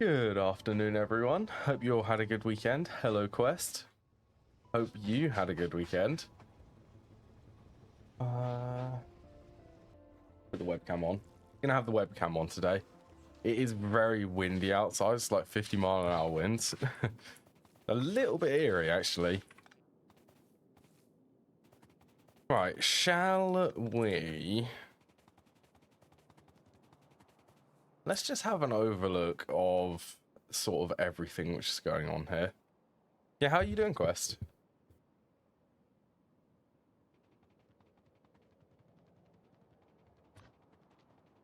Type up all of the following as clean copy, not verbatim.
Good afternoon, everyone. Hope you all had a good weekend. Hello, Quest. Hope you had a good weekend. Put the webcam on. Gonna have the webcam on today. It is very windy outside. It's like 50-mile-an-hour winds. A little bit eerie, actually. Right, shall we... Let's just have an overlook of sort of everything which is going on here. Yeah, how are you doing, Quest?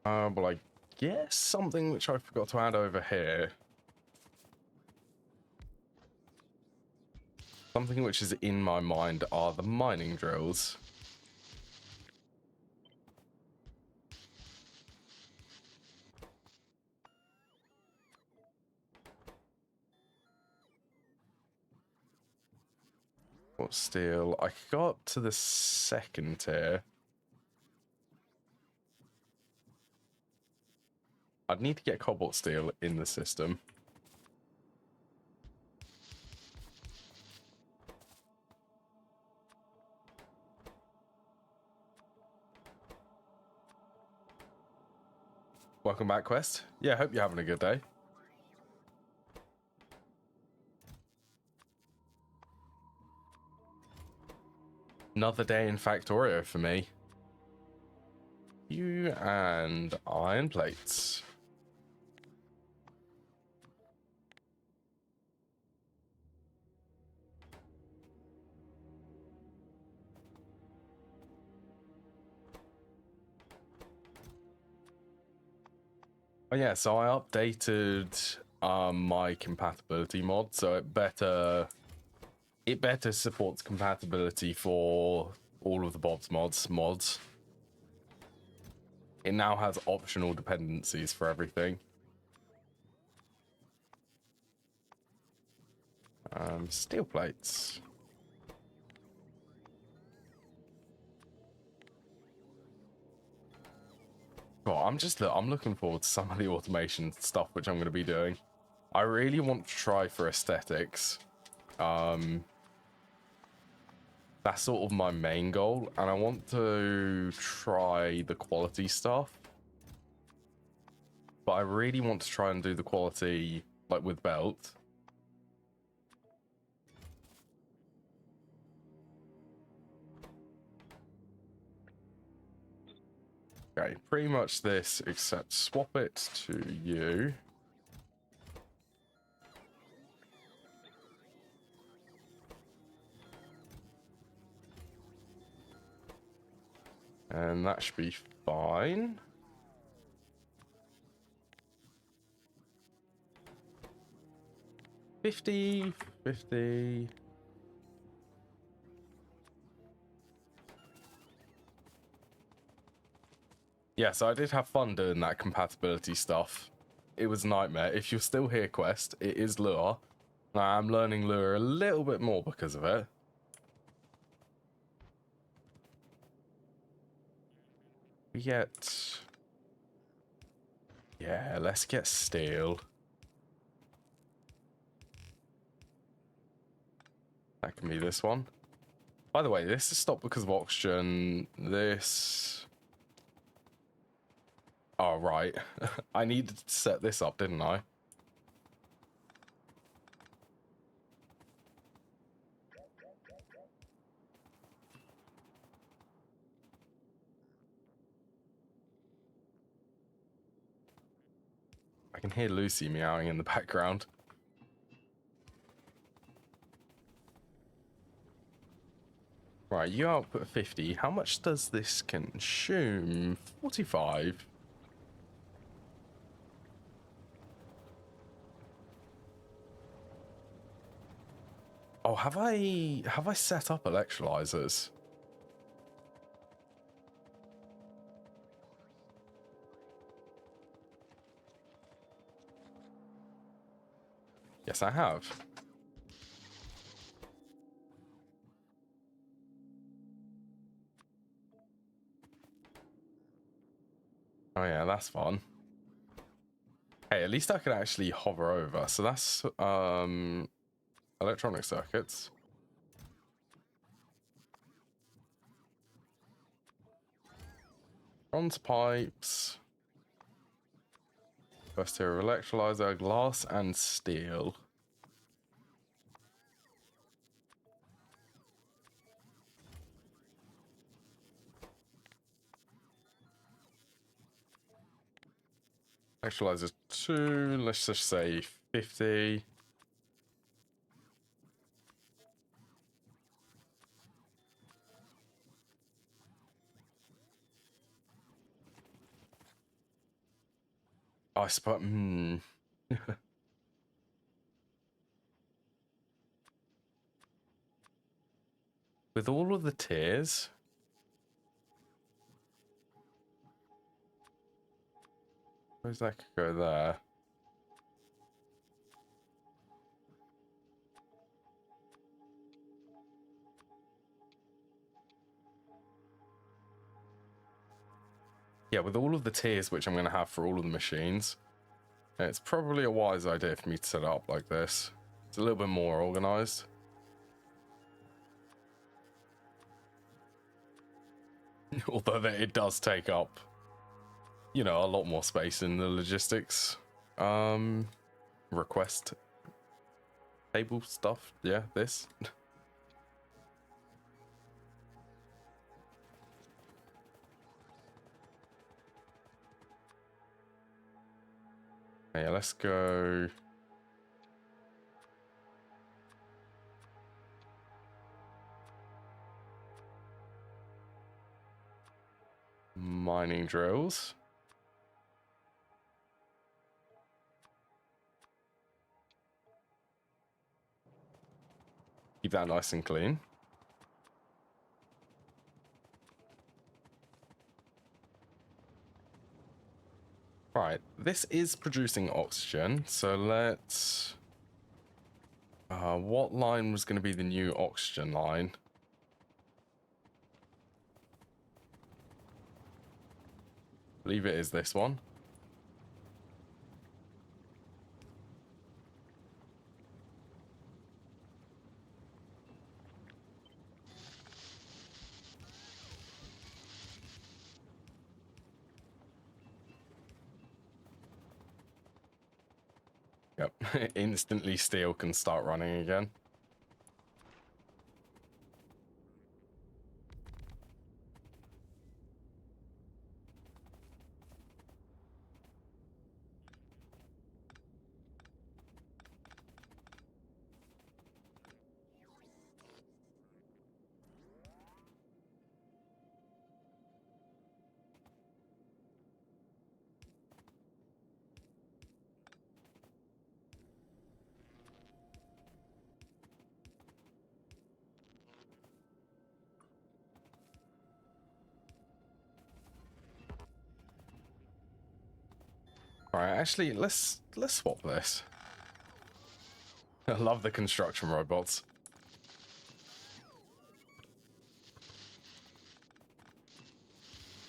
Well, I guess something which I forgot to add over here. Something which is in my mind are the mining drills. What steel? I got to the second tier. I'd need to get cobalt steel in the system. Welcome back, Quest. Yeah, hope you're having a good day. Another day in Factorio for me. You and iron plates. Oh yeah, so I updated my compatibility mod, so it better supports compatibility for all of the Bob's mods. It now has optional dependencies for everything. Steel plates. Well, I'm looking forward to some of the automation stuff which I'm going to be doing. I really want to try for aesthetics. That's sort of my main goal, and I want to try the quality stuff. But I really want to try and do the quality like with belt. Okay, pretty much this, except swap it to you. And that should be fine. $50. Yeah, so I did have fun doing that compatibility stuff. It was a nightmare. If you're still here, Quest, it is Lure. I'm learning Lure a little bit more because of it. We get... Yeah, let's get steel. That can be this one. By the way, this is stopped because of oxygen. This... Oh, right. I needed to set this up, didn't I? I can hear Lucy meowing in the background. Right, you output 50. How much does this consume? 45. Oh, have I set up electrolyzers? Yes, I have. Oh yeah, that's fun. Hey, at least I can actually hover over. So that's electronic circuits. Bronze pipes. First tier electrolyzer, glass and steel. Electrolyzer 2, let's just say 50. I suppose. With all of the tiers. Where's that could go there? Yeah, with all of the tiers which I'm going to have for all of the machines, it's probably a wise idea for me to set it up like this. It's a little bit more organized. Although it does take up, you know, a lot more space in the logistics request table stuff. Yeah, this. Yeah, let's go. Mining drills. Keep that nice and clean. Right, this is producing oxygen, so let's... what line was going to be the new oxygen line? I believe it is this one. Yep, instantly steel can start running again. All right, actually, let's swap this. I love the construction robots.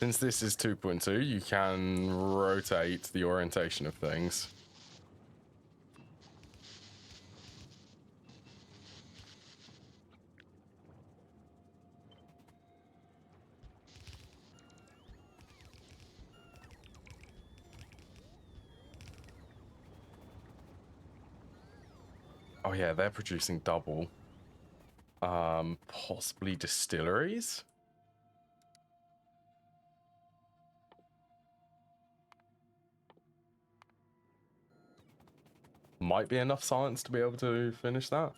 Since this is 2.2, you can rotate the orientation of things. Oh yeah, they're producing double. Possibly distilleries? Might be enough science to be able to finish that.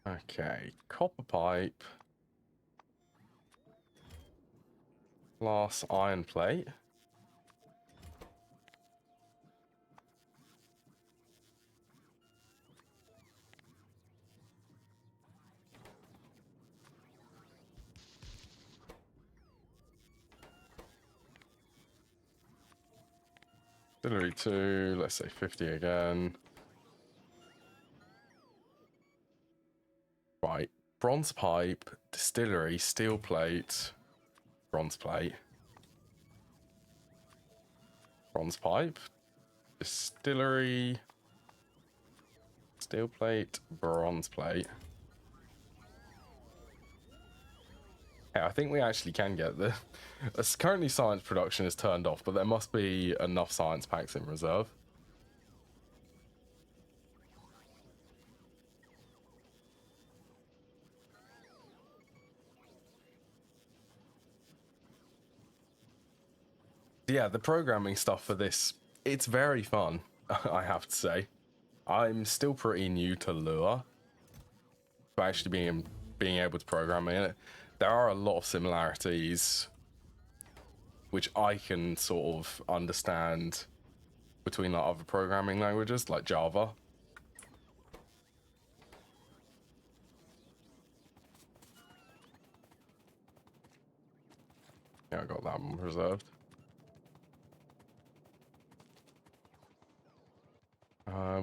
Okay, copper pipe. Glass iron plate. Distillery 2, let's say 50 again. Right, bronze pipe, distillery, steel plate, bronze plate. Bronze pipe, distillery, steel plate, bronze plate. Yeah, I think we actually can get the... Currently science production is turned off, but there must be enough science packs in reserve. Yeah, the programming stuff for this, it's very fun, I have to say. I'm still pretty new to Lua, but actually being able to program in it. There are a lot of similarities which I can sort of understand between like other programming languages like Java. Yeah, I got that one reserved.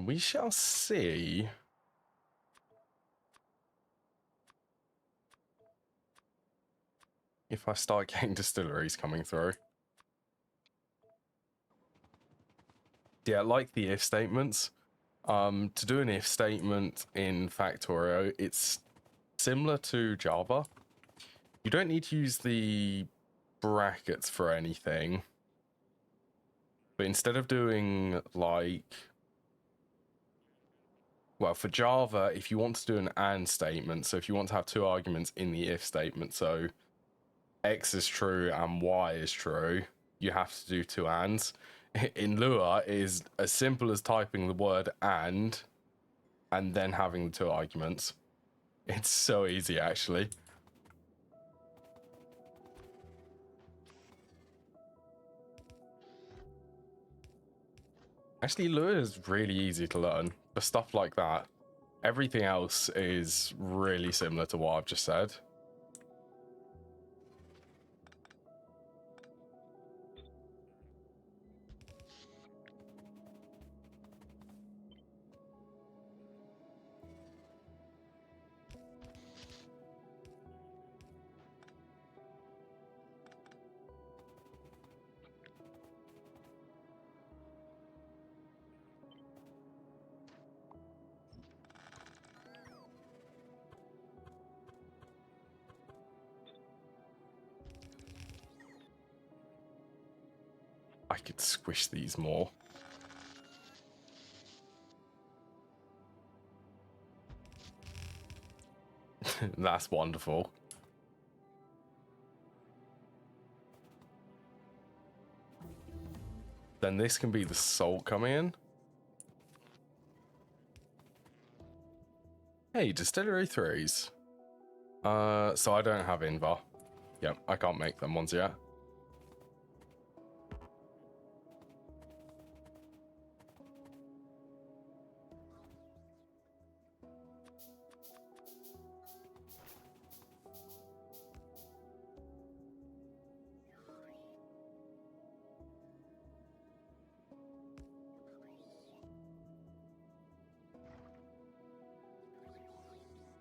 We shall see. If I start getting distilleries coming through. Yeah, like the if statements. To do an if statement in Factorio, it's similar to Java. You don't need to use the brackets for anything. But instead of doing like... Well, for Java, if you want to do an AND statement, so if you want to have two arguments in the if statement, so X is true and Y is true, you have to do two ANDs. In Lua, it is as simple as typing the word and then having the two arguments. It's so easy, actually. Actually, Lua is really easy to learn for stuff like that. Everything else is really similar to what I've just said. I could squish these more. That's wonderful. Then this can be the salt coming in. Hey, distillery 3s. So I don't have Invar. Yep, I can't make them ones yet.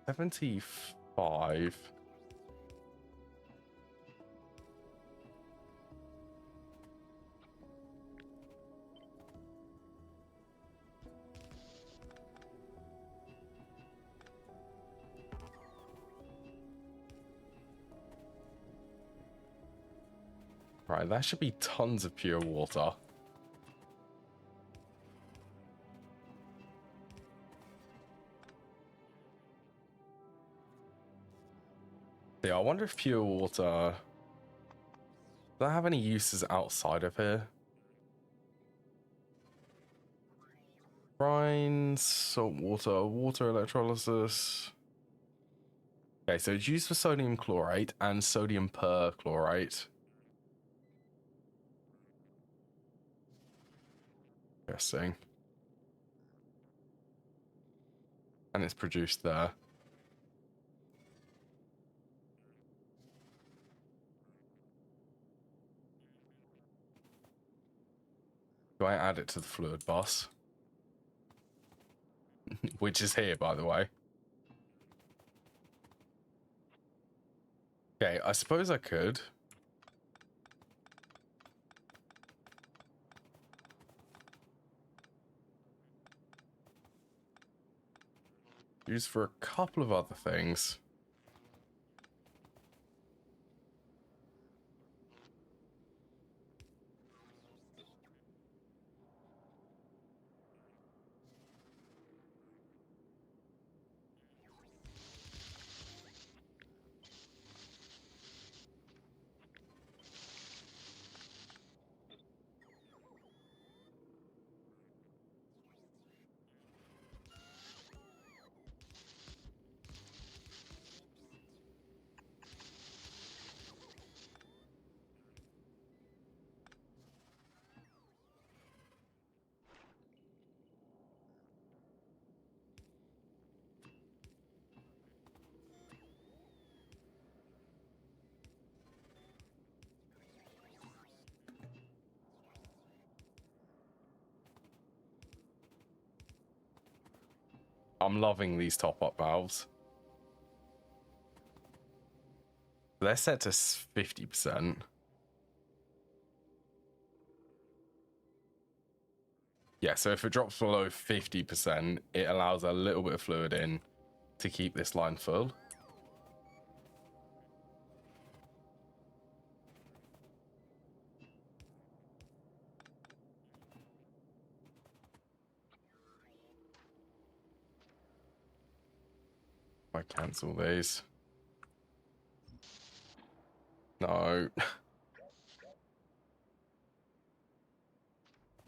$75. Right, that should be tons of pure water. Yeah, I wonder if pure water... Does that have any uses outside of here? Brine, salt water, water electrolysis. Okay, so it's used for sodium chlorate and sodium perchlorate. Interesting. And it's produced there. Do I add it to the fluid bus? Which is here, by the way. Okay, I suppose I could. Use for a couple of other things. I'm loving these top-up valves. They're set to 50%. Yeah, so if it drops below 50%, it allows a little bit of fluid in to keep this line full. I cancel these. No.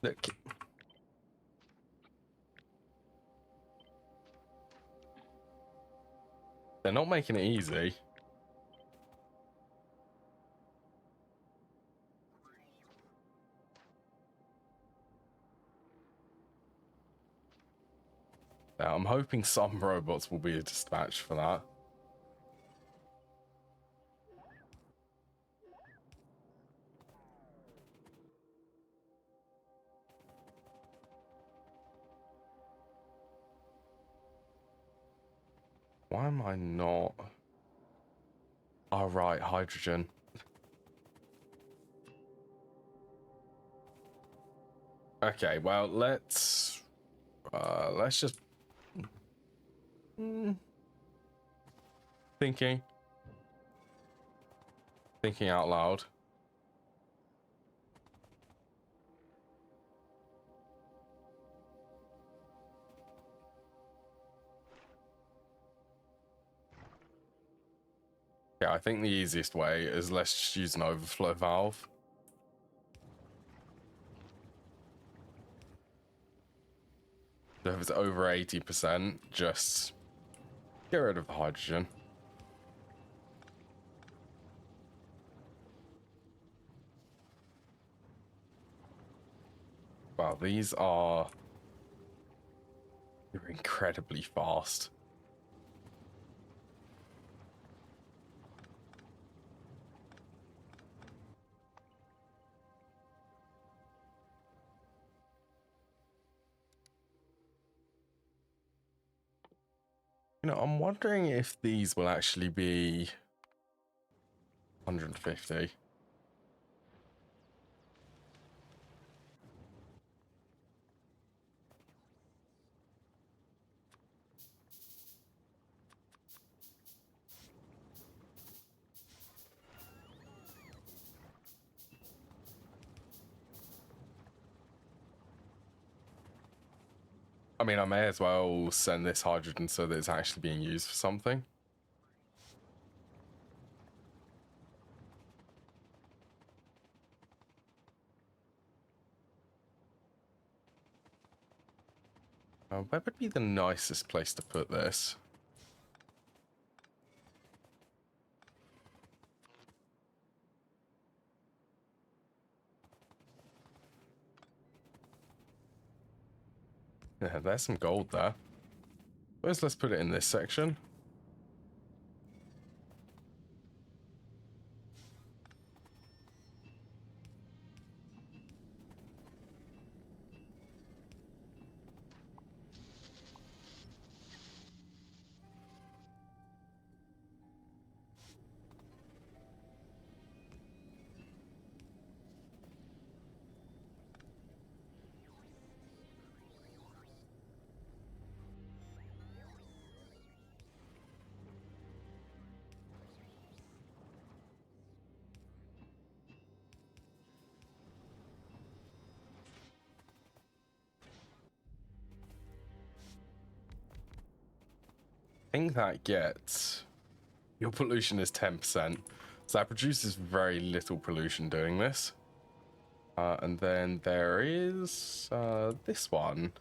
Look. They're not making it easy. Yeah, I'm hoping some robots will be a dispatch for that. Why am I not? Oh, right, hydrogen. Okay, well, let's just thinking out loud. Yeah, I think the easiest way is let's just use an overflow valve. So if it's over 80%, just get rid of the hydrogen. Wow, these are incredibly fast. You know, I'm wondering if these will actually be 150. I mean, I may as well send this hydrogen so that it's actually being used for something. Where would be the nicest place to put this? Yeah, there's some gold there. First, let's put it in this section. think that gets... Your pollution is 10%. So that produces very little pollution doing this. And then there is this one.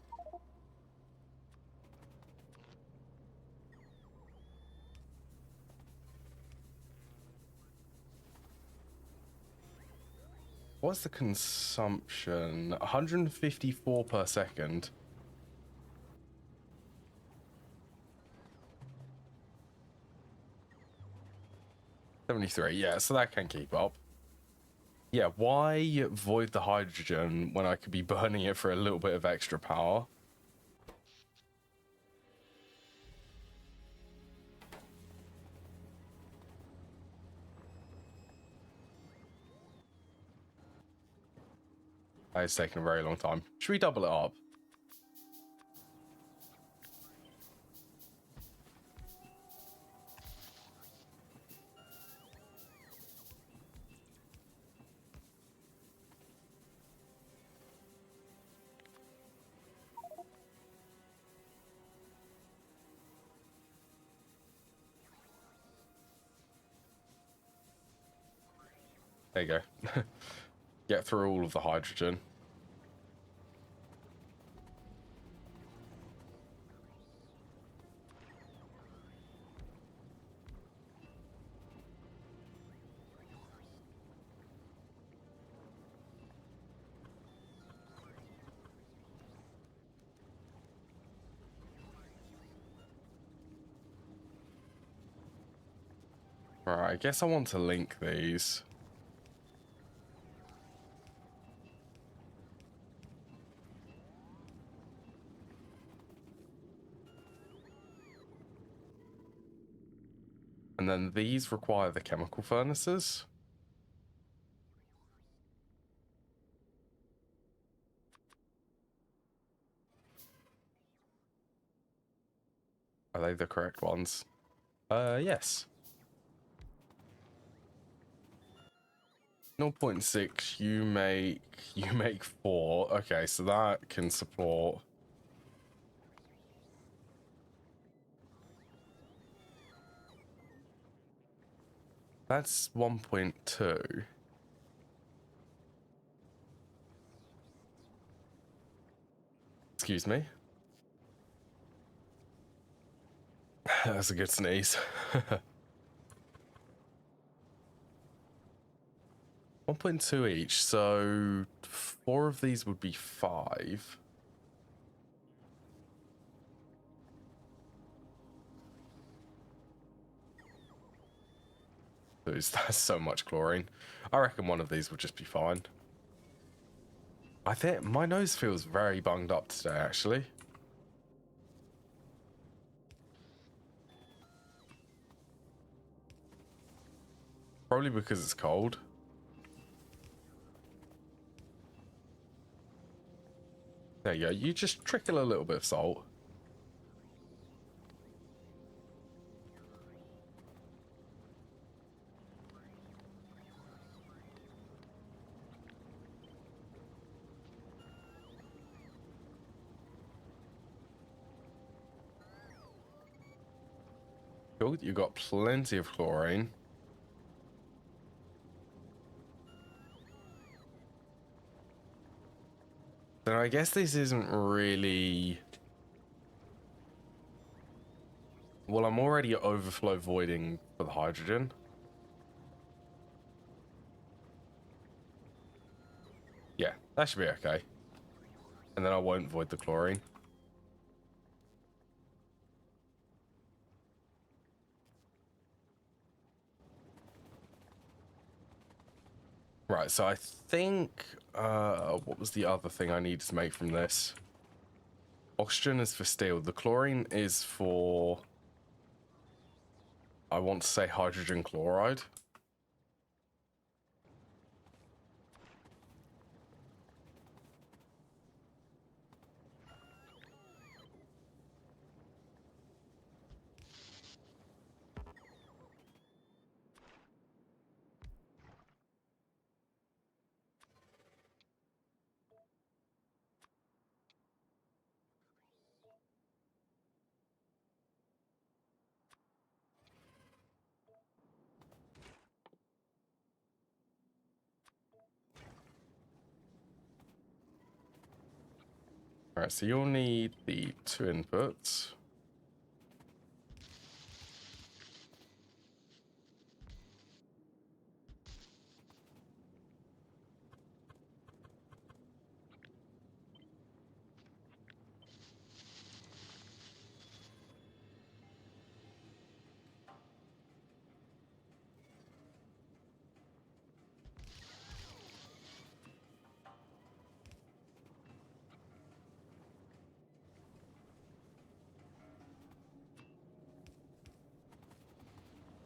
What's the consumption? 154 per second. $73, yeah, so that can keep up. Yeah, why void the hydrogen when I could be burning it for a little bit of extra power? It's taken a very long time. Should we double it up? There you go. Get through all of the hydrogen. Alright, I guess I want to link these. And then these require the chemical furnaces. Are they the correct ones? Yes. 0.6, you make 4. Okay, so that can support... That's 1.2. Excuse me. That's a good sneeze. 1.2 each, so 4 of these would be 5. That's so much chlorine. I reckon one of these would just be fine. I think my nose feels very bunged up today, actually. Probably because it's cold. There you go. You just trickle a little bit of salt. Cool. You've got plenty of chlorine. Then I guess this isn't really... Well, I'm already overflow voiding for the hydrogen. Yeah, that should be okay. And then I won't void the chlorine. Right, so I think... what was the other thing I needed to make from this? Oxygen is for steel. The chlorine is for... I want to say hydrogen chloride. Alright, so you'll need the 2 inputs.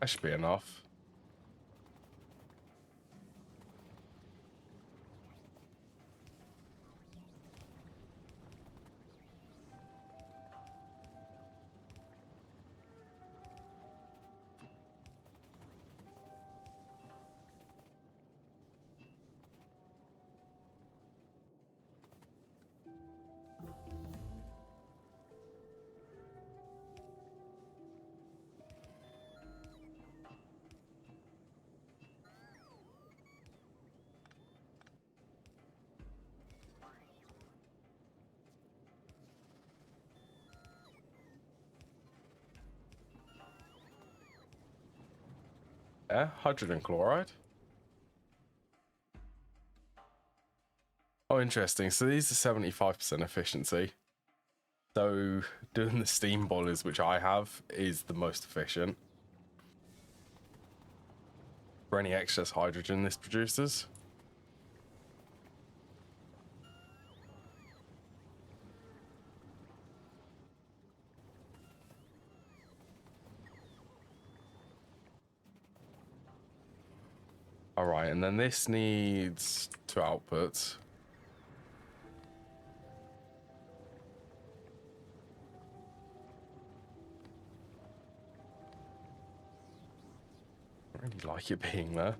That should be enough. Yeah, hydrogen chloride. Oh, interesting. So these are 75% efficiency. So doing the steam boilers, which I have, is the most efficient. For any excess hydrogen this produces. Alright, and then this needs 2 outputs. I really like it being there.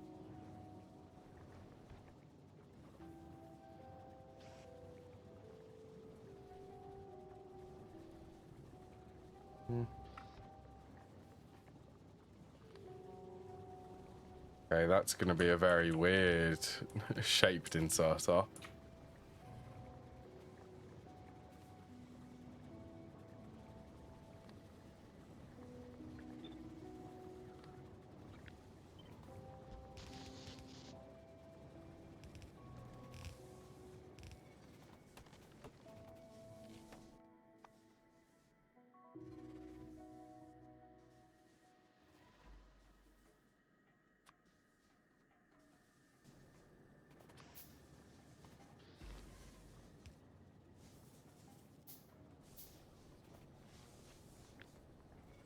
Okay, that's going to be a very weird shaped inserter.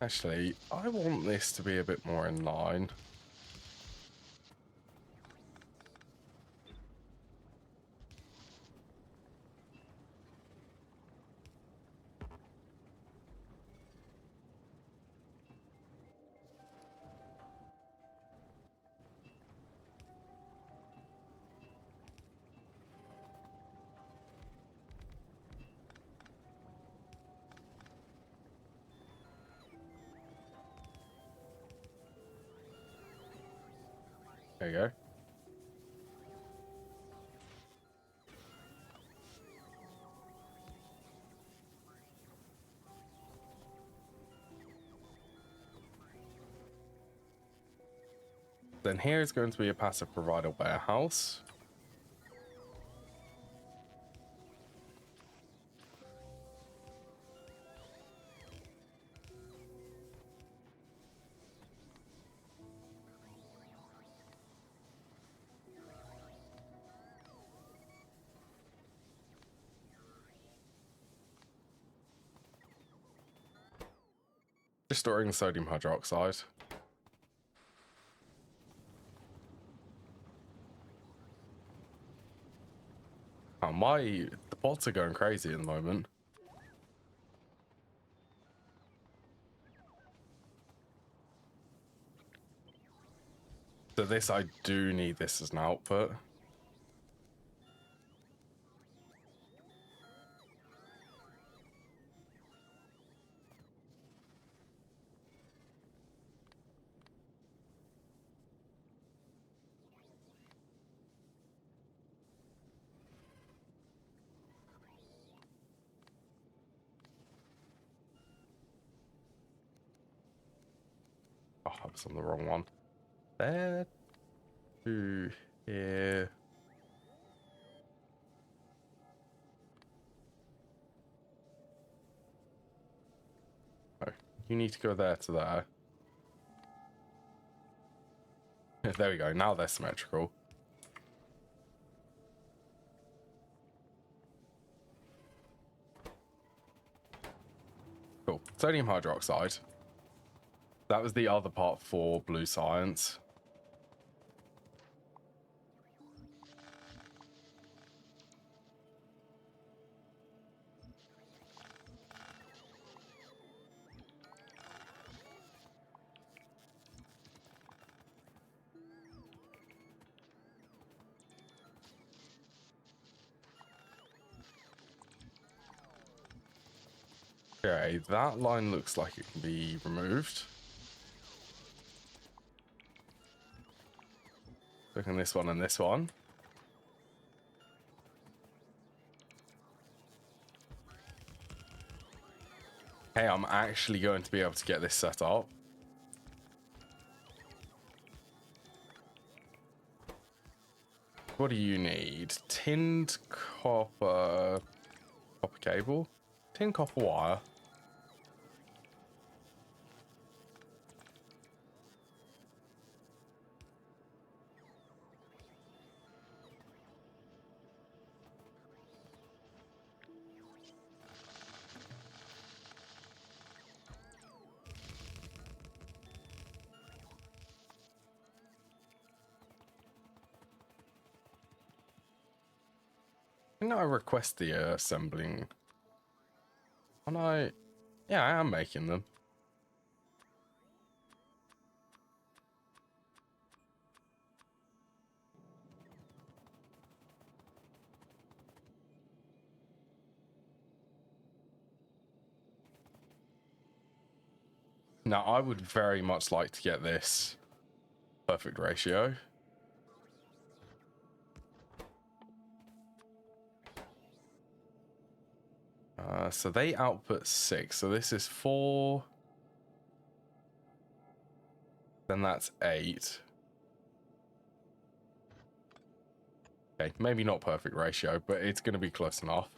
Actually, I want this to be a bit more in line. There you go. Then here is going to be a passive provider warehouse. Just storing sodium hydroxide. Oh, the bots are going crazy at the moment. So this, I do need this as an output. I was on the wrong one. There to here. Oh, you need to go there to there. There we go. Now they're symmetrical. Cool. Sodium hydroxide. That was the other part for blue science. Okay, that line looks like it can be removed. Look at this one and this one. Hey, I'm actually going to be able to get this set up. What do you need? Tinned copper cable? Tin copper wire. Didn't I request the assembling? And yeah, I am making them. Now, I would very much like to get this perfect ratio. So they output 6. So this is 4. Then that's 8. Okay, maybe not perfect ratio, but it's going to be close enough.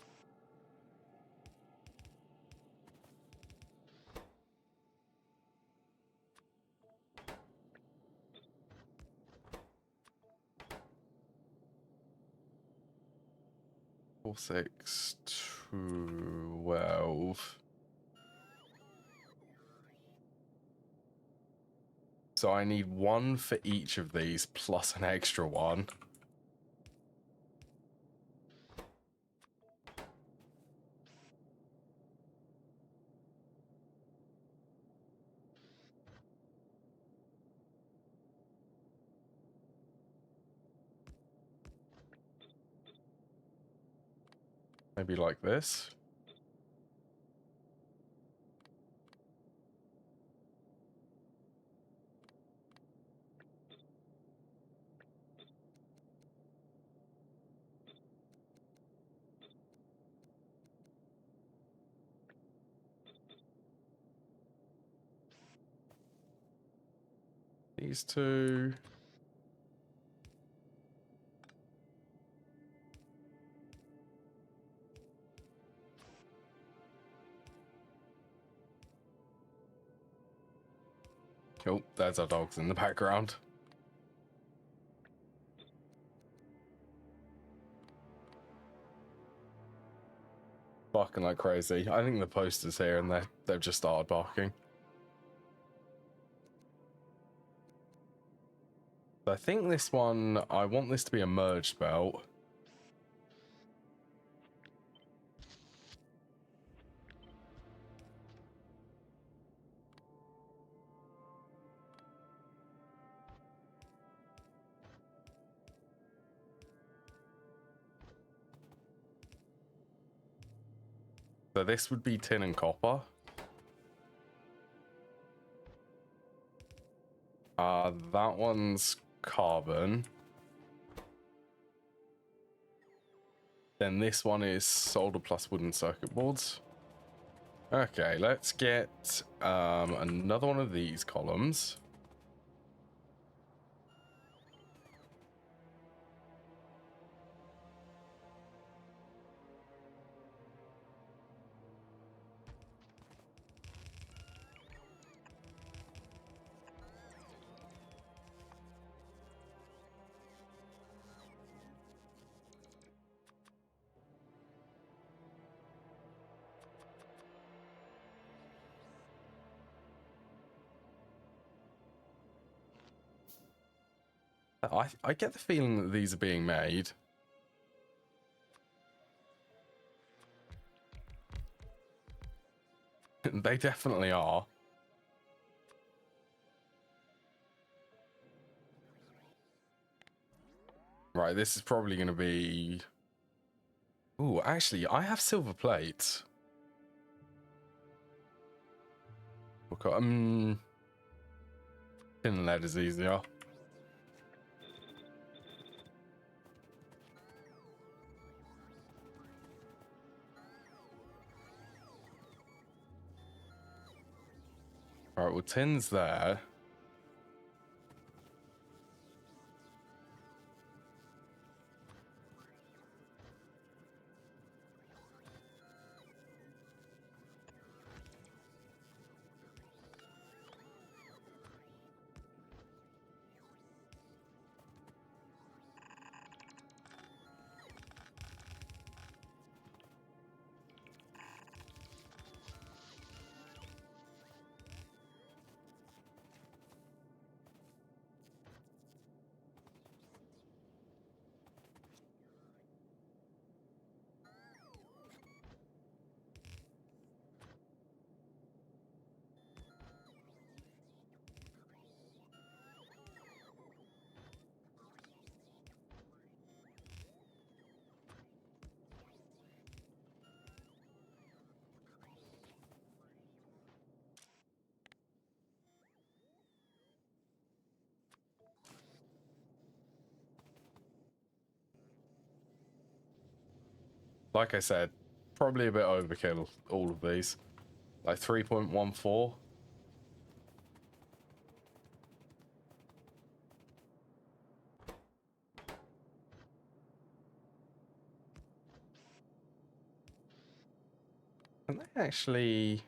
Four, 6, 12. So I need 1 for each of these, plus an extra 1. Maybe like this. These two. Oh, there's our dogs in the background. Barking like crazy. I think the poster's here and they've just started barking. I think this one, I want this to be a merged belt. So this would be tin and copper. That one's carbon. Then this one is solder plus wooden circuit boards. Okay, let's get another one of these columns. I get the feeling that these are being made. They definitely are. Right, this is probably going to be... Ooh, actually, I have silver plates. Okay, tin and lead is easier. Alright, well, tin's there. Like I said, probably a bit overkill, all of these. Like 3.14. Can they actually...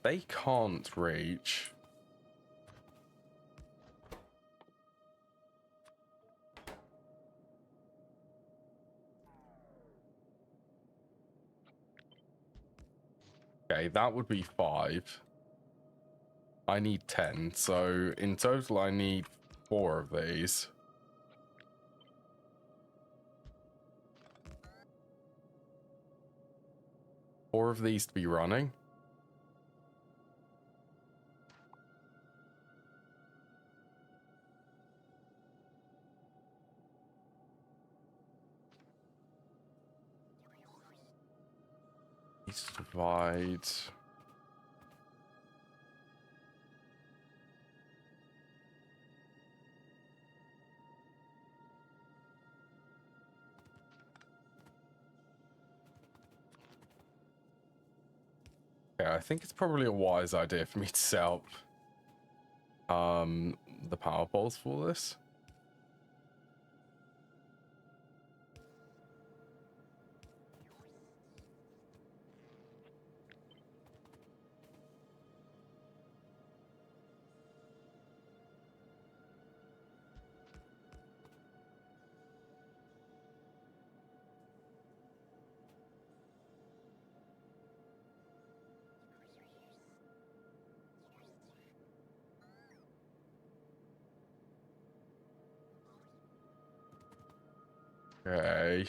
They can't reach. Okay, that would be 5. I need 10, so in total I need 4 of these. Four of these to be running. Need to divide. Yeah, I think it's probably a wise idea for me to set up the power poles for this. Okay.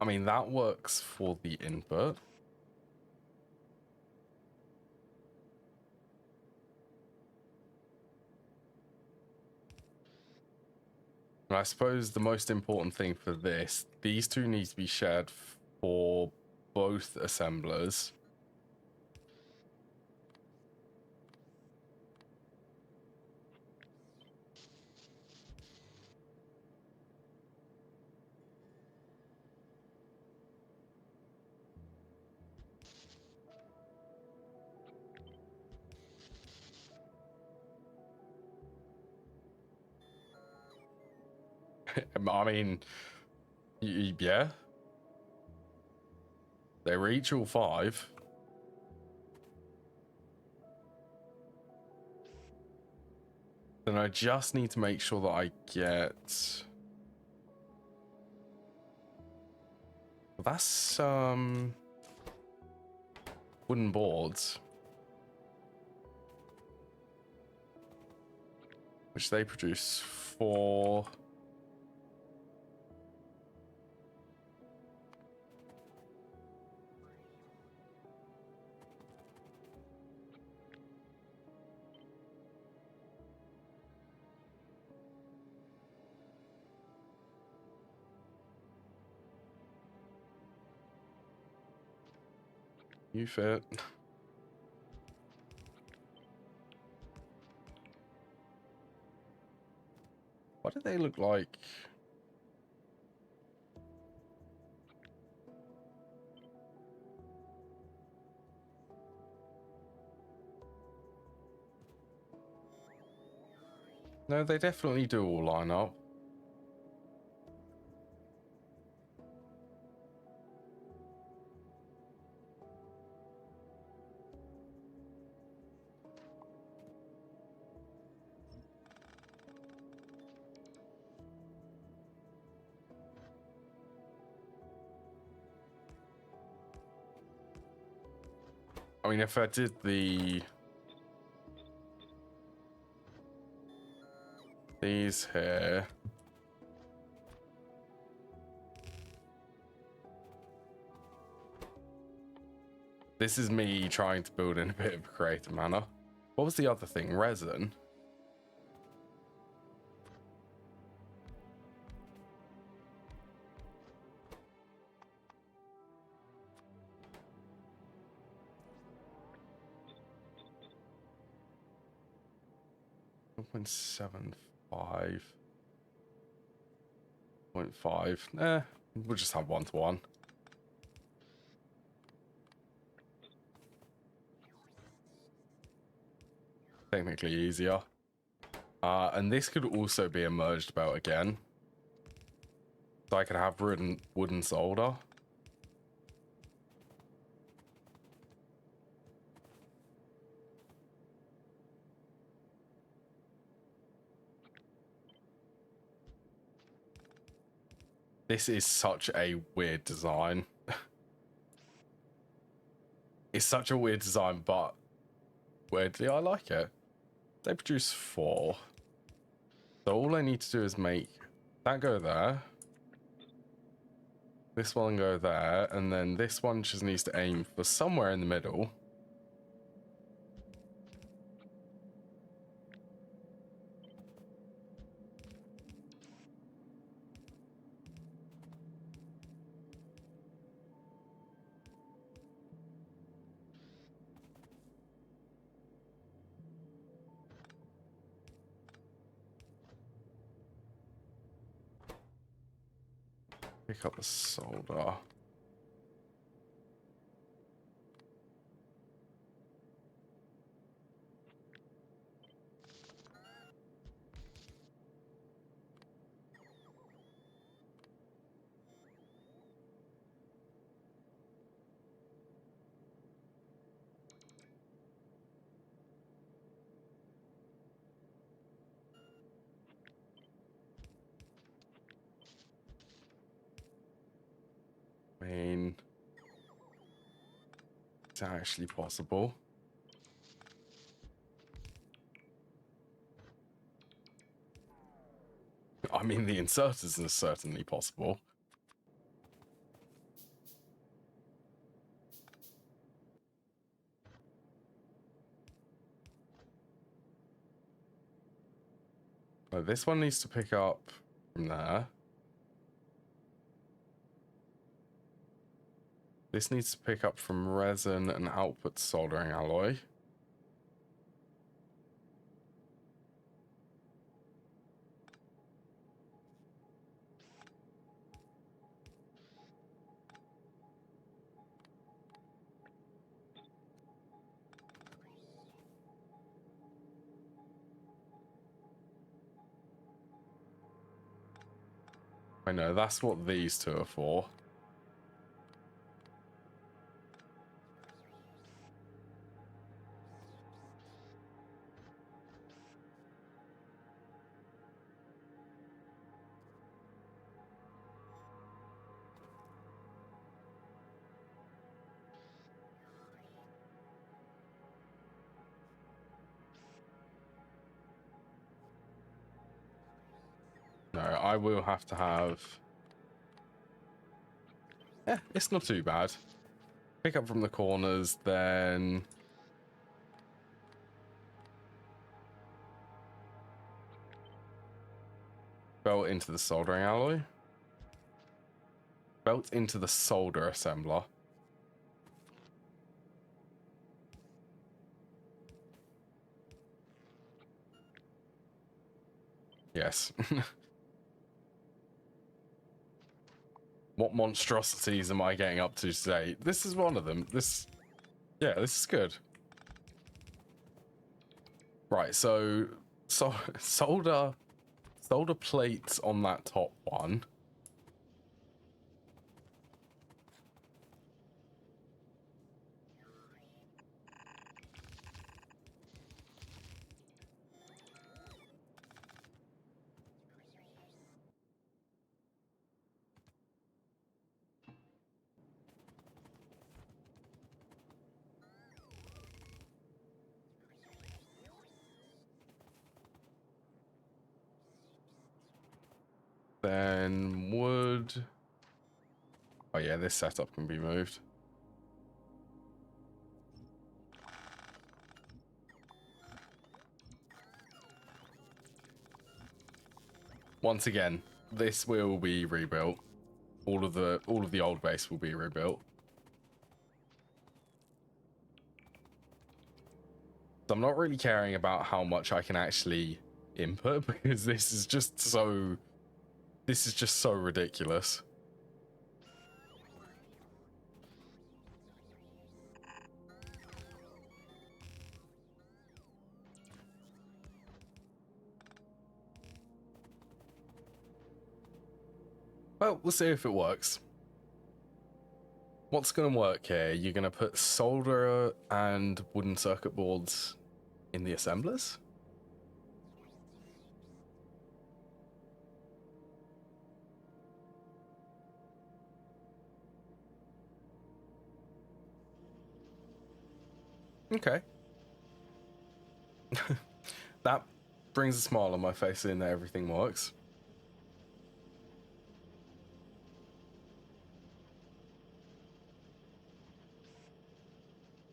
I mean, that works for the input. And I suppose the most important thing for this, these two need to be shared for both assemblers. I mean, yeah. They reach all 5. Then I just need to make sure that I get... That's, wooden boards. Which they produce 4... You fit. What do they look like? No, they definitely do all line up. I mean, if I did these here... This is me trying to build in a bit of a creative manner. What was the other thing? Resin? .75. 0.5. We'll just have 1-to-1. Technically easier. And this could also be a merged belt again. So I could have wooden solder. This is such a weird design. It's such a weird design, but weirdly I like it. They produce 4. So all I need to do is make that go there. This one go there, and then this one just needs to aim for somewhere in the middle. Pick up the solder. I mean, it's actually possible. I mean, the inserters are certainly possible. So this one needs to pick up from there. This needs to pick up from resin and output soldering alloy. know, that's what these two are for. No, I will have to have... Yeah, it's not too bad. Pick up from the corners, then... Belt into the soldering alloy. Belt into the solder assembler. Yes. What monstrosities am I getting up to today? This is one of them. Yeah, this is good. Right, so solder plates on that top one. Then wood. Oh yeah, this setup can be moved. Once again, this will be rebuilt. All of the old base will be rebuilt. So I'm not really caring about how much I can actually input because this is just so ridiculous. Well, we'll see if it works. What's going to work here? You're going to put solder and wooden circuit boards in the assemblers? Okay. That brings a smile on my face in that everything works.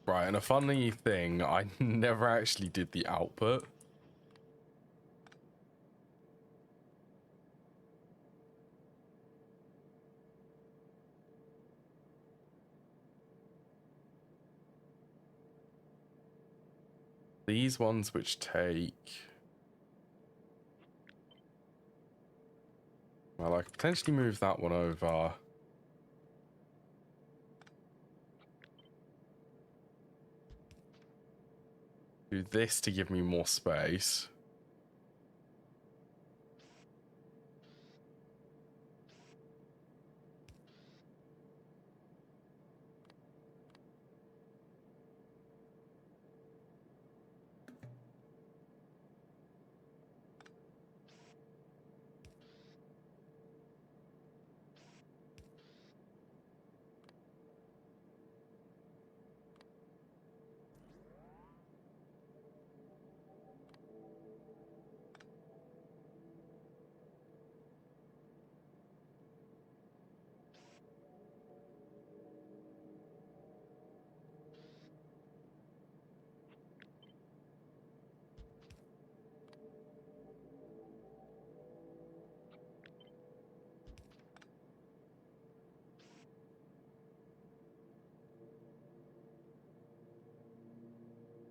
Right, and a funny thing, I never actually did the output. These ones which take... Well, I could potentially move that one over. Do this to give me more space.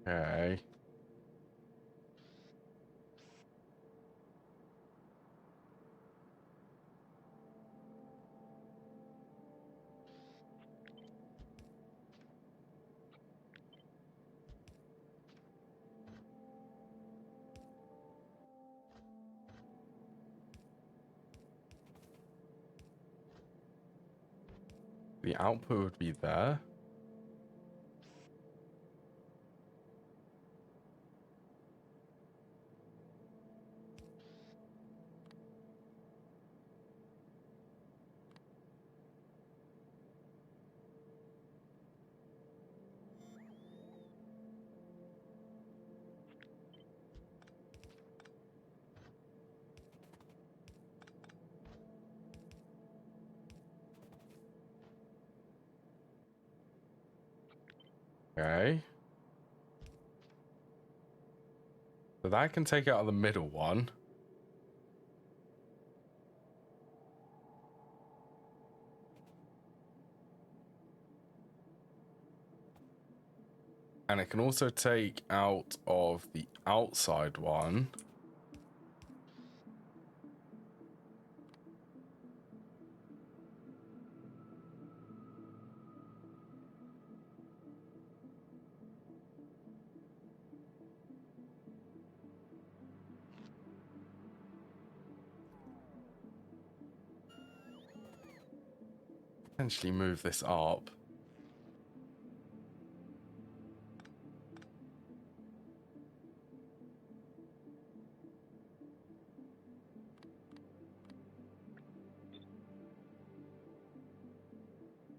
Okay. the output would be there. Okay. So that can take out the middle one. And it can also take out of the outside one. Potentially move this up.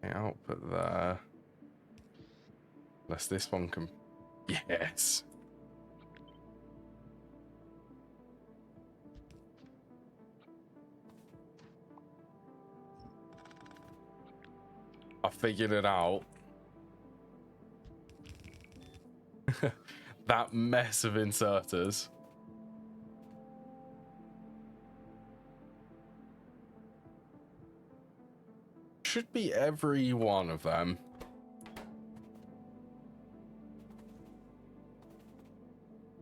Okay, output there. Unless this one can... Yes. I figured it out. That mess of inserters. Should be every one of them.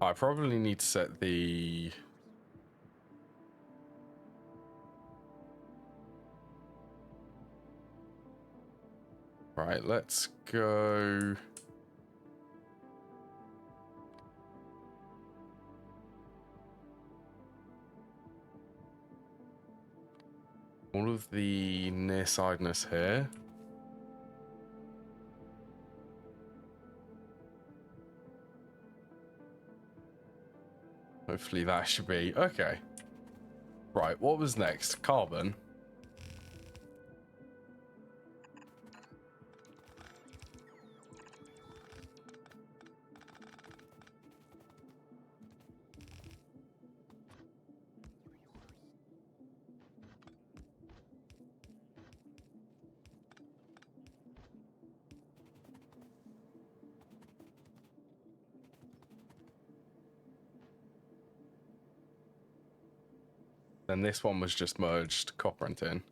I probably need to set the... Right, let's go... all of the nearsideness here. Hopefully that should be... Okay. Right, what was next? Carbon. Then this one was just merged copper and tin.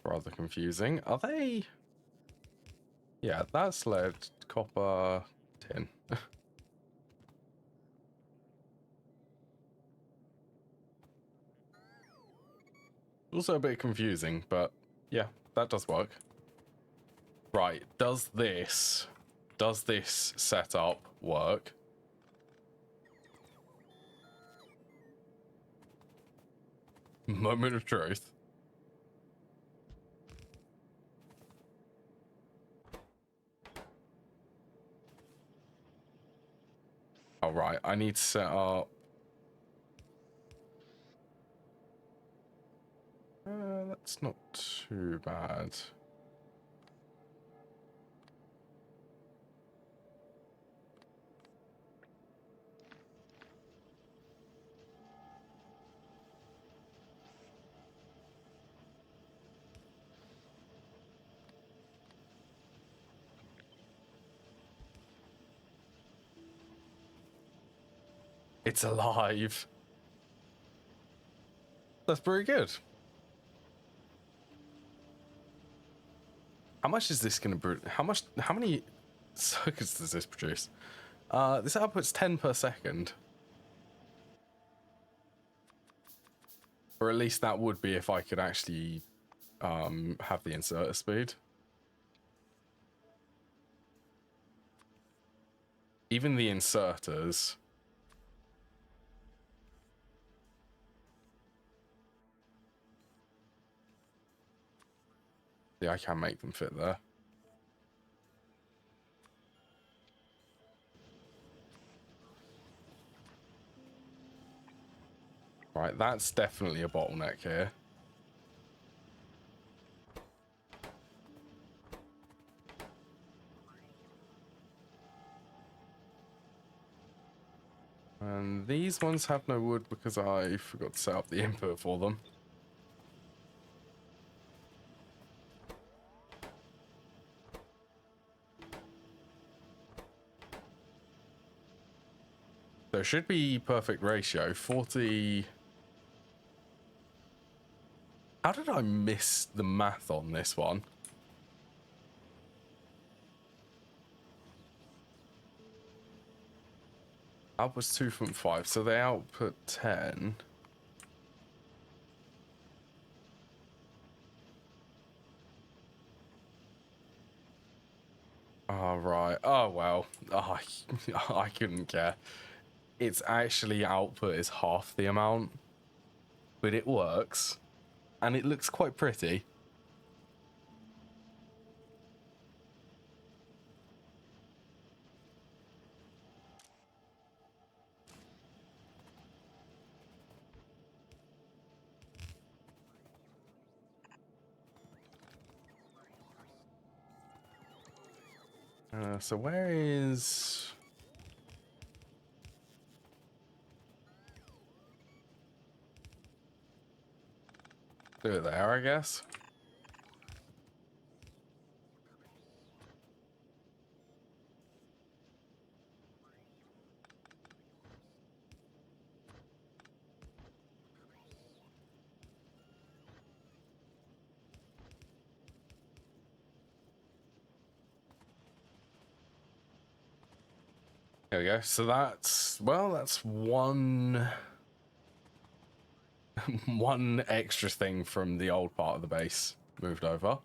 Rather confusing. Are they... Yeah, that's lead, copper, tin. Also a bit confusing, but yeah, that does work. Right, does this setup work? Moment of truth. All right, I need to set up... that's not too bad. It's alive. That's pretty good. How much is this going to... How many circuits does this produce? This outputs 10 per second. Or at least that would be if I could actually have the inserter speed. Even the inserters... Yeah, I can make them fit there. Right, that's definitely a bottleneck here. And these ones have no wood because I forgot to set up the input for them. There should be perfect ratio. 40... How did I miss the math on this one? Output's 2.5, so they output 10. Oh, right. Oh, well. Oh, I couldn't care. Its actually output is half the amount, but it works, and it looks quite pretty. So where is... Do it there, I guess. There we go. So that's... Well, that's one... one extra thing from the old part of the base moved over.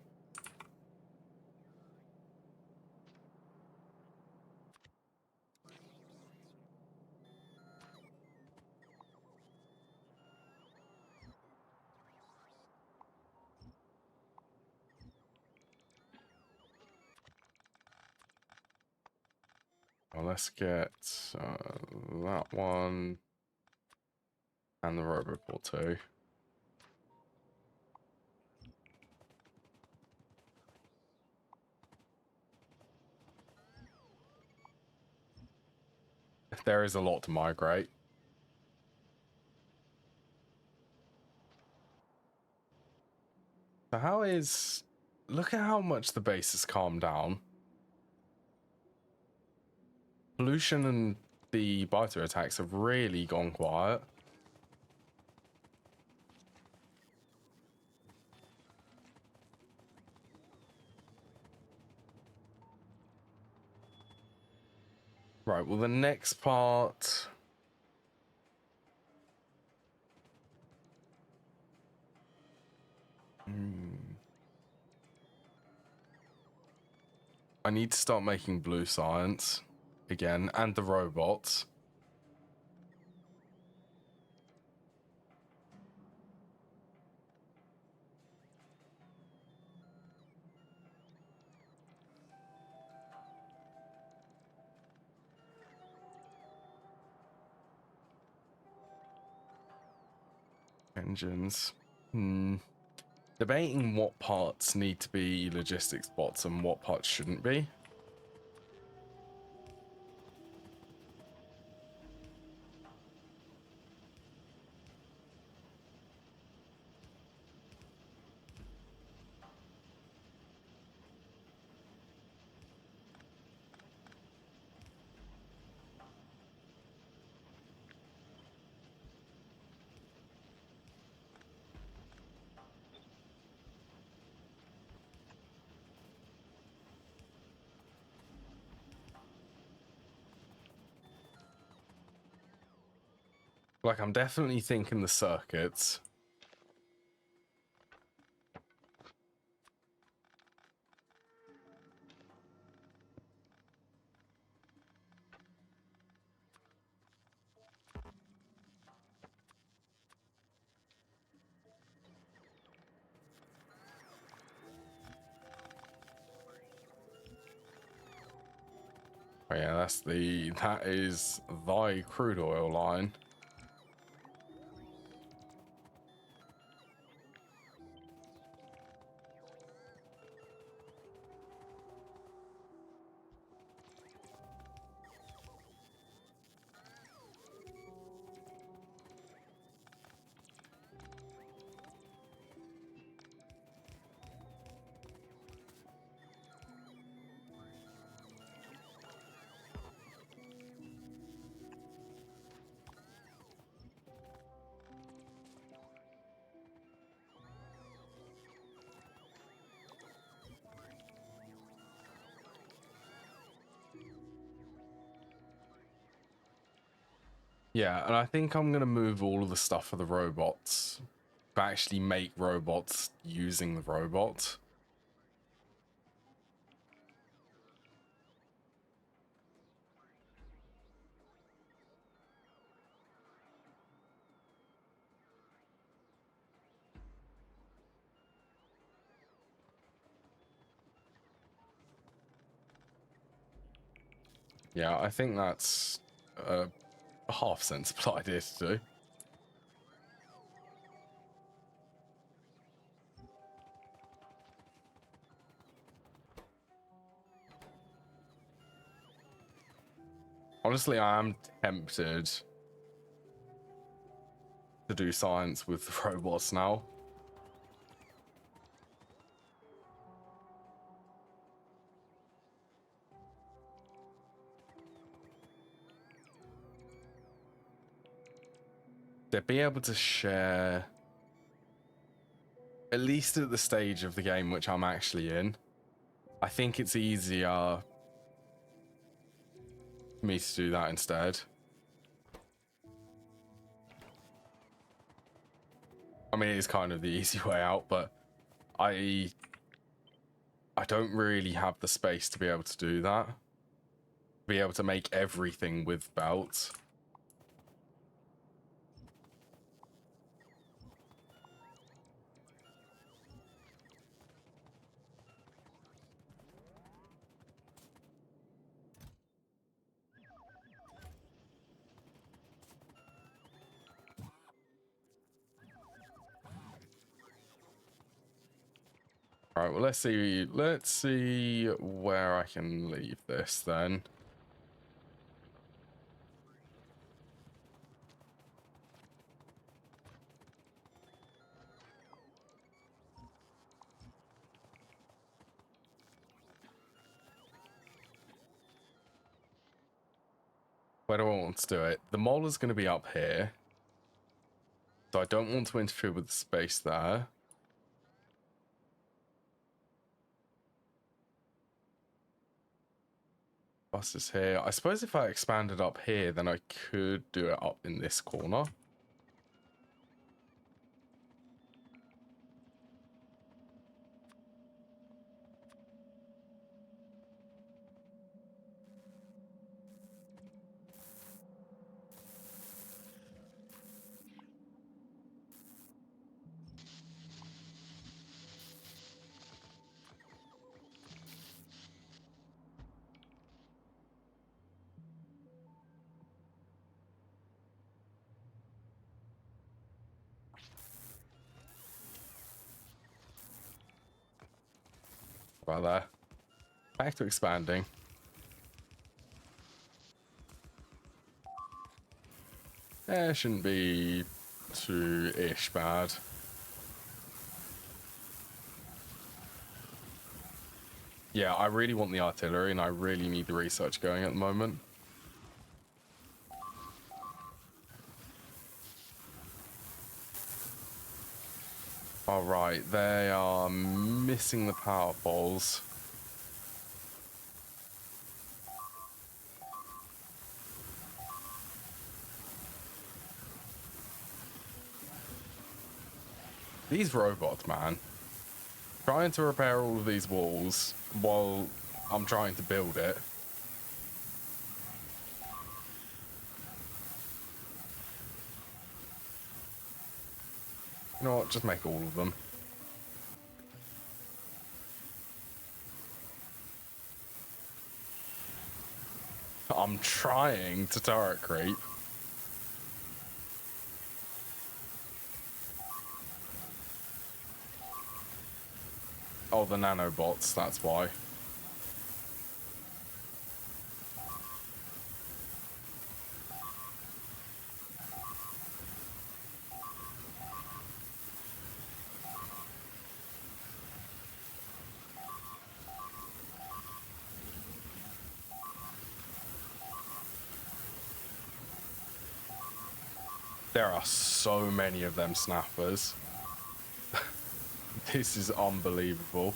Well, let's get that one and the roboport too. There is a lot to migrate. So how is... Look at how much the base has calmed down. Pollution and the biter attacks have really gone quiet. Right, well, the next part... I need to start making blue science again, and the robots. Engines. Debating what parts need to be logistics bots and what parts shouldn't be. Like, I'm definitely thinking the circuits. Oh yeah, that is thy crude oil line. Yeah, and I think I'm gonna move all of the stuff for the robots to actually make robots using the robot. Yeah, I think that's a half sensible idea to do. Honestly, I am tempted to do science with the robots now. They'd be able to share, at least at the stage of the game which I'm actually in. I think it's easier for me to do that instead. I mean, it is kind of the easy way out, but I don't really have the space to be able to do that. Be able to make everything with belts. All right, well, let's see where I can leave this then. Where do I want to do it? The mole is going to be up here, so I don't want to interfere with the space there. Bus is here. I suppose if I expanded up here, then I could do it up in this corner. About there. Back to expanding. Shouldn't be too-ish bad. Yeah, I really want the artillery, and I really need the research going at the moment. All right, they are missing the power poles. These robots, man. Trying to repair all of these walls while I'm trying to build it. You know what? Just make all of them. I'm trying to turret creep. Oh, the nanobots, that's why. There are so many of them snappers. This is unbelievable.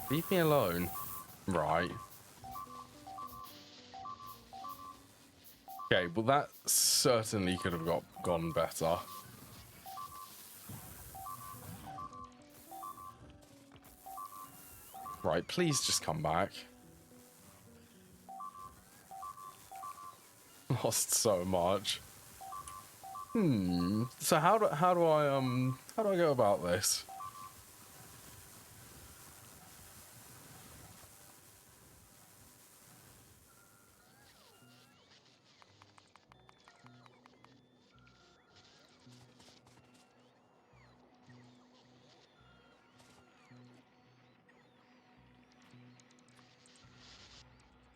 Leave me alone. Right. Okay, well that certainly could have gone better. Right, please just come back. Lost so much. So how do I go about this?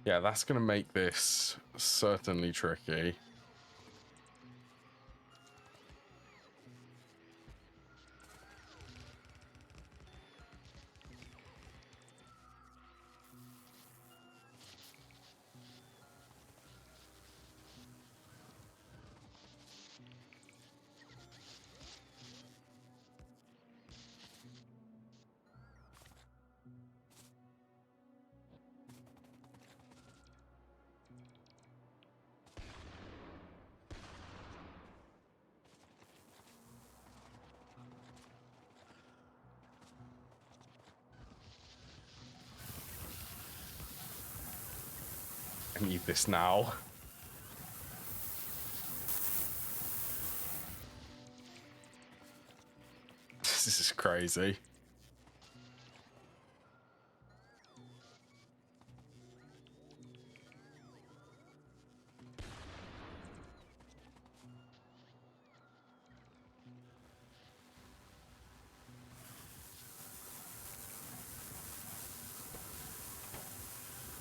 Yeah, that's gonna make this certainly tricky. I need this now. This is crazy.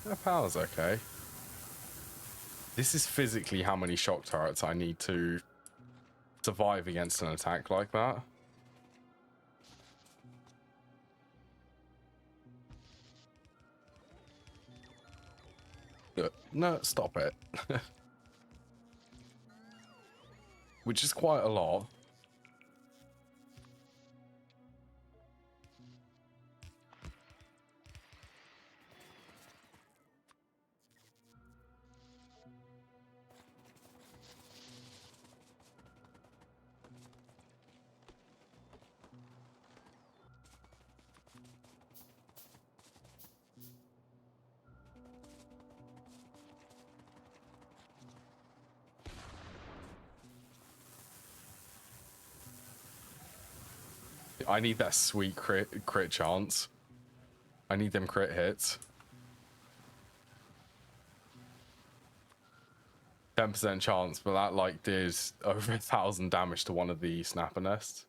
The power's okay. This is physically how many shock turrets I need to survive against an attack like that. No, stop it. Which is quite a lot. I need that sweet crit chance. I need them crit hits. 10% chance, but that like did over 1,000 damage to one of the snapper nests.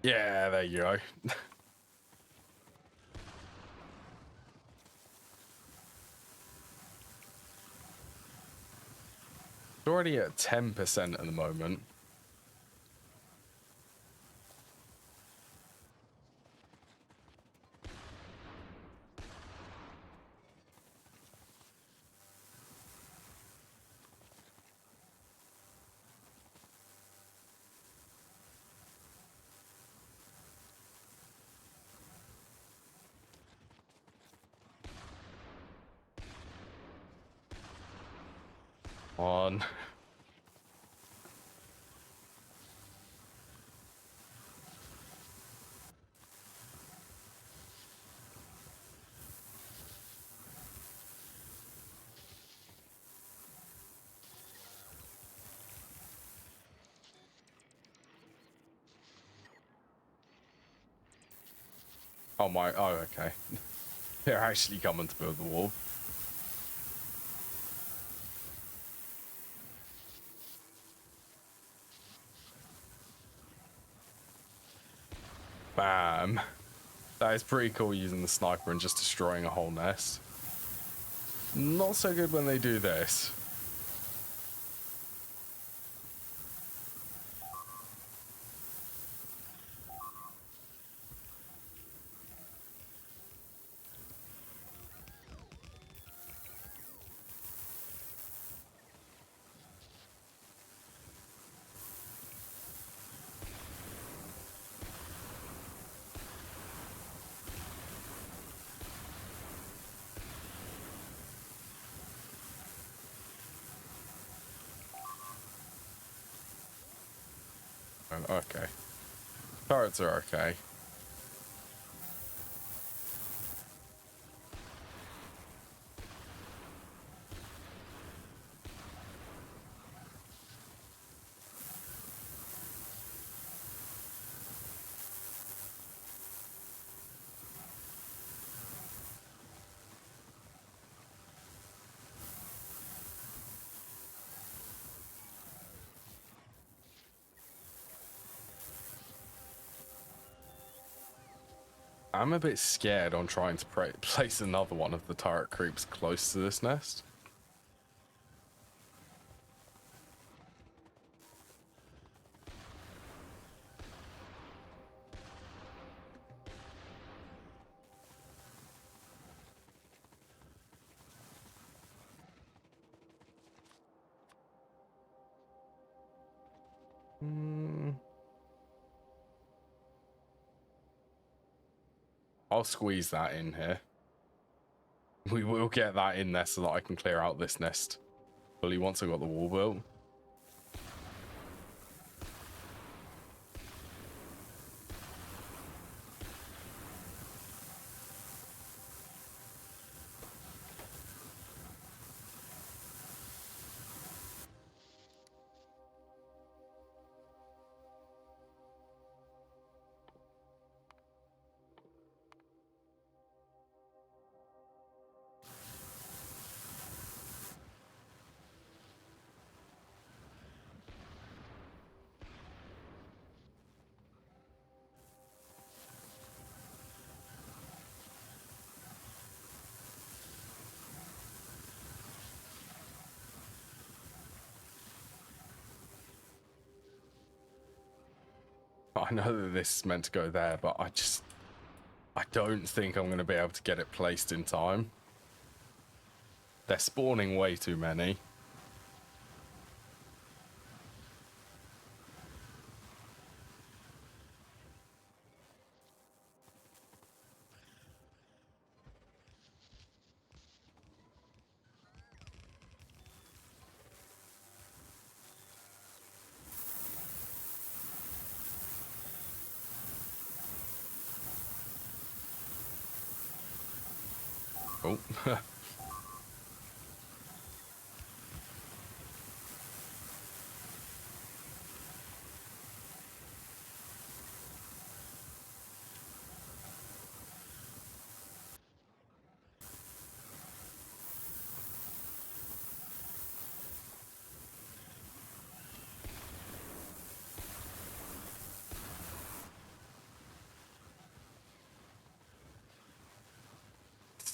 Yeah, there you go. It's already at 10% at the moment. On. Oh my, oh okay. They're actually coming to build the wall. Bam. That is pretty cool using the sniper and just destroying a whole nest. Not so good when they do this. Okay. Turrets are okay. I'm a bit scared on trying to place another one of the turret creeps close to this nest. I'll squeeze that in here. We will get that in there so that I can clear out this nest fully once I've got the wall built. I know that this is meant to go there, but I don't think I'm going to be able to get it placed in time. They're spawning way too many. Oh.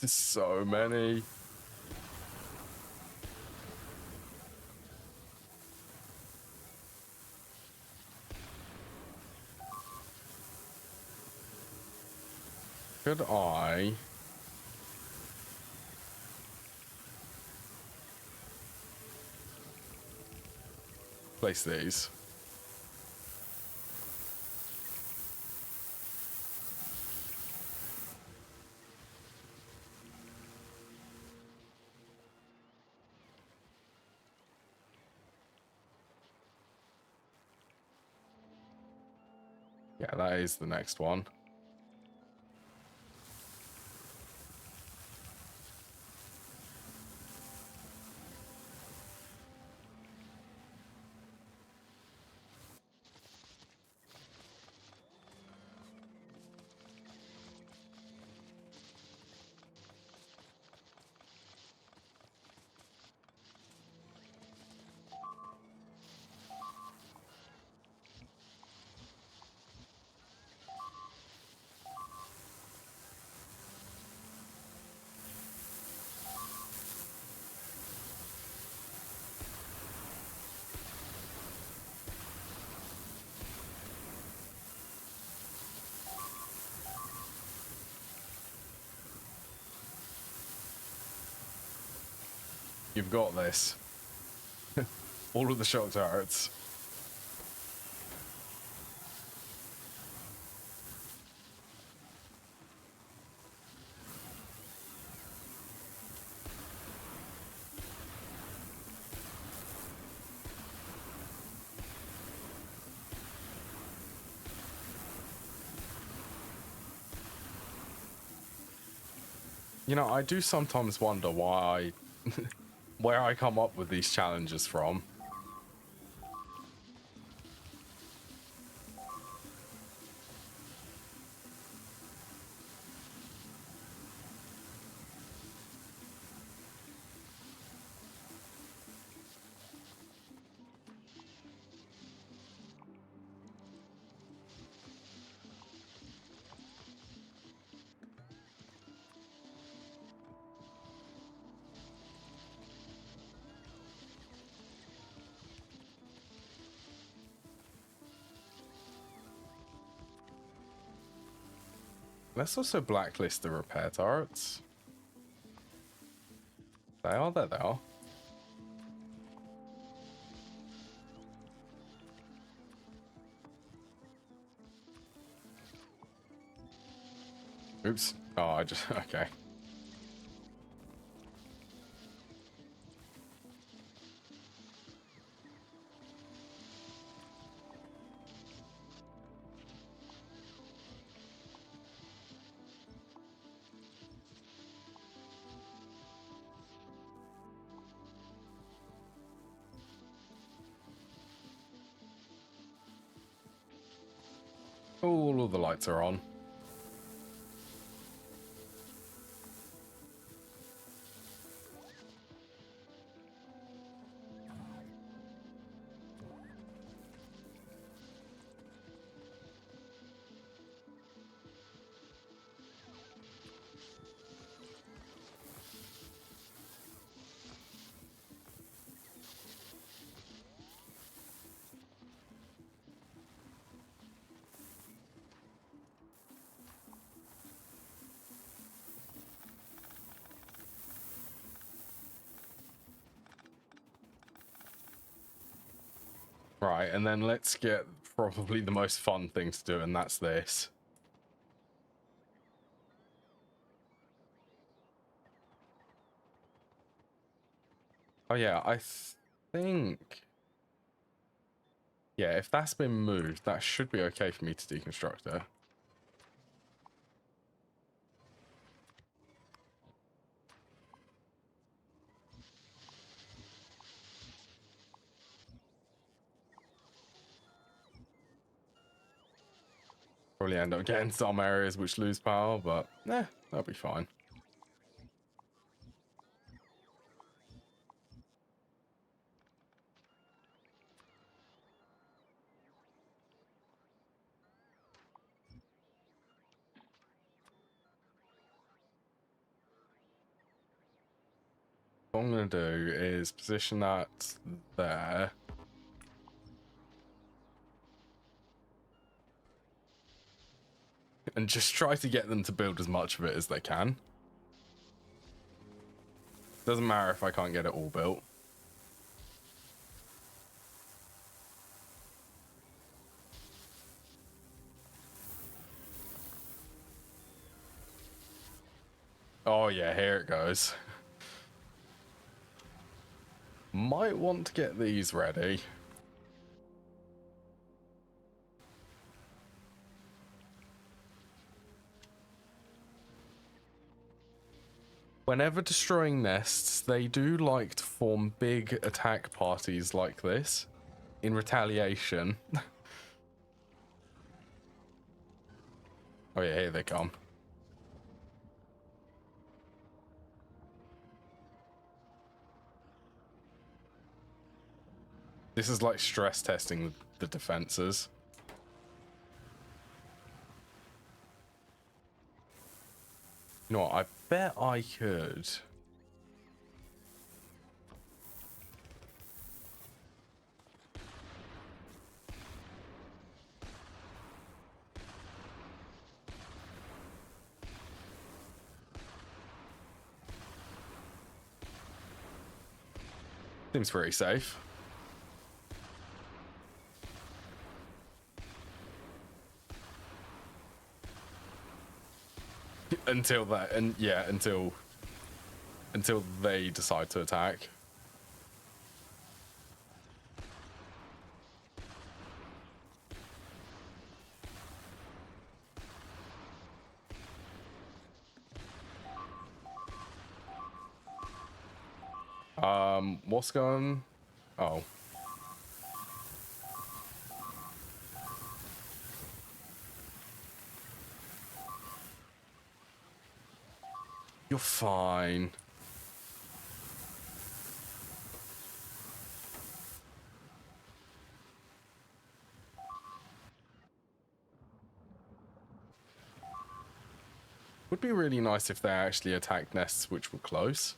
This is so many. Could I place these? Yeah, that is the next one. You've got this. All of the shock turrets. You know, I do sometimes wonder why where I come up with these challenges from. Let's also blacklist the repair turrets. They are, there they are. Oops. Oh, I just, okay. All of the lights are on. Right, and then let's get probably the most fun thing to do, and that's this. Oh yeah, I think... Yeah, if that's been moved, that should be okay for me to deconstruct it. Probably end up getting some areas which lose power, but that'll be fine. What I'm going to do is position that there. And just try to get them to build as much of it as they can. Doesn't matter if I can't get it all built. Oh yeah, here it goes. Might want to get these ready. Whenever destroying nests, they do like to form big attack parties like this in retaliation. Oh yeah, here they come. This is like stress testing the defenses. You know what, I bet I could. Seems pretty safe. Until that, and yeah, until they decide to attack. What's going? Oh. You're fine. Would be really nice if they actually attacked nests which were close.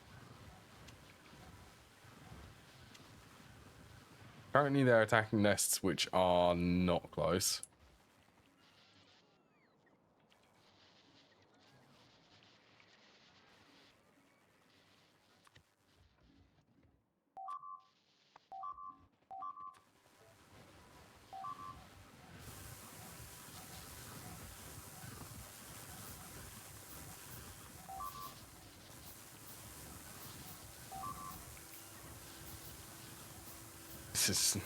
Currently they're attacking nests which are not close. This is...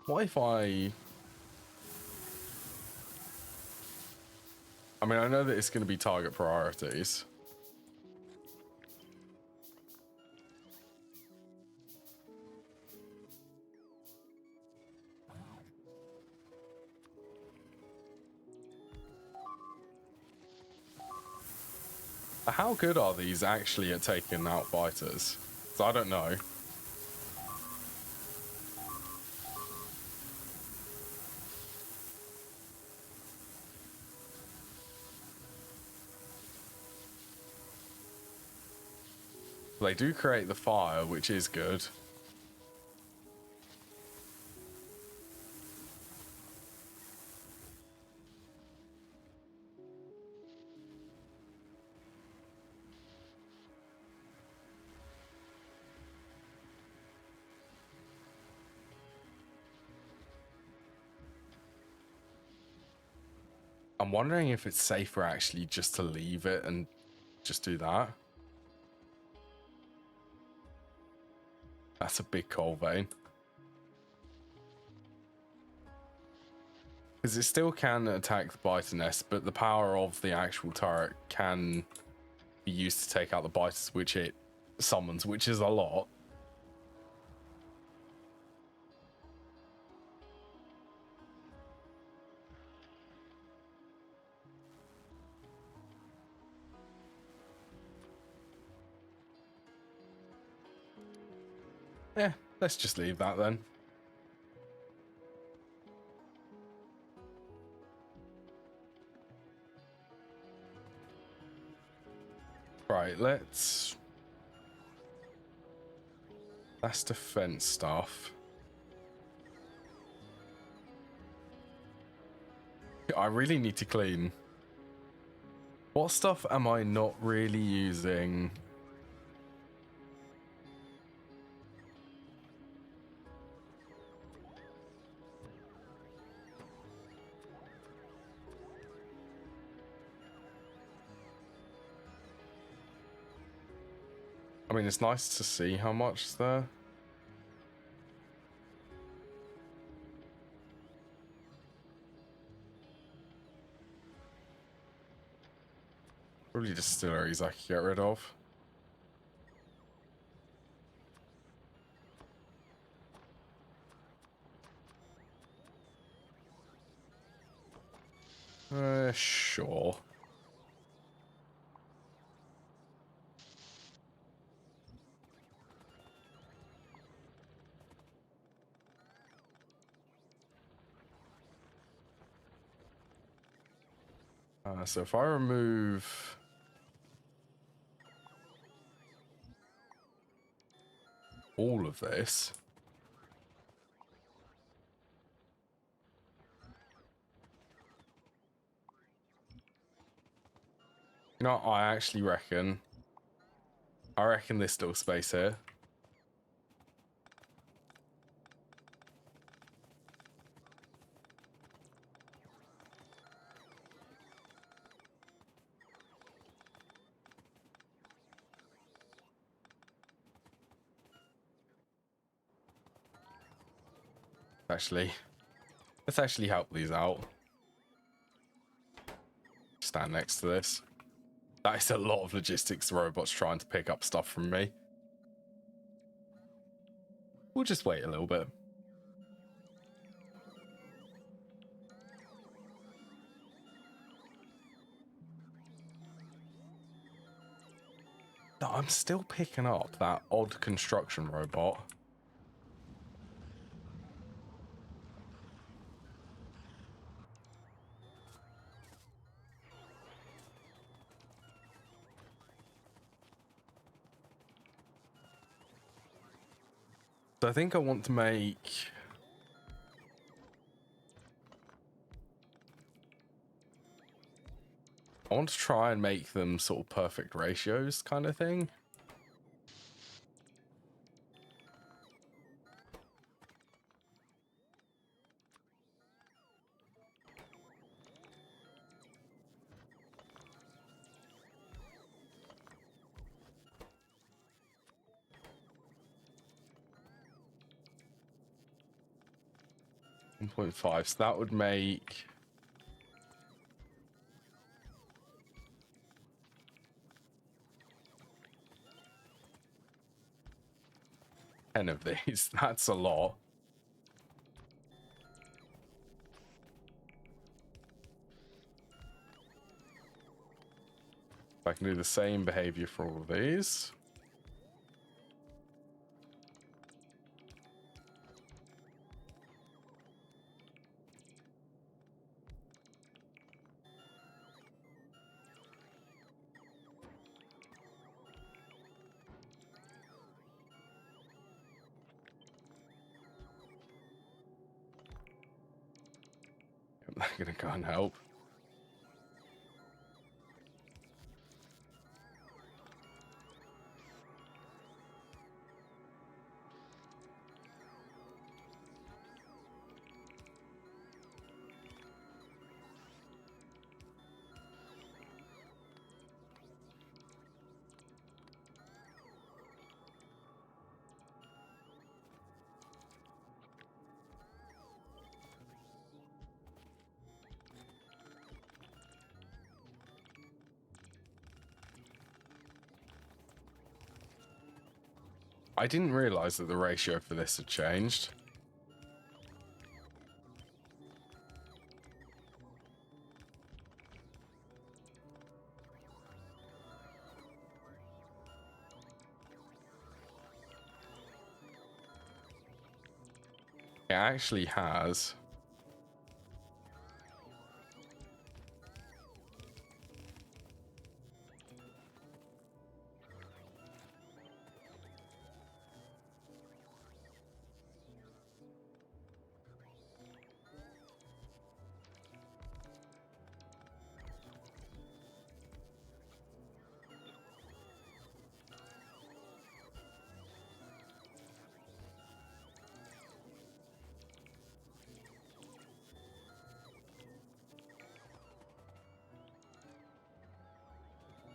What if I mean, I know that it's going to be target priorities. But how good are these actually at taking out fighters? So I don't know. They do create the fire, which is good. I'm wondering if it's safer actually just to leave it and just do that. That's a big coal vein. Because it still can attack the biter nest, but the power of the actual turret can be used to take out the biters which it summons, which is a lot. Yeah, let's just leave that then. Right, that's defense stuff. I really need to clean. What stuff am I not really using? I mean, it's nice to see how much is there. Probably distilleries I could get rid of. Sure. So if I remove all of this, you know, I reckon this little space here. Let's actually help these out. Stand next to this. That is a lot of logistics robots trying to pick up stuff from me. We'll just wait a little bit. No, I'm still picking up that odd construction robot. So I think I want to make... I want to try and make them sort of perfect ratios kind of thing. .5, so that would make... ten of these. That's a lot. I can do the same behavior for all of these. I'm not gonna go and help. I didn't realize that the ratio for this had changed. It actually has.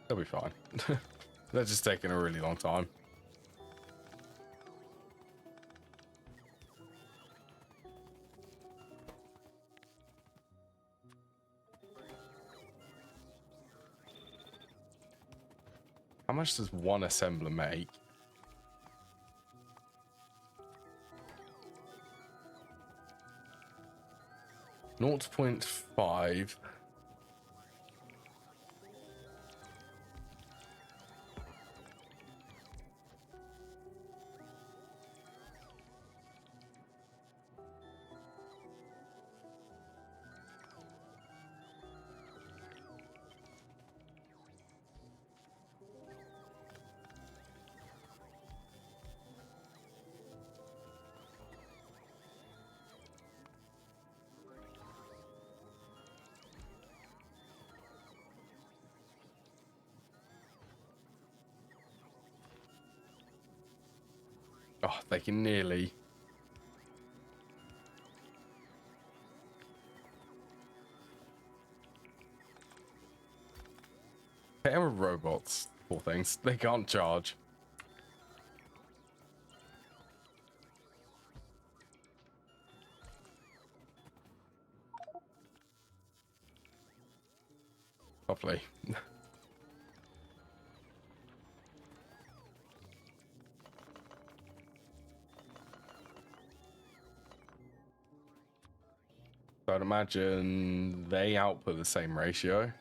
They'll be fine. They're just taking a really long time. How much does one assembler make? Naught 0.5. Oh, they can nearly. They are robots, poor things. They can't charge. Lovely. So I'd imagine they output the same ratio.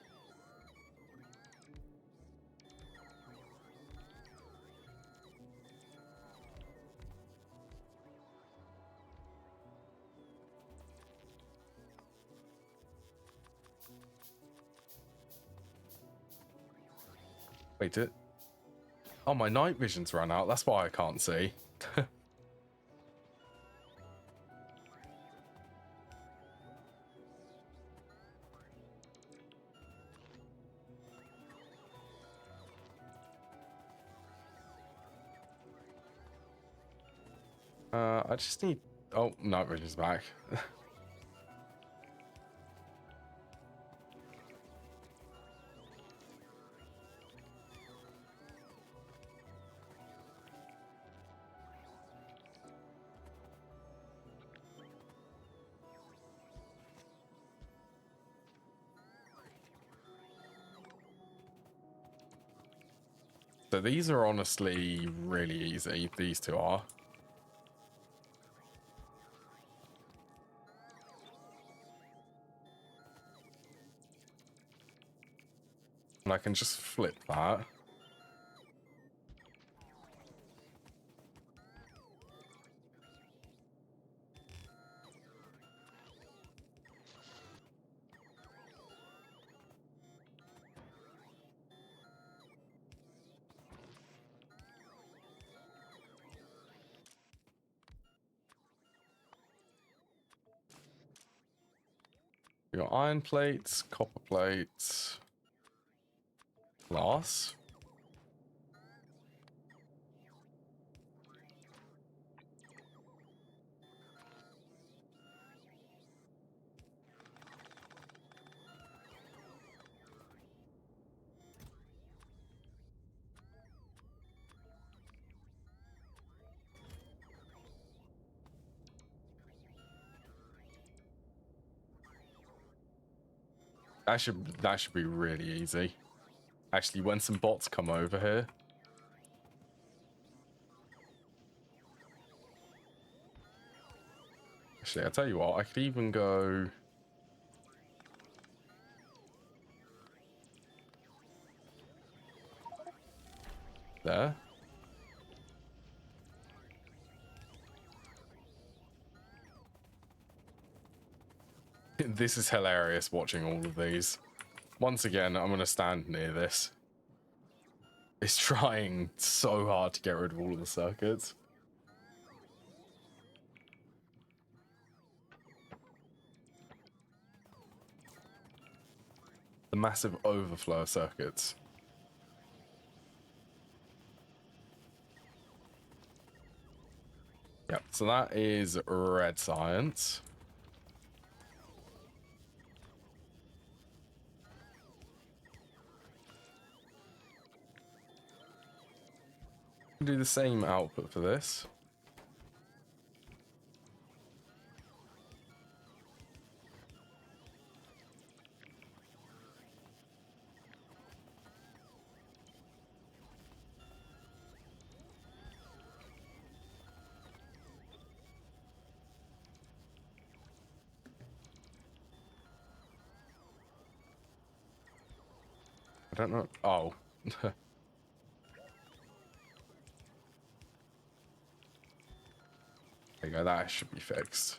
Wait, it. Oh, my night vision's run out. That's why I can't see. I just need. Oh, night vision's back. So these are honestly really easy. These two are. And I can just flip that. We got iron plates, copper plates, glass. That should be really easy. Actually, when some bots come over here. Actually, I'll tell you what, I could even go there. This is hilarious watching all of these. Once again, I'm going to stand near this. It's trying so hard to get rid of all of the circuits. The massive overflow of circuits. Yep, so that is red science. Do the same output for this. don't know. Oh. There you go, that should be fixed.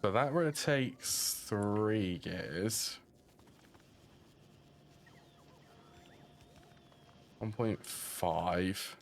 So that rotates 3 gears. 1.5.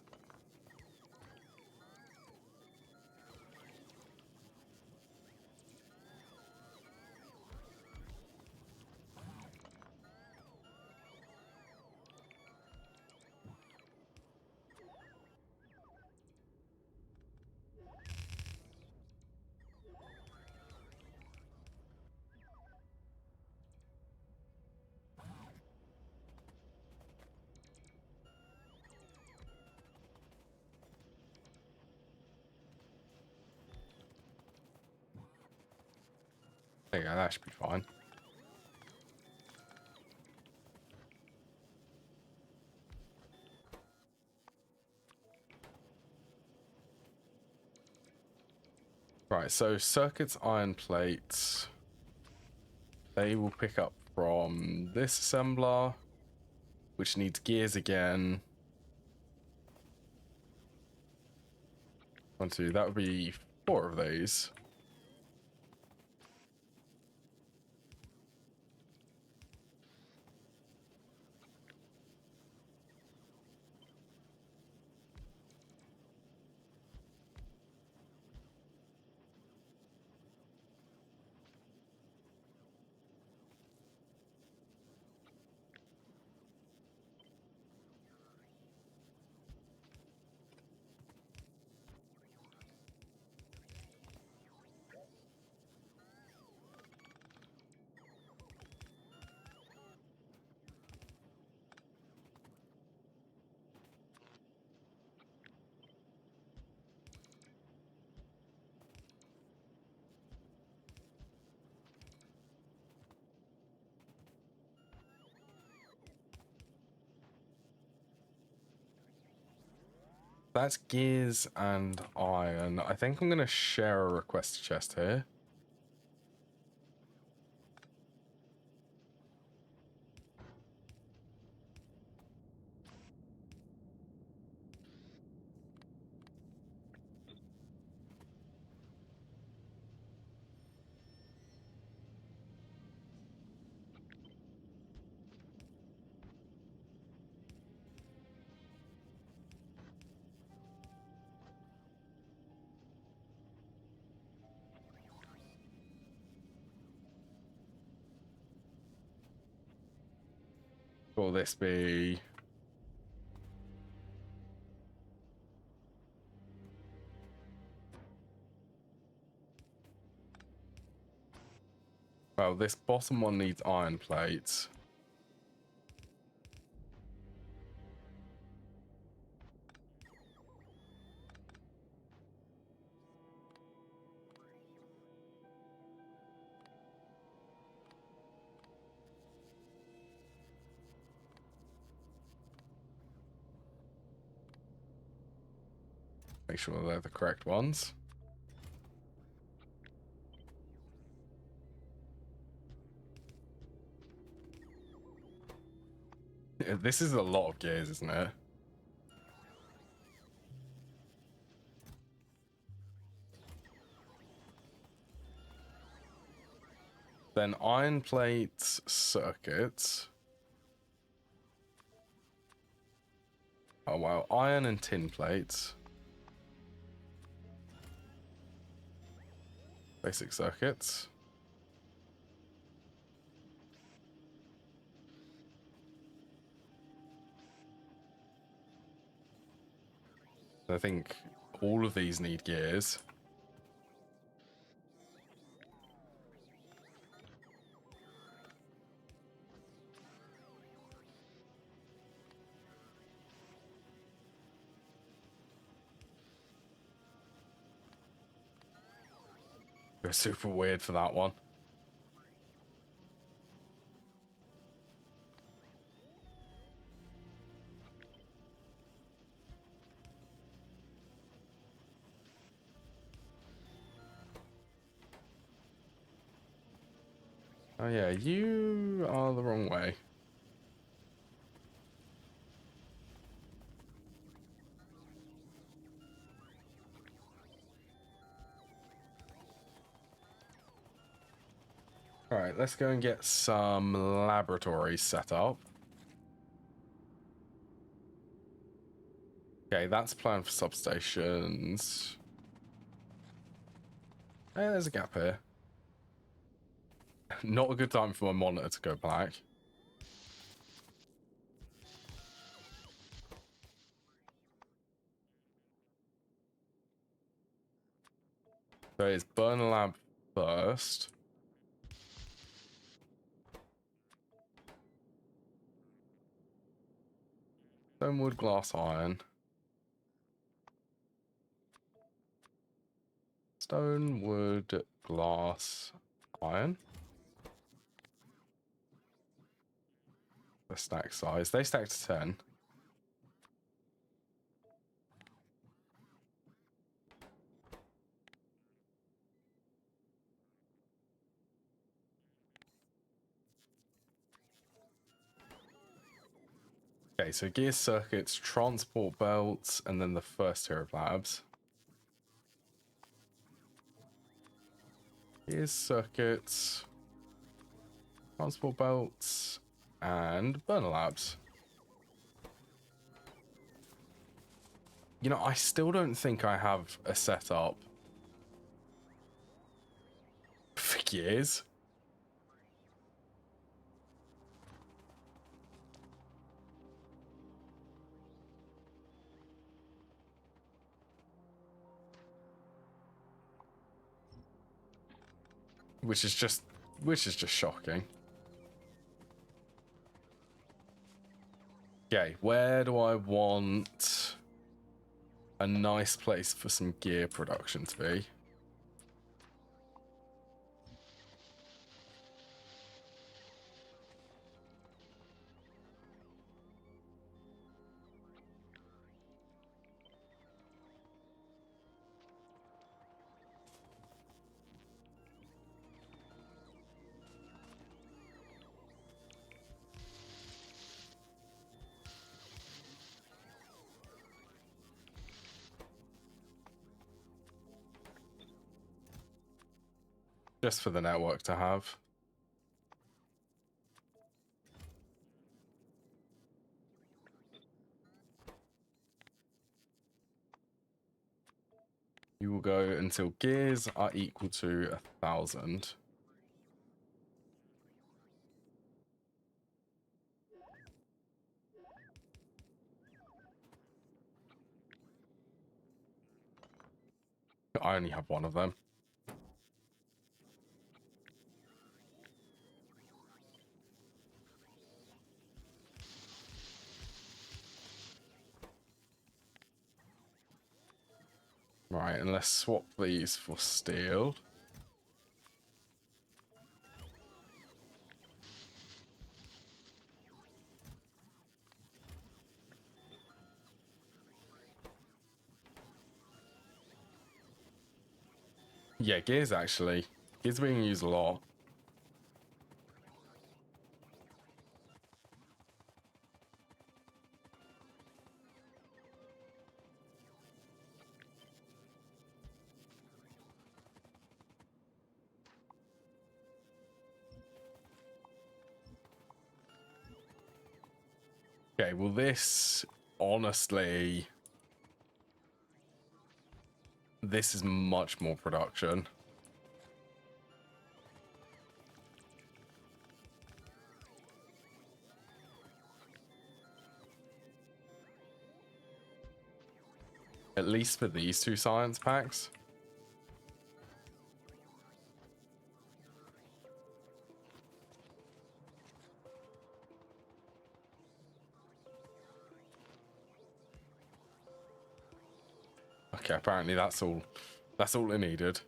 There you go, that should be fine. Right, so circuits, iron plates, they will pick up from this assembler, which needs gears again. 1, 2, that would be 4 of these. That's gears and iron. I think I'm going to share a request chest here. Will this be... Well, this bottom one needs iron plates. Make sure they're the correct ones. This is a lot of gears, isn't it? Then iron plates, circuits. Oh wow, iron and tin plates. Basic circuits. I think all of these need gears. They're super weird for that one. Oh yeah, you are the wrong way. All right, let's go and get some laboratories set up. Okay, that's planned for substations. There's a gap here. Not a good time for my monitor to go black. So it's burn lab first. Stone, wood, glass, iron. Stone, wood, glass, iron. The stack size. They stack to 10. Okay, so gear circuits, transport belts, and then the first tier of labs. Gear circuits, transport belts, and burner labs. You know, I still don't think I have a setup for gears. Which is just shocking. Okay, where do I want a nice place for some gear production to be? Just for the network to have. You will go until gears are equal to 1,000. I only have one of them. Right, and let's swap these for steel. Yeah, gears actually. Gears are being used a lot. Okay, well this, honestly, this is much more production. At least for these two science packs. Okay, apparently that's all it needed.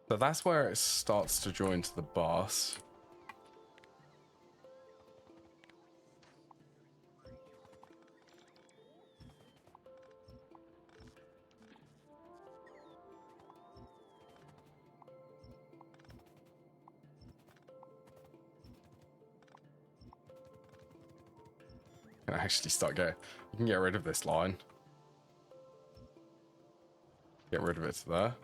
So that's where it starts to join to the bus. can actually start getting... You can get rid of this line. Get rid of it to there.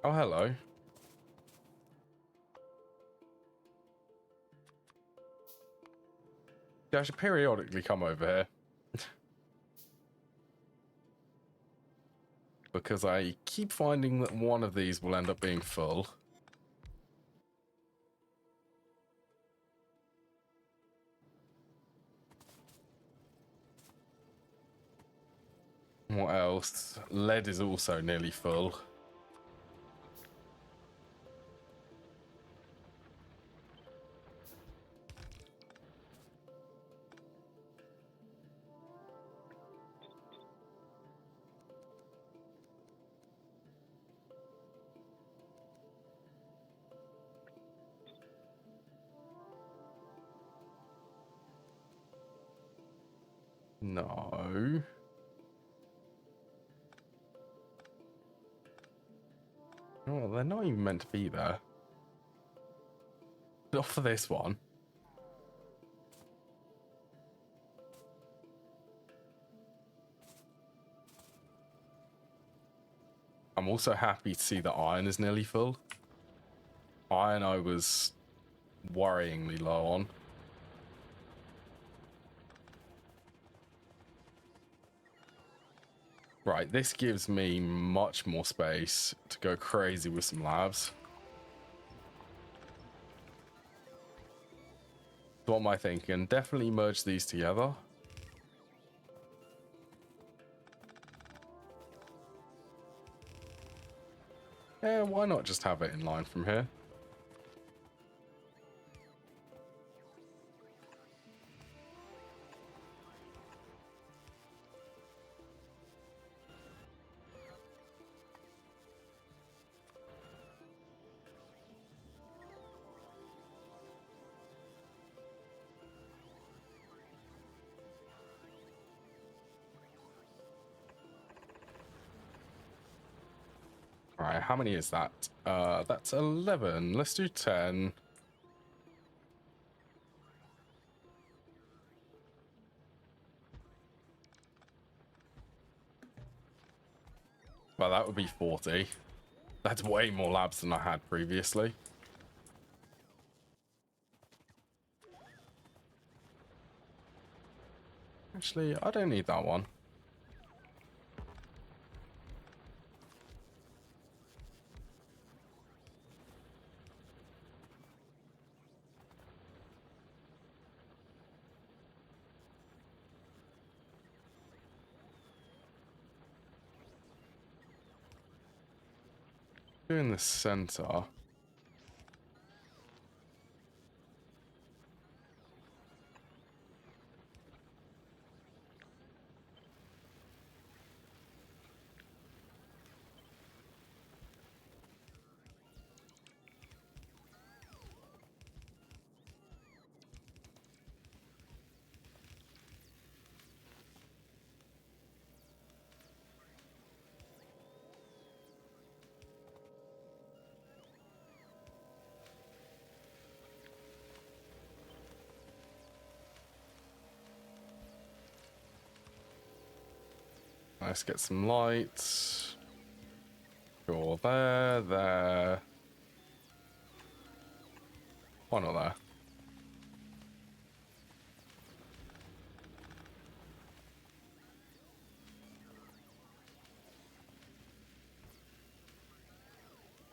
Oh, hello. Yeah, I should periodically come over here. Because I keep finding that one of these will end up being full. What else? Lead is also nearly full. No. Oh, they're not even meant to be there. Not for this one. I'm also happy to see that iron is nearly full. Iron I was worryingly low on. Right, this gives me much more space to go crazy with some labs. So what am I thinking? Definitely merge these together. Yeah, why not just have it in line from here? All right, how many is that? That's 11. Let's do 10. Well, that would be 40. That's way more labs than I had previously. Actually, I don't need that one. In the center. Let's get some lights. Sure, there. Why not there?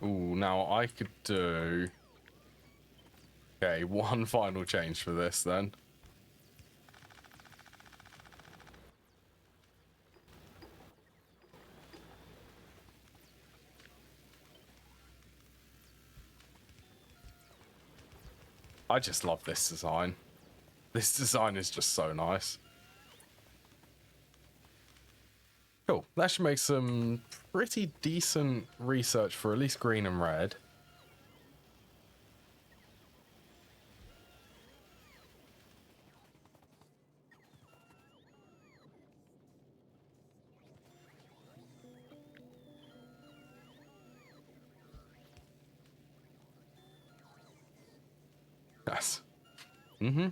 Ooh, now I could do... Okay, one final change for this then. I just love this design. This design is just so nice. Cool. That should make some pretty decent research for at least green and red. Mm-hmm.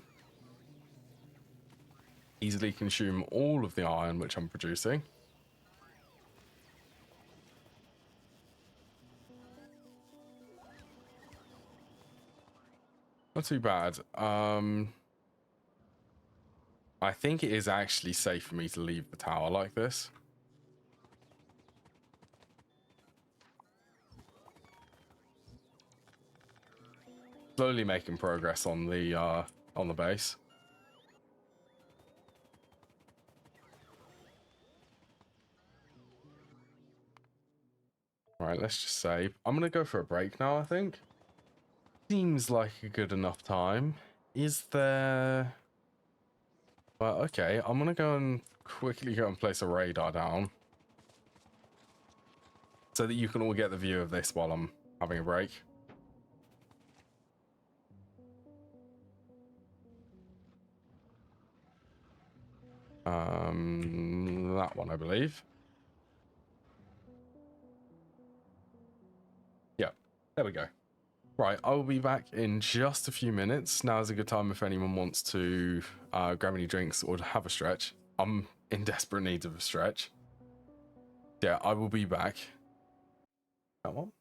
Easily consume all of the iron which I'm producing. Not too bad. I think it is actually safe for me to leave the tower like this. Slowly making progress on the base. All right, let's just save. I'm gonna go for a break now, I think. Seems like a good enough time. Is there... Well, okay, I'm gonna go and quickly go and place a radar down so that you can all get the view of this while I'm having a break. That one, I believe. Yeah, there we go. Right, I will be back in just a few minutes. Now is a good time if anyone wants to grab any drinks or have a stretch. I'm in desperate need of a stretch. Yeah, I will be back. Come on.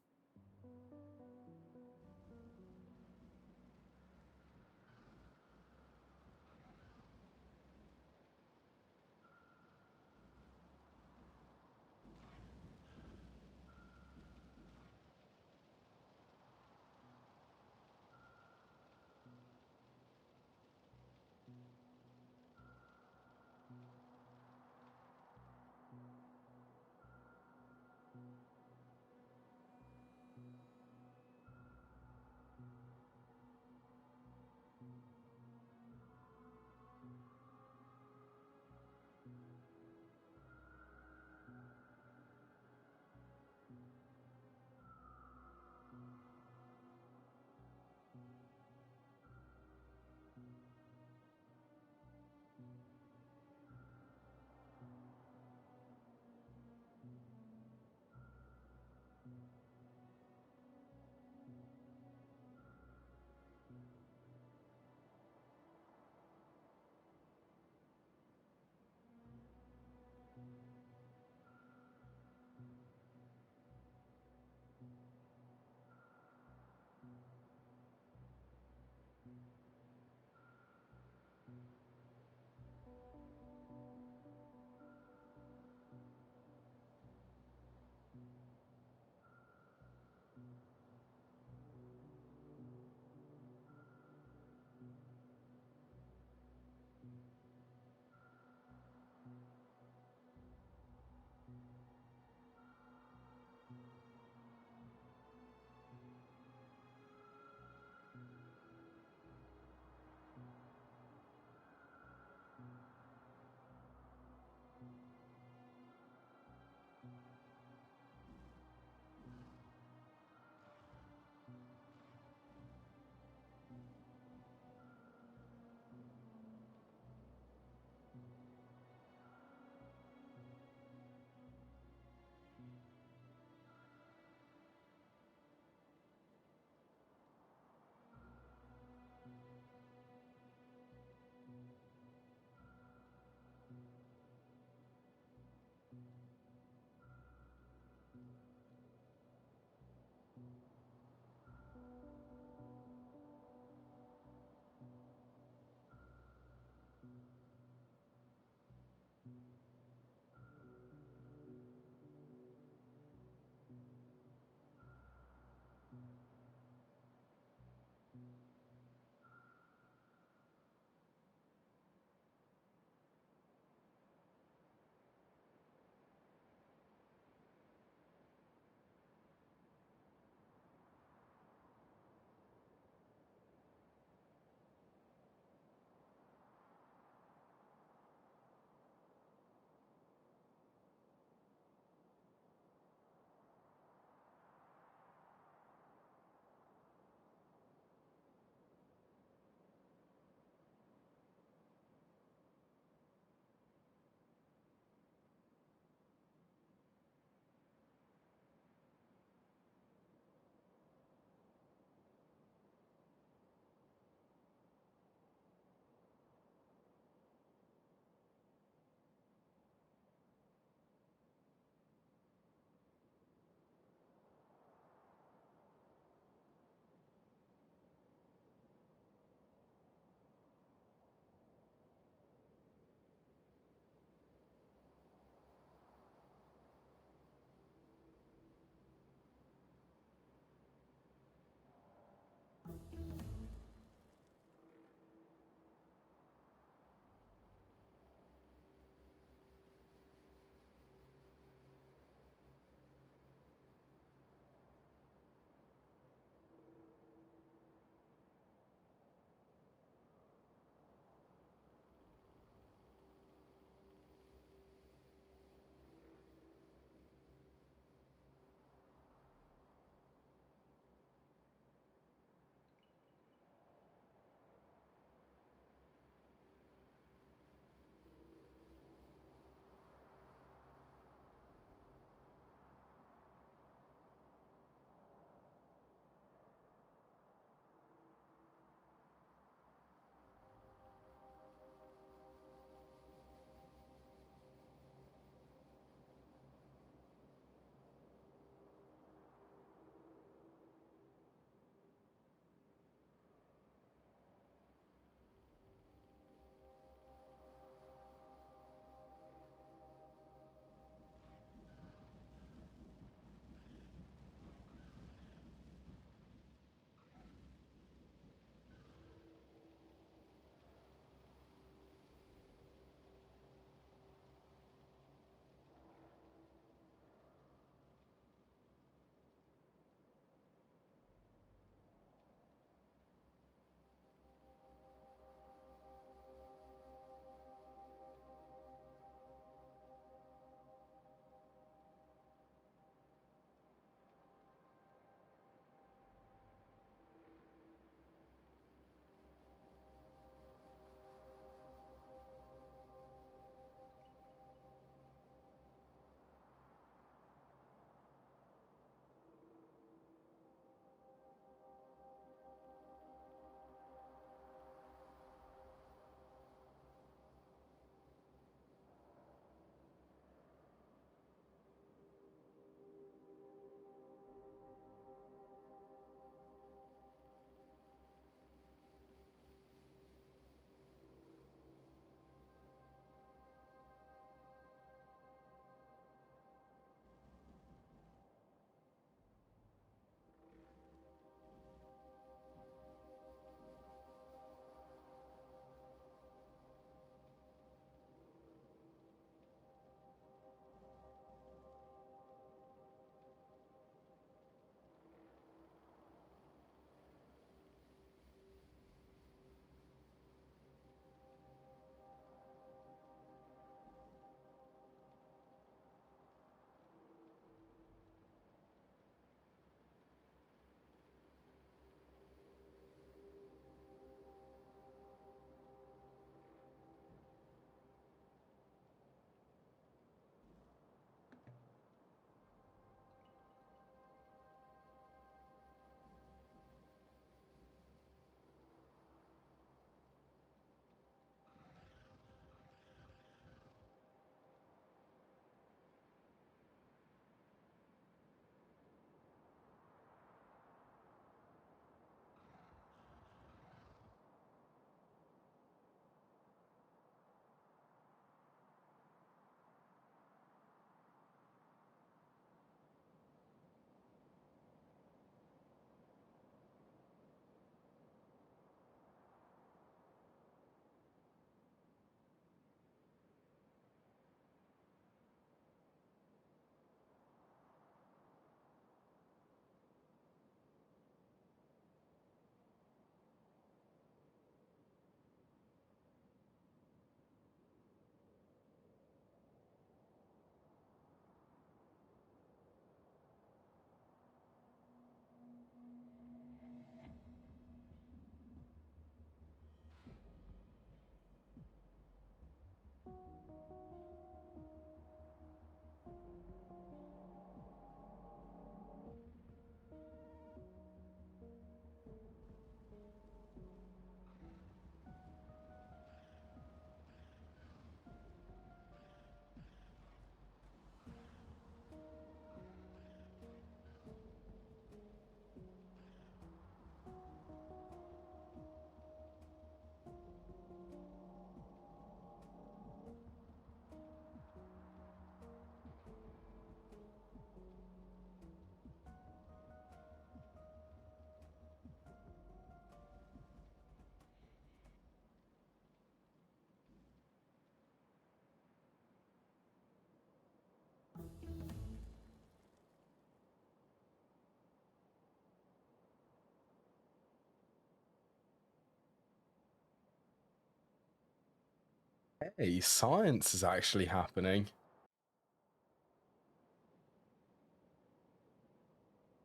Hey, science is actually happening.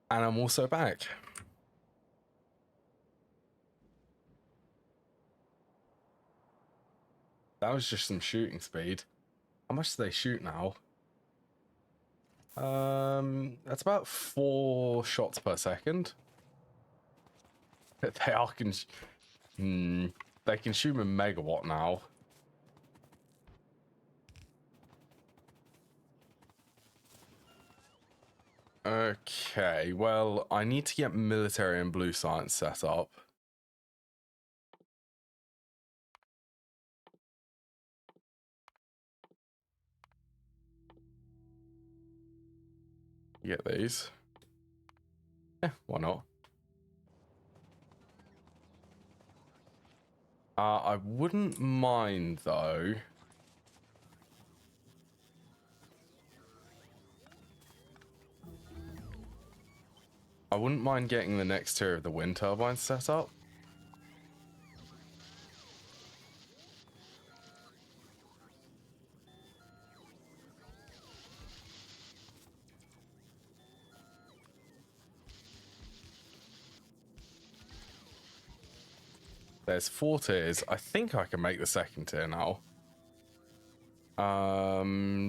And I'm also back. That was just some shooting speed. How much do they shoot now? That's about 4 shots per second. They are they can shoot a megawatt now. Okay, well, I need to get military and blue science set up. Get these. Yeah, why not? I wouldn't mind, though. I wouldn't mind getting the next tier of the wind turbines set up. There's 4 tiers. I think I can make the second tier now.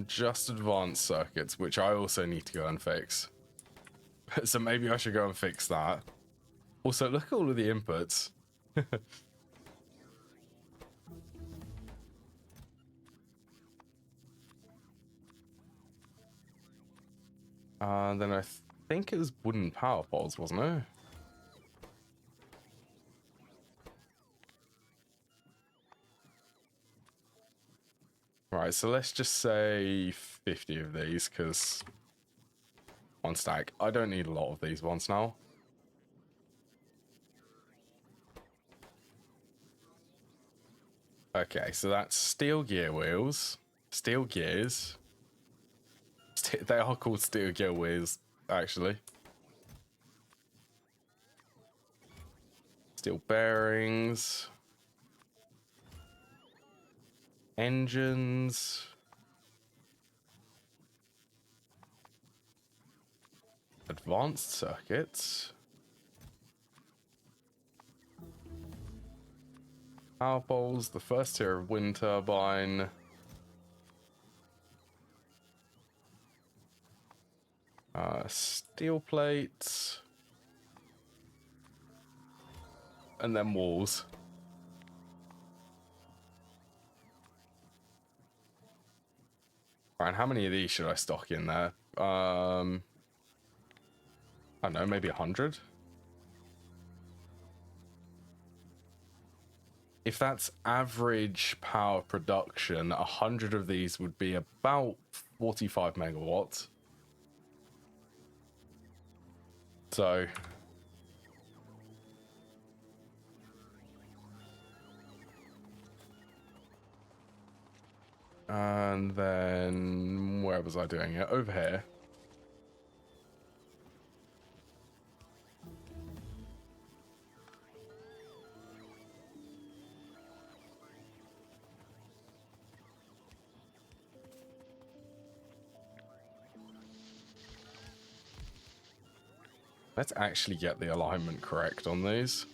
Just advanced circuits, which I also need to go and fix. So maybe I should go and fix that. Also, look at all of the inputs. Then I think it was wooden power poles, wasn't it? Right, so let's just say 50 of these, because one stack. I don't need a lot of these ones now. Okay, so that's steel gear wheels, steel gears. They are called steel gear wheels, actually. Steel bearings. Engines. Advanced circuits. Power poles, the first tier of wind turbine. Steel plates. And then walls. Right, and how many of these should I stock in there? I don't know, maybe 100? If that's average power production, 100 of these would be about 45 megawatts. So and then where was I doing it? Over here. Let's actually get the alignment correct on these.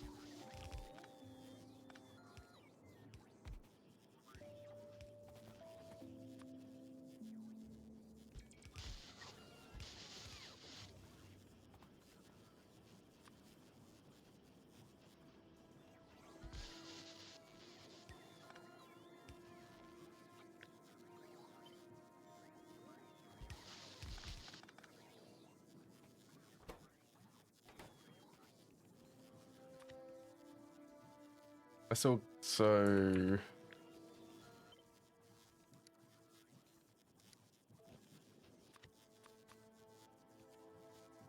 So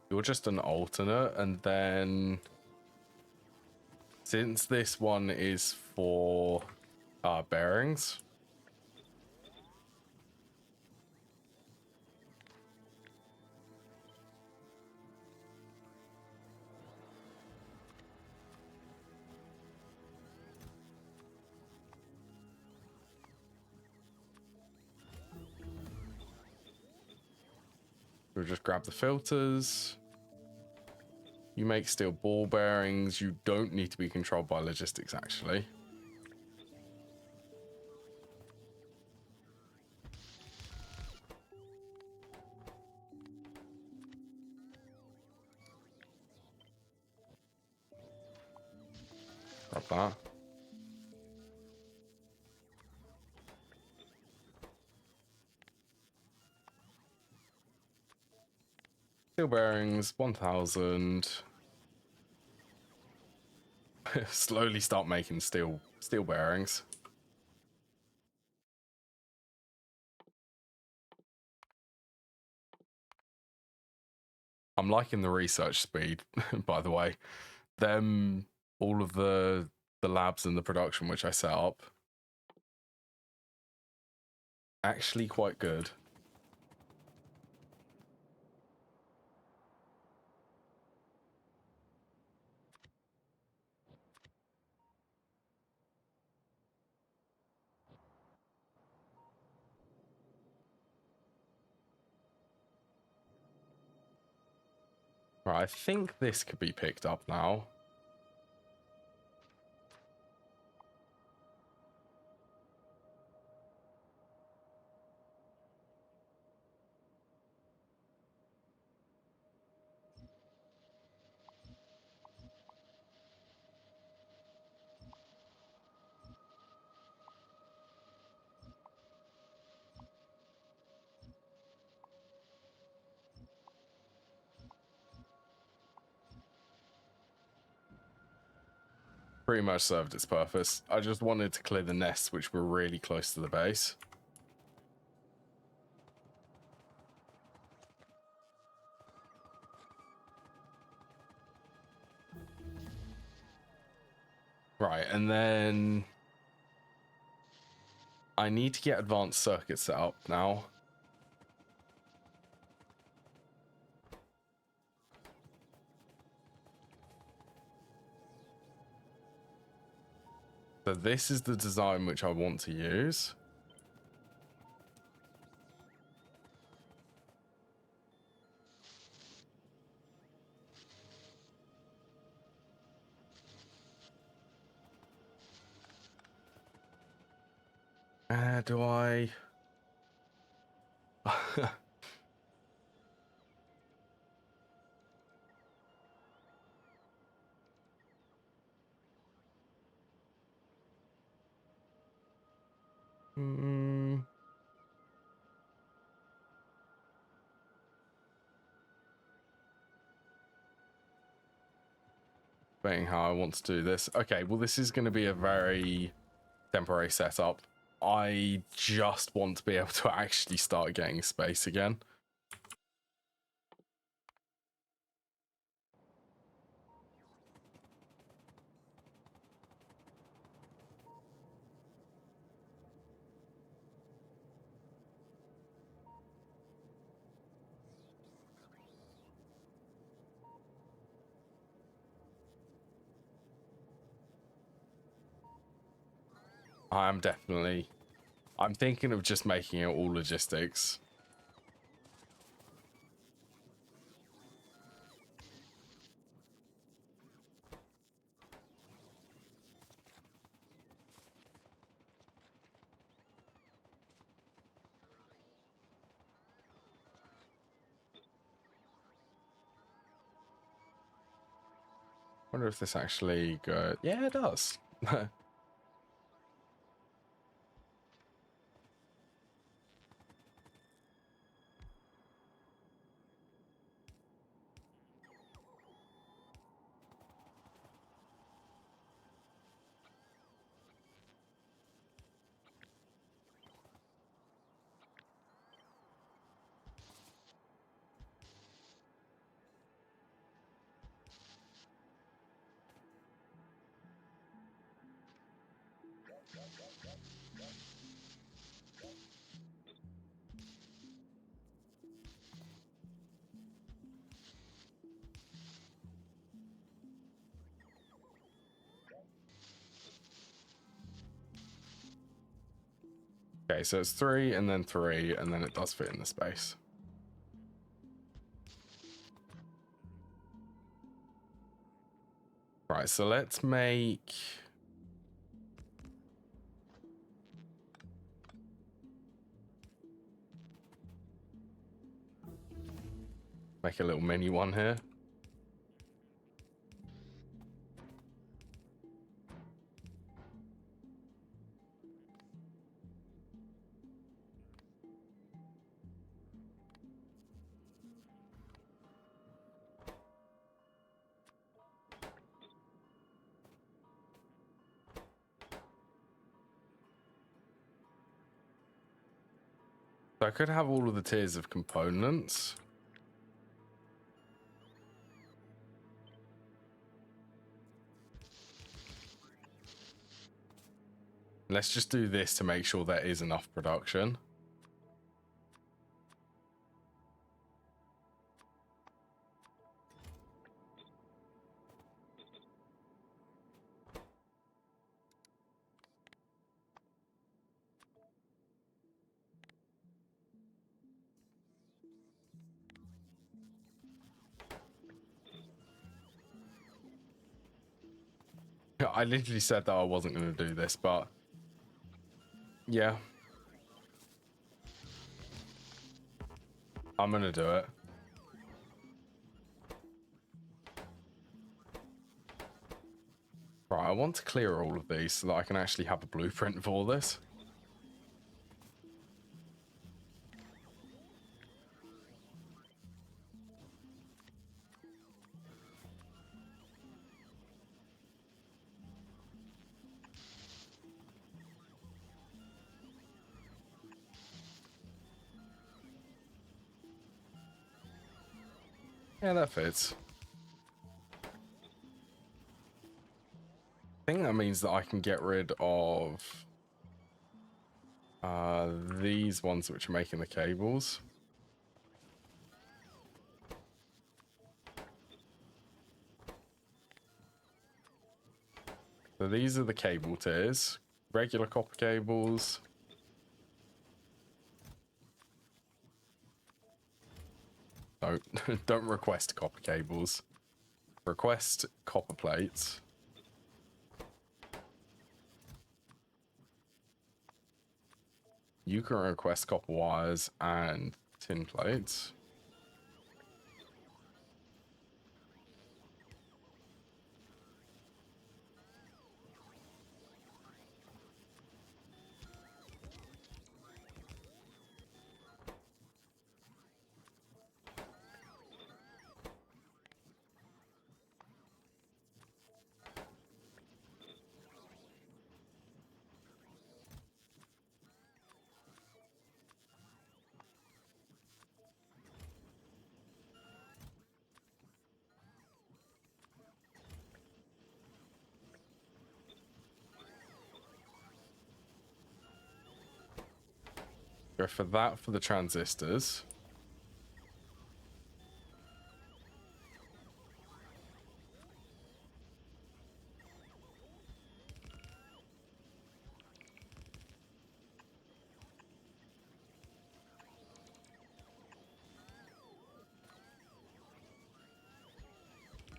you're just an alternate, and then since this one is for bearings, We'll just grab the filters. You make steel ball bearings. You don't need to be controlled by logistics, actually. Grab that. Steel bearings, 1000. Slowly start making steel bearings. I'm liking the research speed, by the way. All of the labs and the production which I set up, actually quite good. Right, I think this could be picked up now. Pretty much served its purpose. I just wanted to clear the nests which were really close to the base. Right, and then I need to get advanced circuits set up now. So this is the design which I want to use. Do I? Debating how I want to do this. Okay, well, this is going to be a very temporary setup. I just want to be able to actually start getting space again. I'm thinking of just making it all logistics. Wonder if this actually goes. Yeah, it does. Okay, so it's 3 and then 3, and then it does fit in the space. Right, so let's make... Make a little mini one here. So I could have all of the tiers of components. Let's just do this to make sure there is enough production. I literally said that I wasn't going to do this, but yeah. I'm going to do it. Right, I want to clear all of these so that I can actually have a blueprint for this. Yeah, that fits. I think that means that I can get rid of these ones which are making the cables. So these are the cable tiers. Regular copper cables. No, don't request copper cables. Request copper plates. You can request copper wires and tin plates. Go for that for the transistors.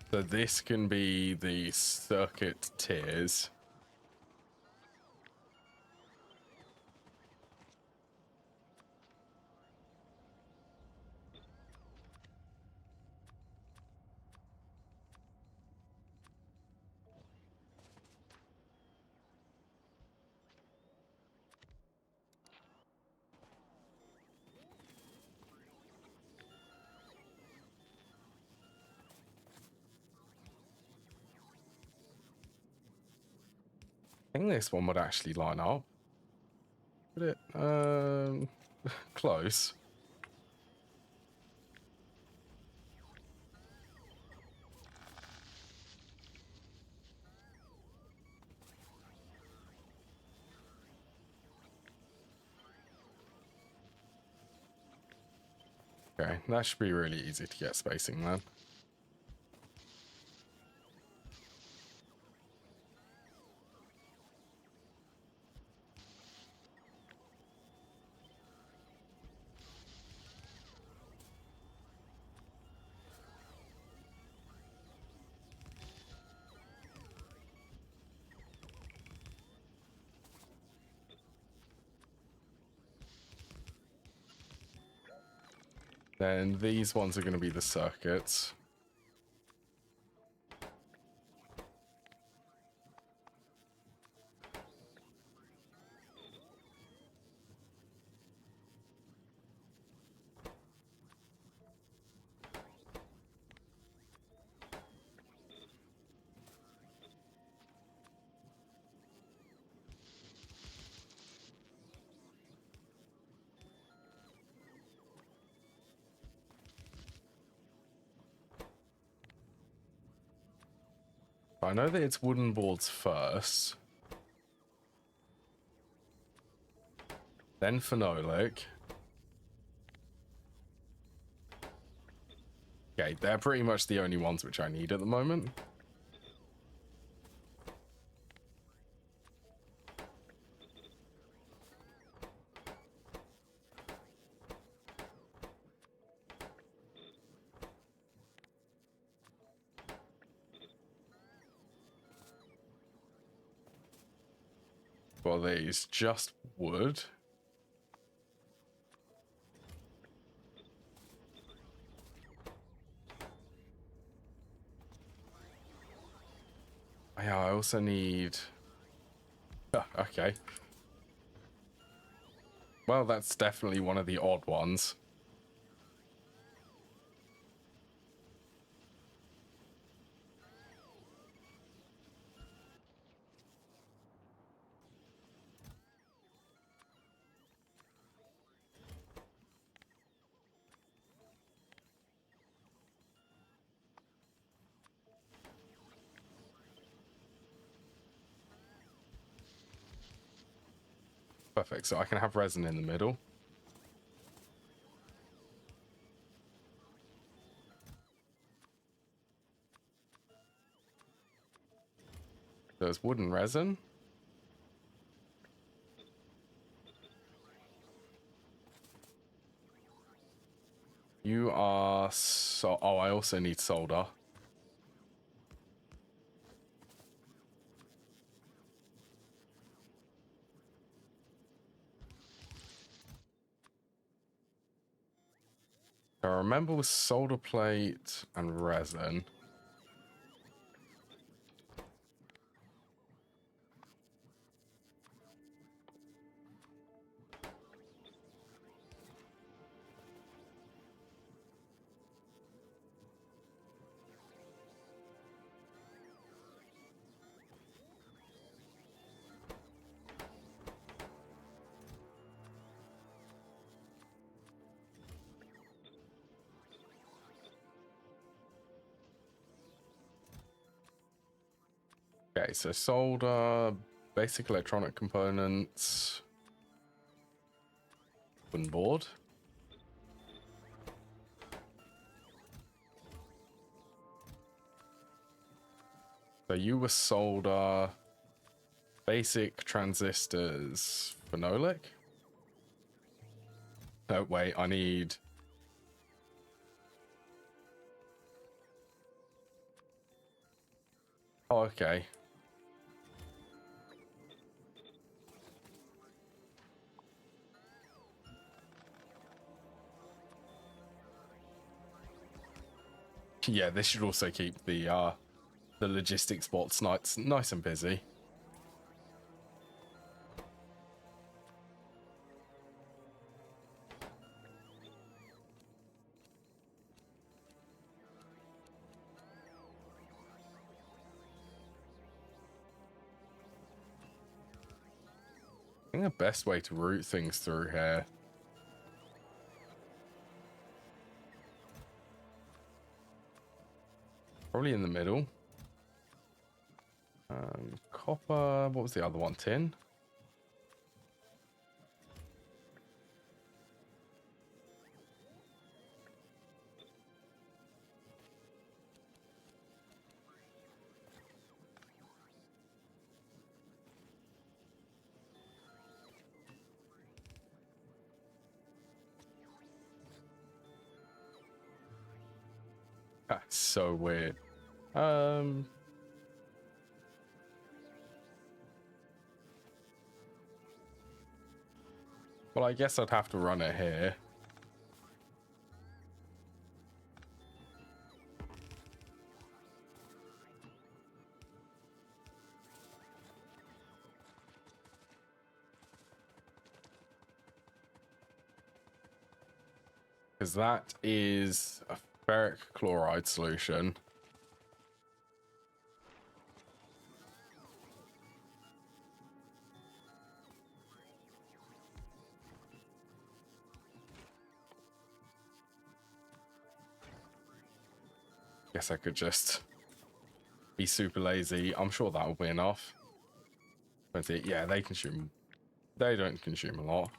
So this can be the circuit tiers. I think this one would actually line up. Would it? Close. Okay, that should be really easy to get spacing then. Then these ones are going to be the circuits. I know that it's wooden boards first. Then phenolic. Okay, they're pretty much the only ones which I need at the moment. Well, these just wood. Yeah, I also need... Oh, okay. Well, that's definitely one of the odd ones. Perfect, so I can have resin in the middle. There's wooden resin. You are so... Oh, I also need solder. I remember with solder plate and resin. Okay, so solder, basic electronic components, wooden board. So you were solder, basic transistors, phenolic. No, wait, I need... Oh, okay. Yeah, this should also keep the logistics bots nice and busy. I think the best way to route things through here. Probably in the middle. Copper, what was the other one? Tin? That's so weird. Well, I guess I'd have to run it here. Because that is a ferric chloride solution. Guess I could just be super lazy. I'm sure that will be enough. Yeah, they consume. They don't consume a lot.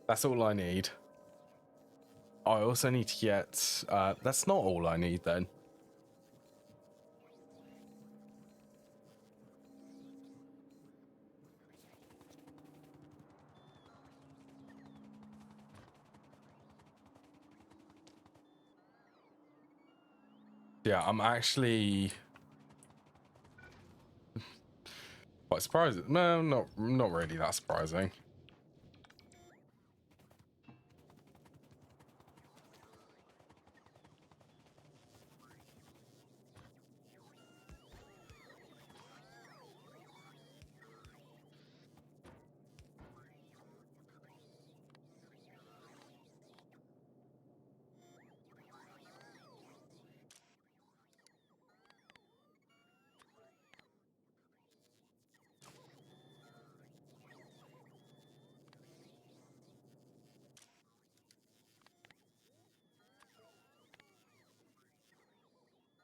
That's all I need. I also need to get... that's not all I need then. Yeah, I'm actually quite surprised. No, not really that surprising.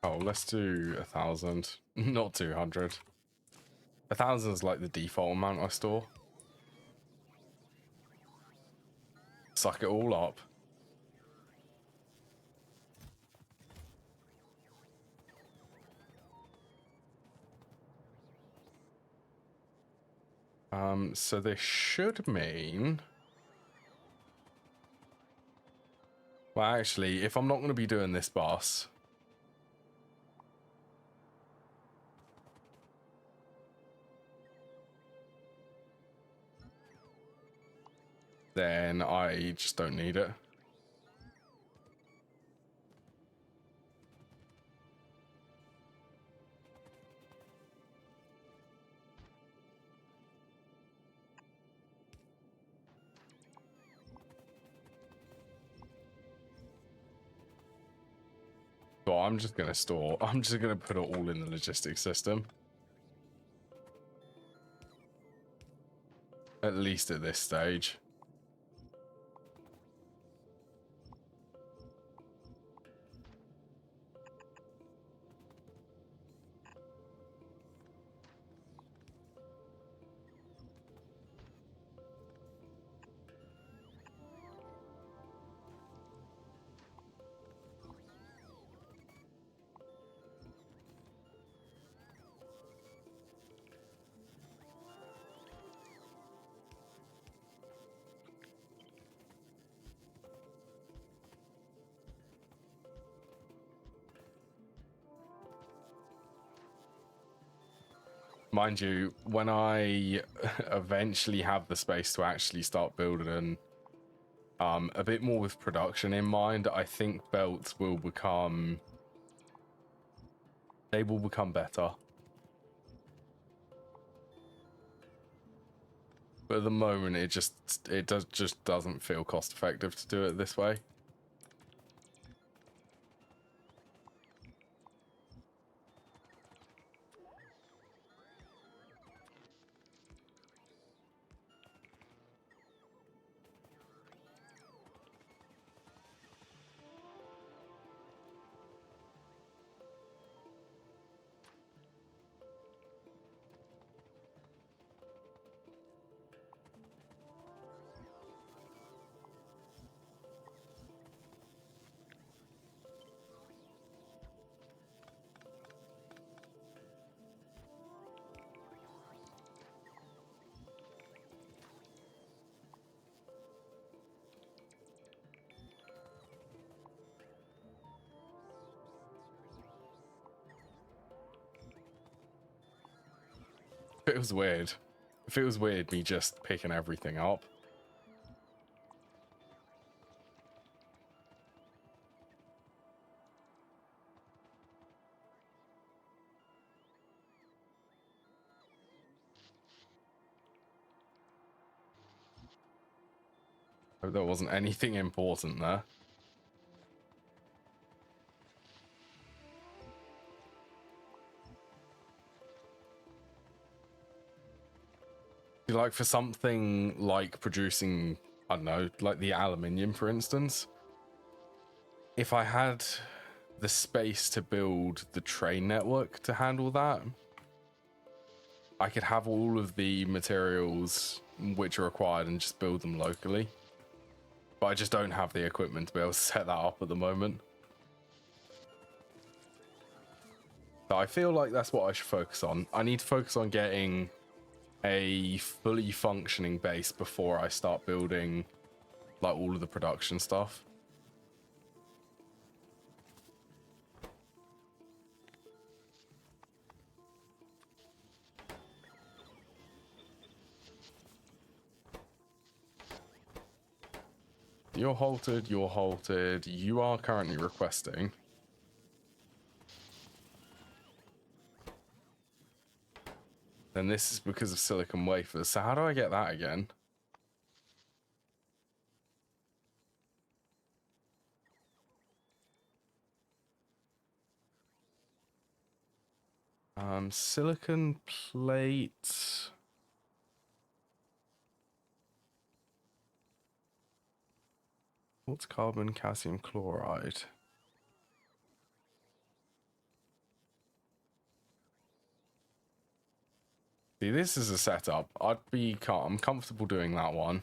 Oh, let's do 1,000, not 200. 1,000 is like the default amount I store. Suck it all up. So this should mean... Well, actually, if I'm not going to be doing this boss... then I just don't need it. So I'm just going to store... I'm just going to put it all in the logistics system. At least at this stage. Mind you, when I eventually have the space to actually start building a bit more with production in mind, I think belts will become... They will become better. But at the moment, it just doesn't feel cost effective to do it this way. Feels weird. It feels weird me just picking everything up. Hope there wasn't anything important there. Like for something like producing, I don't know, like the aluminium, for instance, if I had the space to build the train network to handle that, I could have all of the materials which are required and just build them locally. But I just don't have the equipment to be able to set that up at the moment. So I feel like that's what I should focus on. I need to focus on getting a fully functioning base before I start building like all of the production stuff. You're halted, you're halted. You are currently requesting. Then this is because of silicon wafers. So how do I get that again? Silicon plate. What's carbon, calcium chloride? See, this is a setup. I'm comfortable doing that one.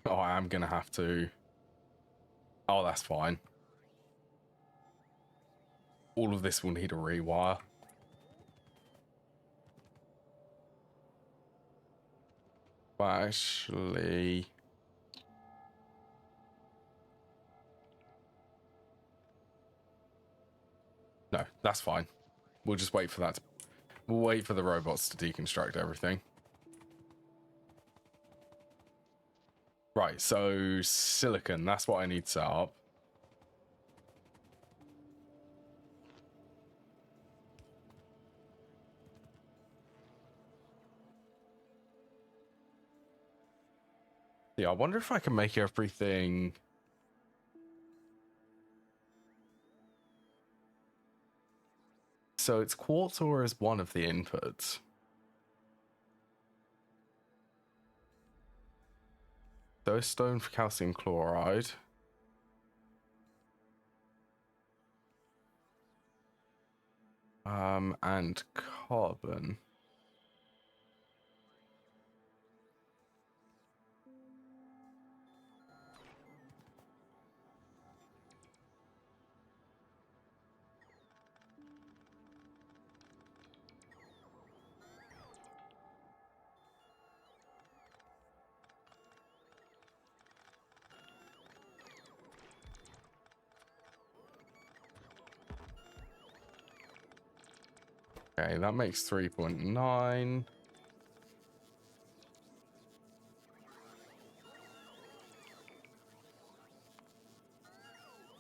Oh, I am gonna have to. Oh, that's fine. All of this will need a rewire. But actually, no, that's fine. We'll just wait for that. We'll wait for the robots to deconstruct everything. Right, so silicon, that's what I need set up. Yeah, I wonder if I can make everything. So it's quartz ore as one of the inputs. Those stone for calcium chloride. And carbon. Okay, that makes 3.9.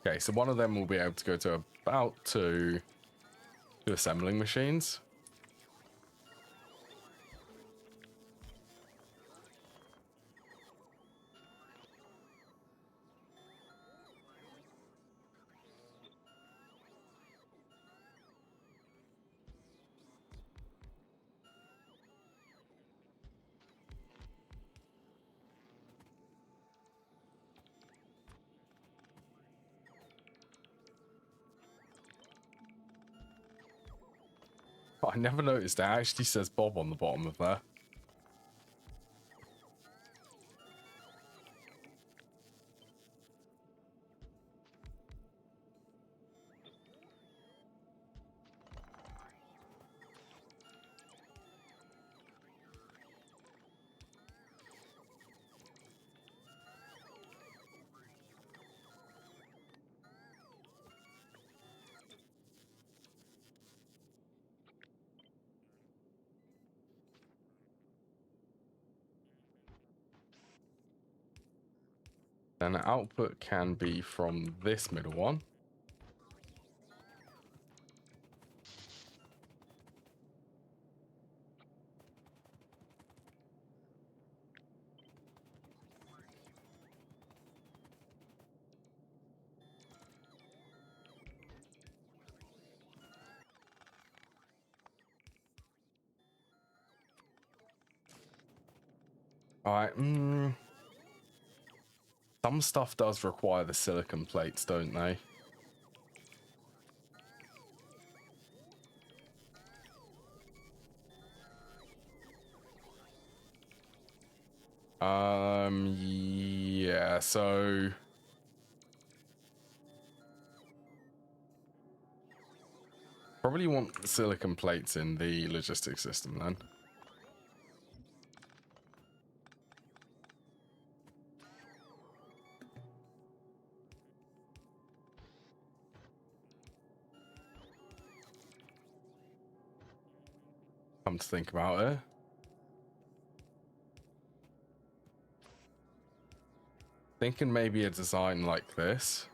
Okay, so one of them will be able to go to about two assembling machines. I never noticed it actually says Bob on the bottom of there. Then output can be from this middle one. All right. Some stuff does require the silicon plates, don't they? Yeah, so probably want silicon plates in the logistics system then. Come to think about it. Thinking maybe a design like this.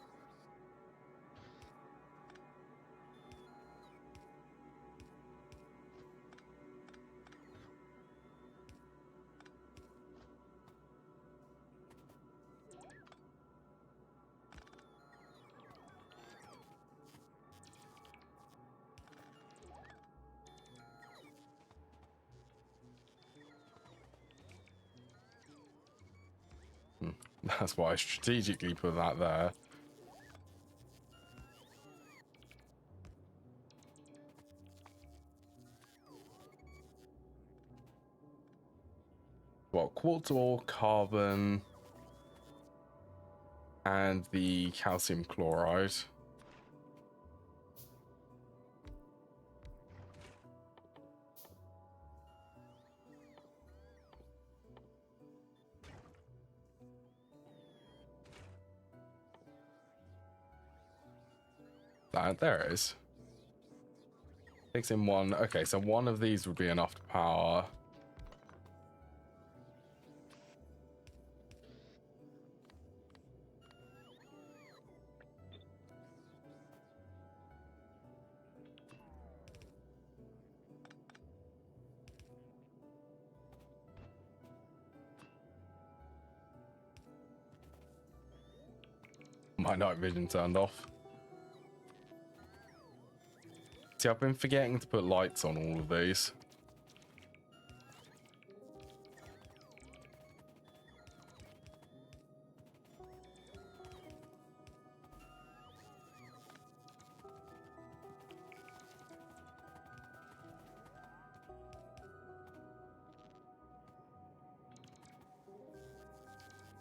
That's why I strategically put that there. Well, quartz ore, carbon, and the calcium chloride. There it is. Takes in one. Okay, so one of these would be enough to power. My night vision turned off. See, I've been forgetting to put lights on all of these.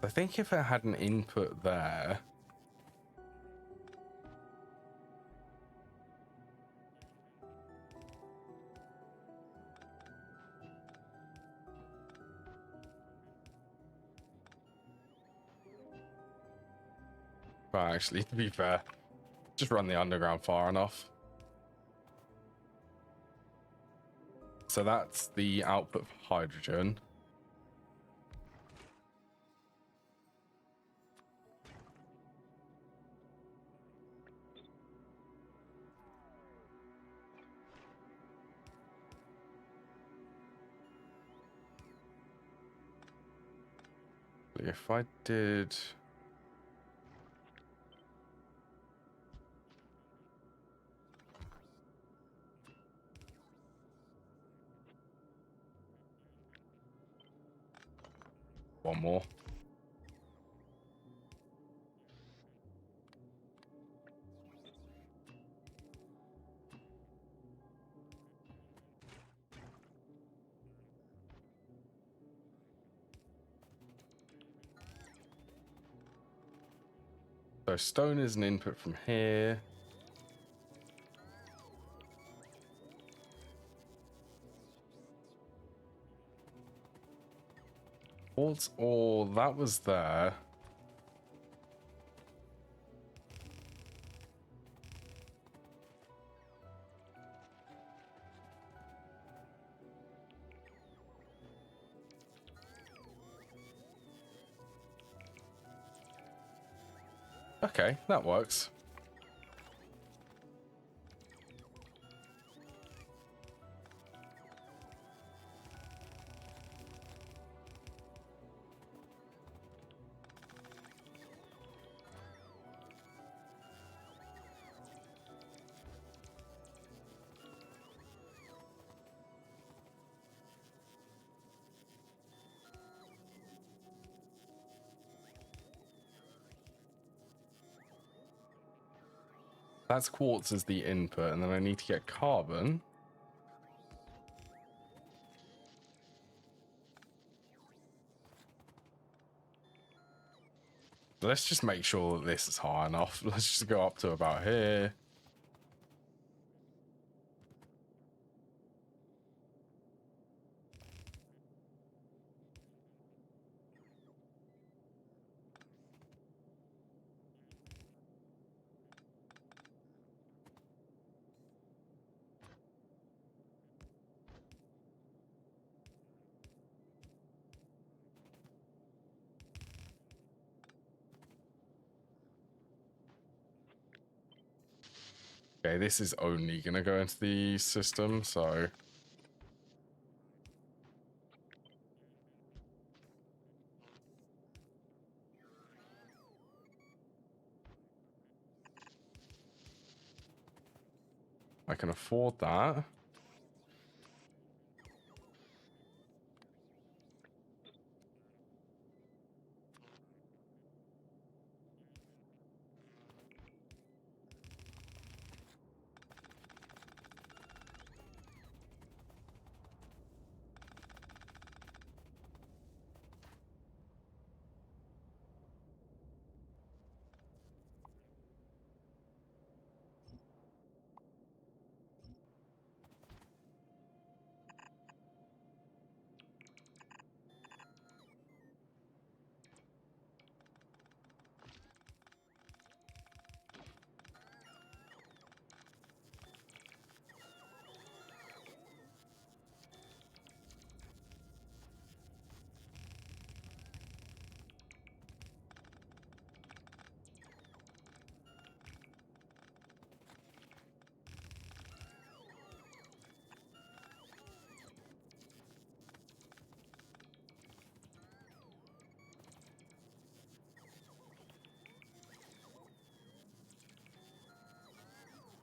I think if it had an input there... Well, actually, to be fair, just run the underground far enough. So that's the output for hydrogen. If I did... One more. So stone is an input from here. Quartz ore, that was there. Okay, that works. That's quartz as the input, and then I need to get carbon. Let's just make sure that this is high enough. Let's just go up to about here. Okay, this is only going to go into the system, so... I can afford that.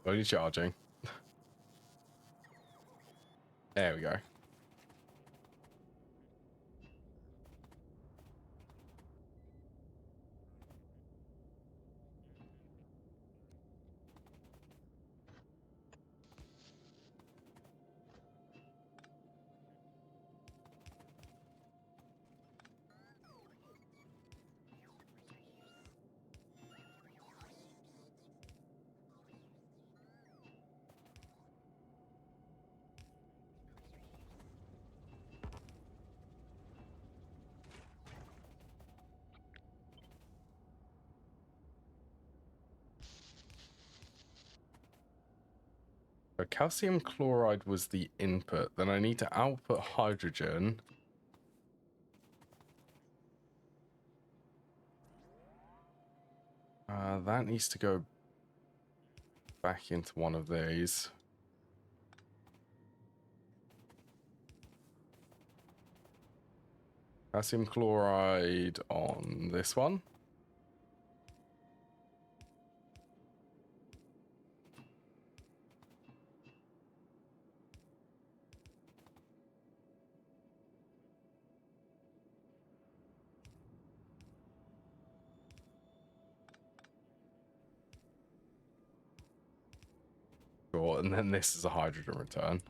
Only charging. There we go. So calcium chloride was the input. Then I need to output hydrogen. That needs to go back into one of these. Calcium chloride on this one. Sure, and then this is a hydrogen return.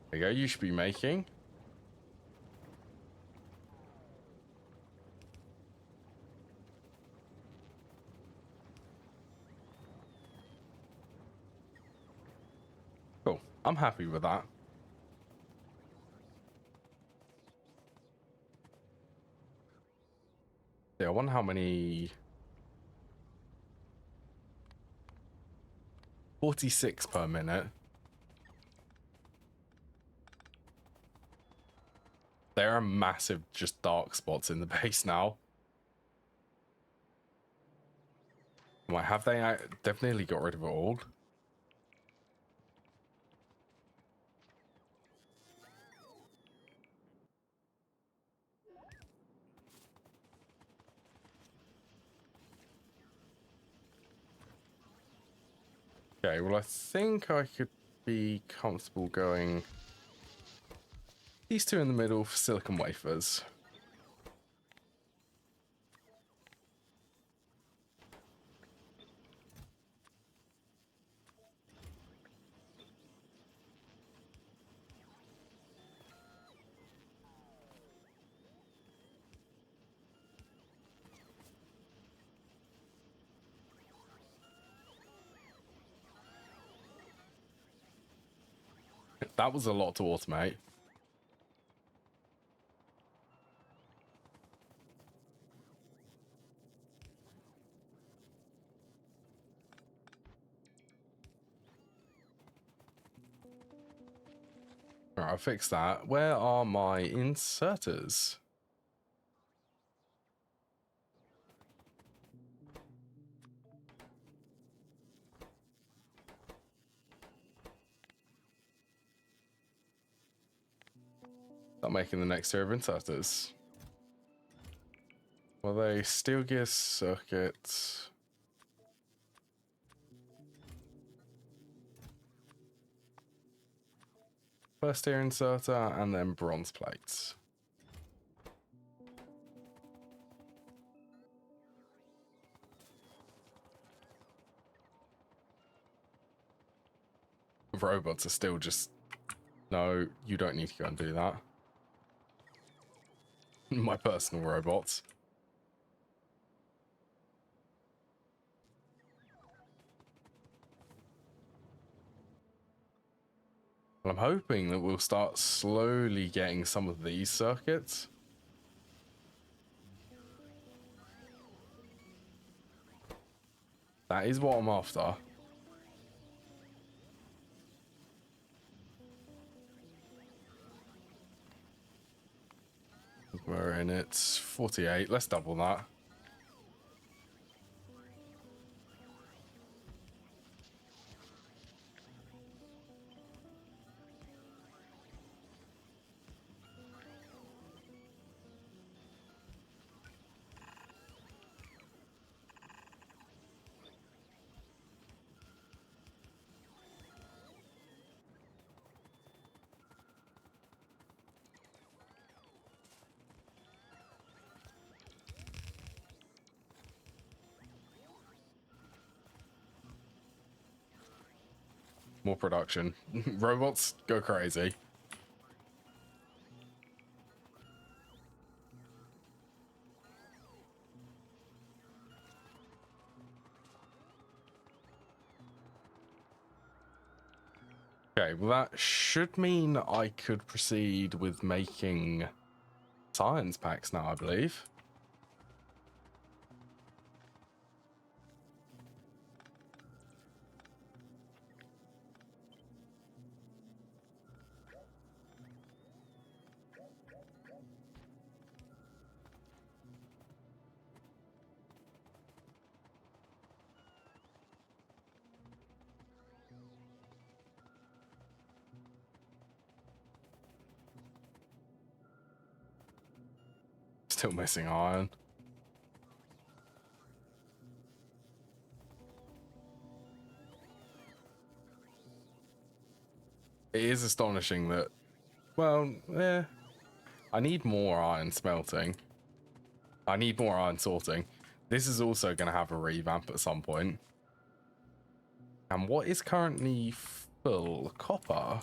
There you go, you should be making. Cool, I'm happy with that. Yeah, I wonder how many... 46 per minute. There are massive just dark spots in the base now. Why have they definitely got rid of it all? Okay, well, I think I could be comfortable going these two in the middle for silicon wafers. That was a lot to automate. All right, I'll fix that. Where are my inserters? Start making the next tier of inserters. Well, they steel gear circuit. First tier inserter and then bronze plates. Robots are still just, no, you don't need to go and do that. My personal robots. Well, I'm hoping that we'll start slowly getting some of these circuits. That is what I'm after. We're in it 48. Let's double that. More production. Robots, go crazy. Okay, well that should mean I could proceed with making science packs now, I believe. Still missing iron. It is astonishing that, well, I need more iron smelting. I need more iron sorting. This is also going to have a revamp at some point. And what is currently full? Copper.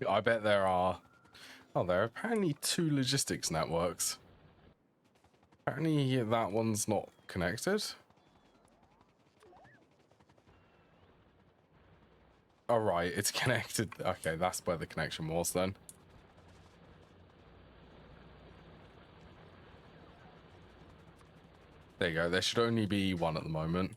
I bet there are... Oh, there are apparently 2 logistics networks. Apparently that one's not connected. Oh, right, it's connected. Okay, that's where the connection was then. There you go. There should only be 1 at the moment.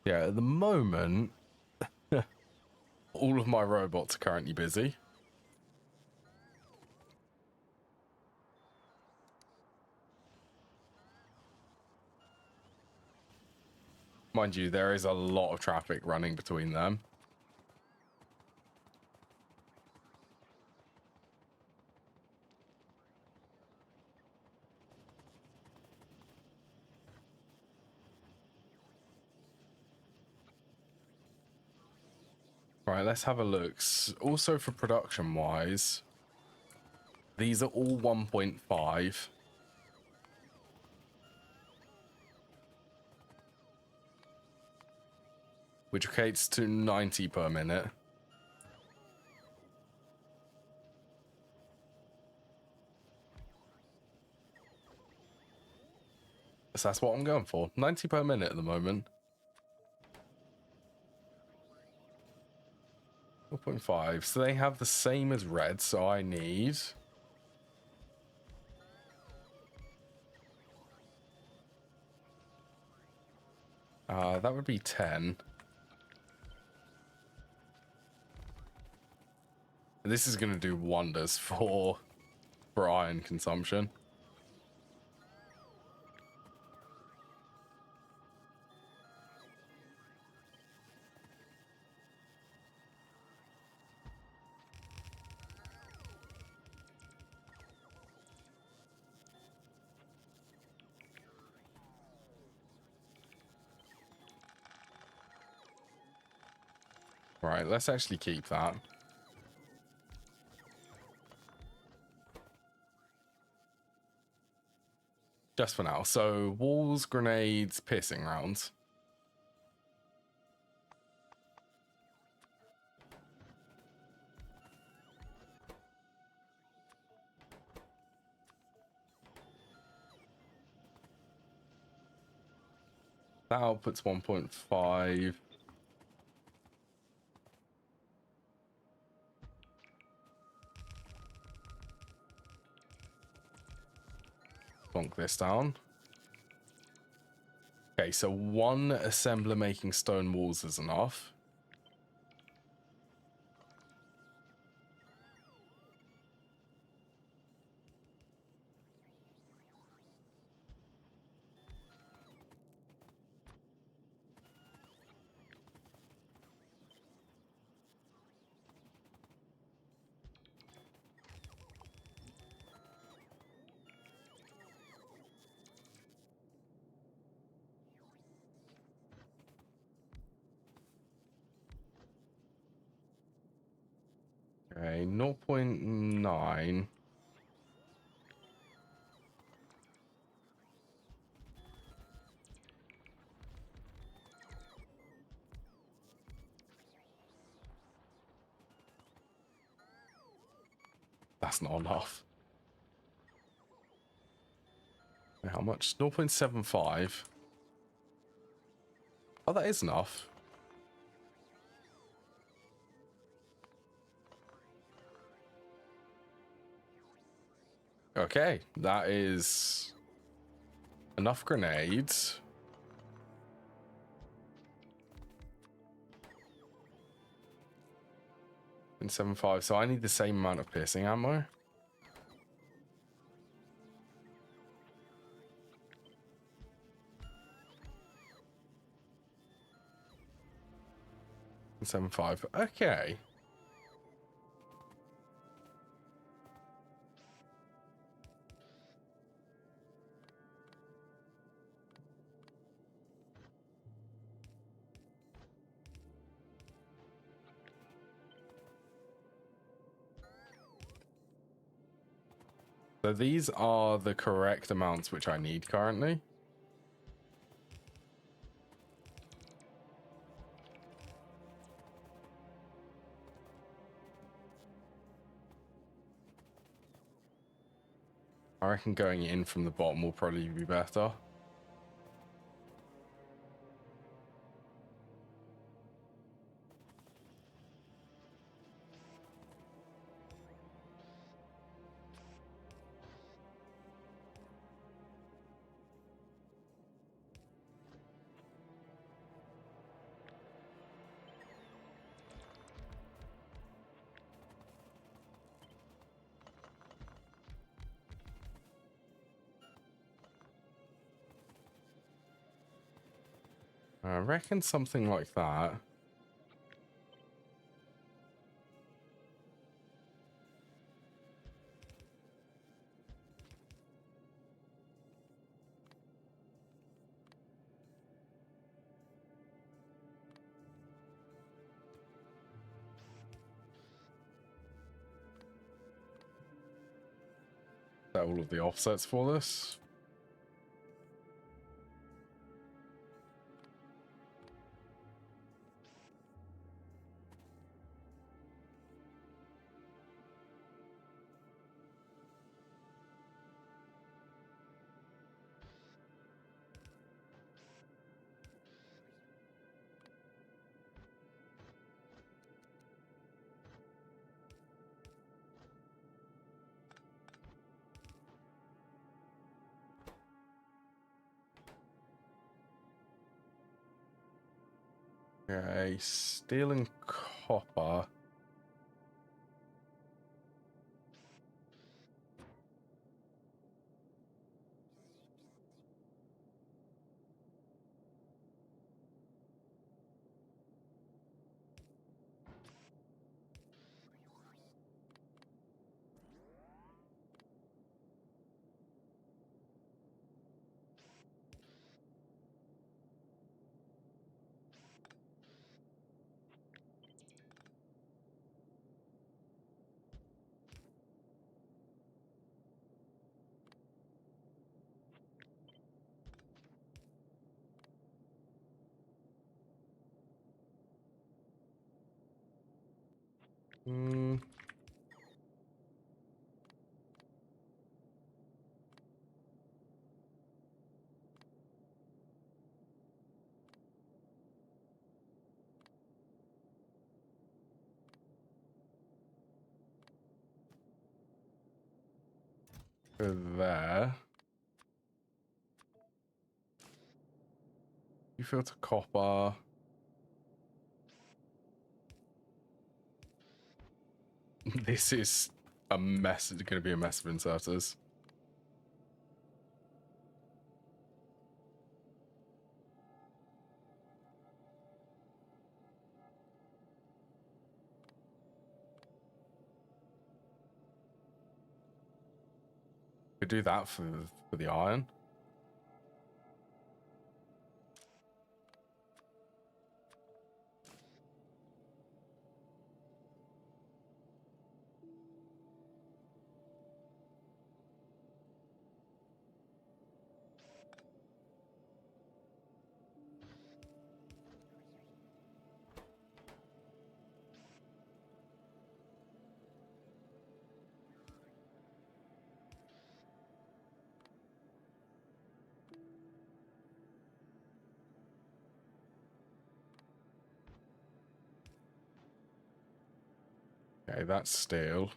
Yeah, at the moment, all of my robots are currently busy. Mind you, there is a lot of traffic running between them. Right, let's have a look. Also for production-wise, these are all 1.5. Which equates to 90 per minute. So that's what I'm going for. 90 per minute at the moment. 4.5. So they have the same as red, so I need... that would be 10. This is going to do wonders for iron consumption. Right, let's actually keep that. Just for now. So, walls, grenades, piercing rounds. That outputs 1.5. Bonk this down. Okay, so 1 assembler making stone walls is enough. Okay, 0.9. That's not enough. How much? 0.75. Oh, that is enough. Okay, that is enough grenades. And 7.5, so I need the same amount of piercing ammo. And 7.5, okay. So these are the correct amounts which I need currently. I reckon going in from the bottom will probably be better. I reckon something like that. Is that all of the offsets for this? Okay, steel and copper. Hmm. Go there. You filter copper. This is a mess. It's going to be a mess of inserters. Could do that for the iron. Okay, that's steel.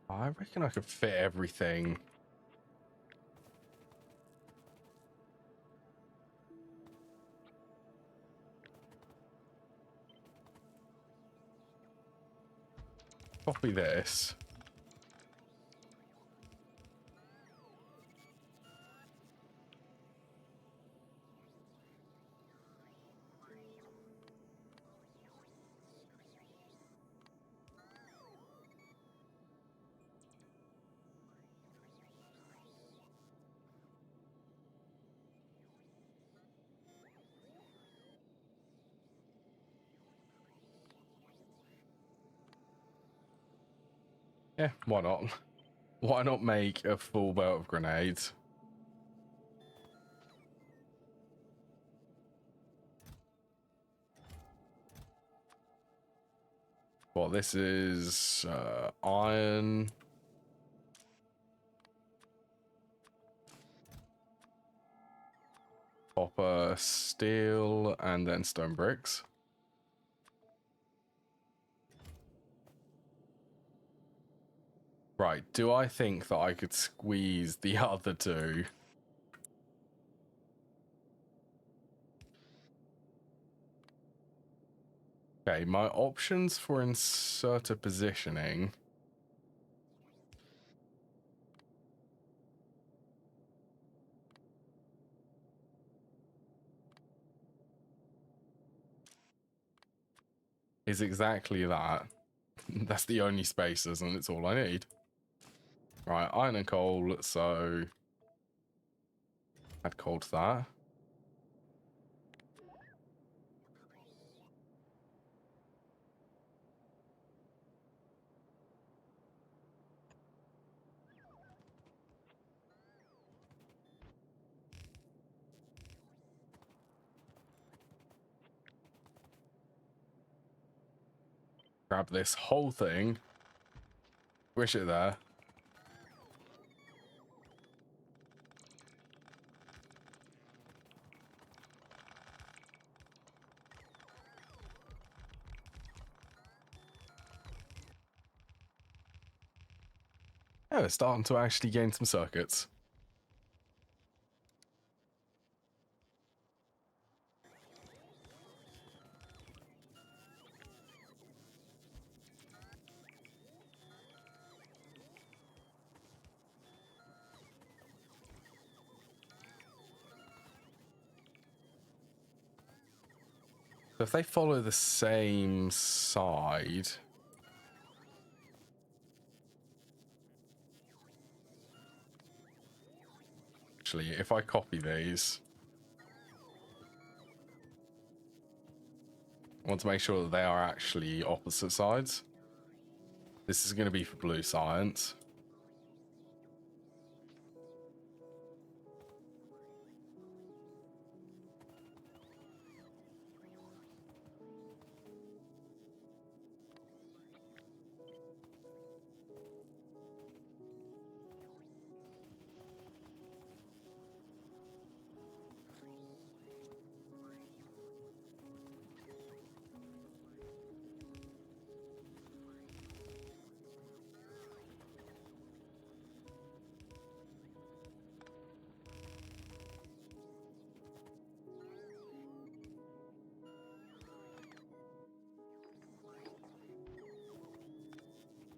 I reckon I could fit everything. Copy this. Yeah, why not? Why not make a full belt of grenades? Well, this is iron. Copper, steel, and then stone bricks. Right, do I think that I could squeeze the other two? Okay, my options for inserter positioning. Is exactly that. That's the only spaces, and it's all I need. Right, iron and coal, so add coal to that. Grab this whole thing, wish it there. Oh, it's starting to actually gain some circuits. So if they follow the same side... Actually, if I copy these... I want to make sure that they are actually opposite sides. This is going to be for blue science.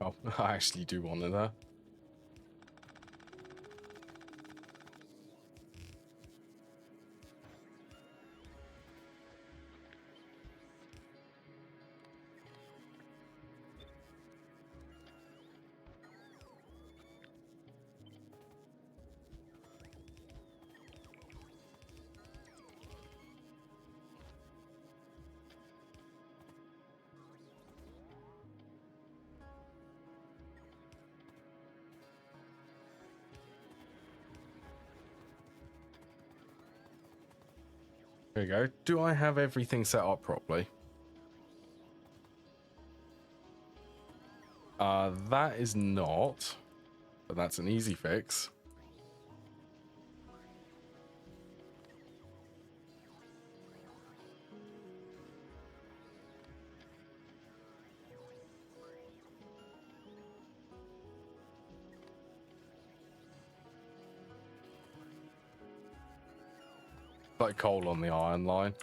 Oh, I actually do want it there. There you go. Do I have everything set up properly? That is not, but that's an easy fix. Like coal on the iron line.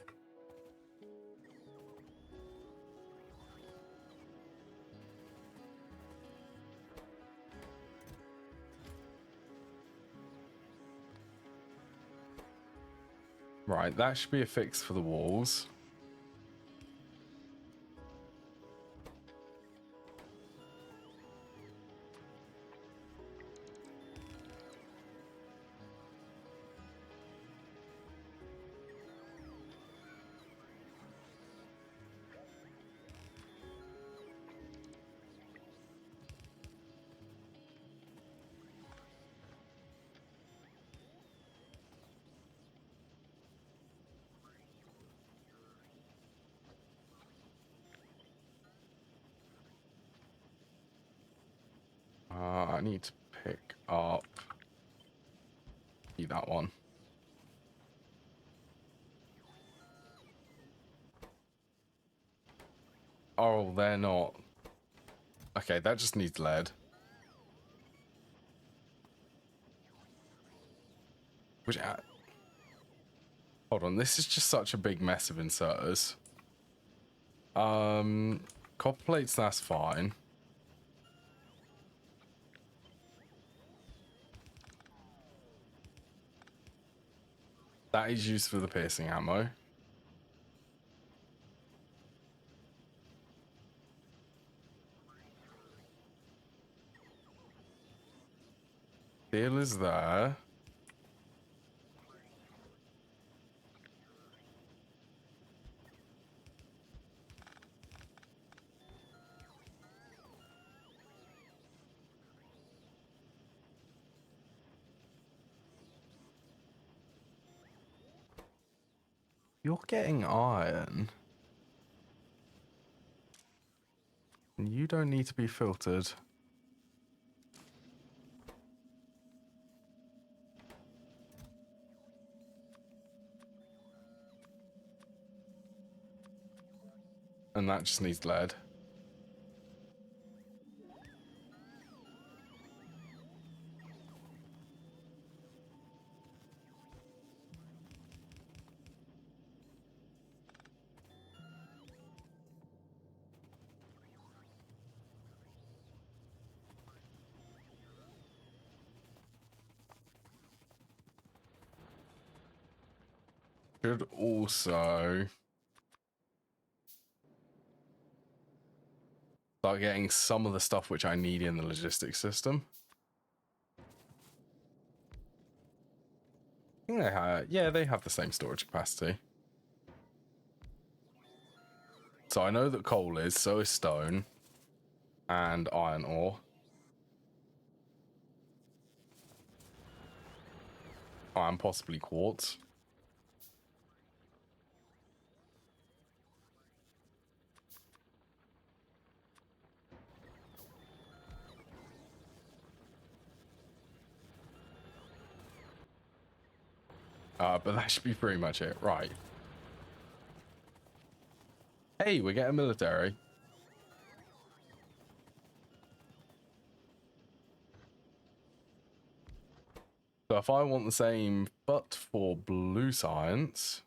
Right, that should be a fix for the walls. need to pick up that one. Oh, they're not. Okay, that just needs lead. Which, hold on, this is just such a big mess of inserters. Copper plates, that's fine. That is used for the piercing ammo. Steel is there. You're getting iron. You don't need to be filtered. And that just needs lead. Should also start getting some of the stuff which I need in the logistics system. I think they have, yeah, they have the same storage capacity. So I know that coal is, so is stone and iron ore. And possibly quartz. But that should be pretty much it. Right. Hey, we're getting military. So if I want the same, but for blue science...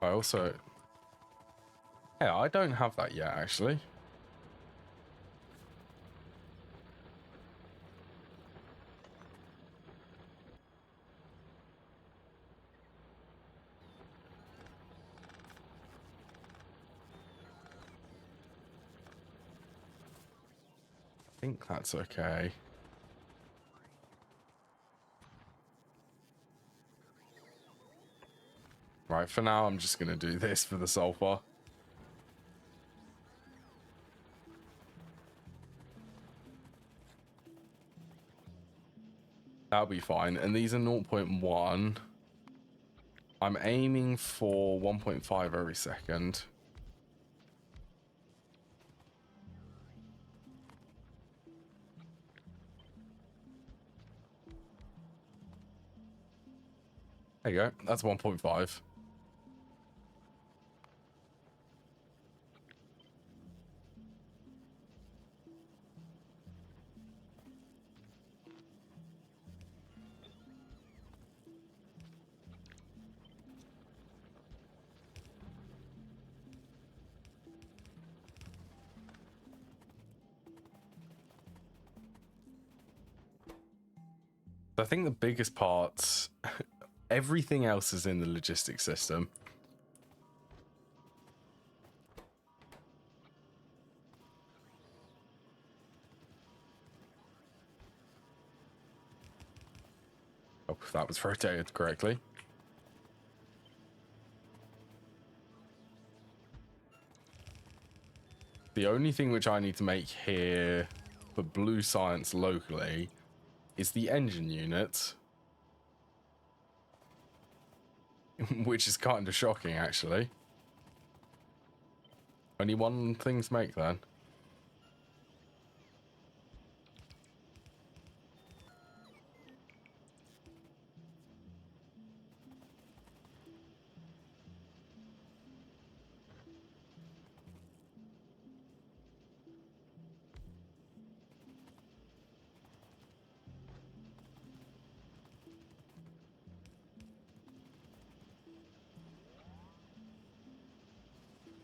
I also... Yeah, I don't have that yet, actually. I think that's okay. Right, for now, I'm just going to do this for the sulfur. That'll be fine. And these are 0.1. I'm aiming for 1.5 every second. There you go. That's 1.5. I think the biggest parts, everything else is in the logistics system. Oh, that was rotated correctly. The only thing which I need to make here for blue science locally is the engine unit. Which is kind of shocking, actually. Only one thing to make then.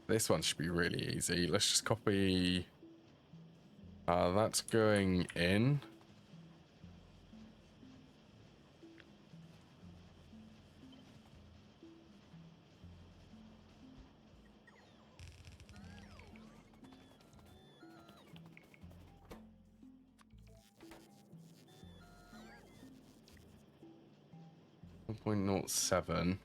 This one should be really easy. Let's just copy. That's going in. .07.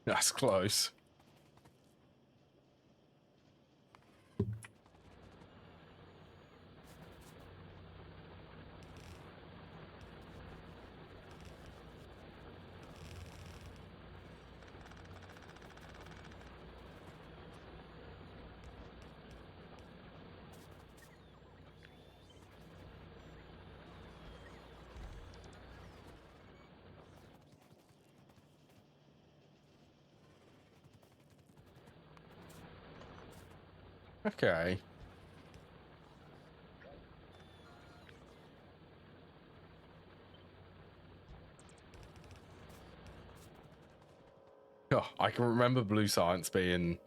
That's close. Okay. Oh, I can remember Blue Science being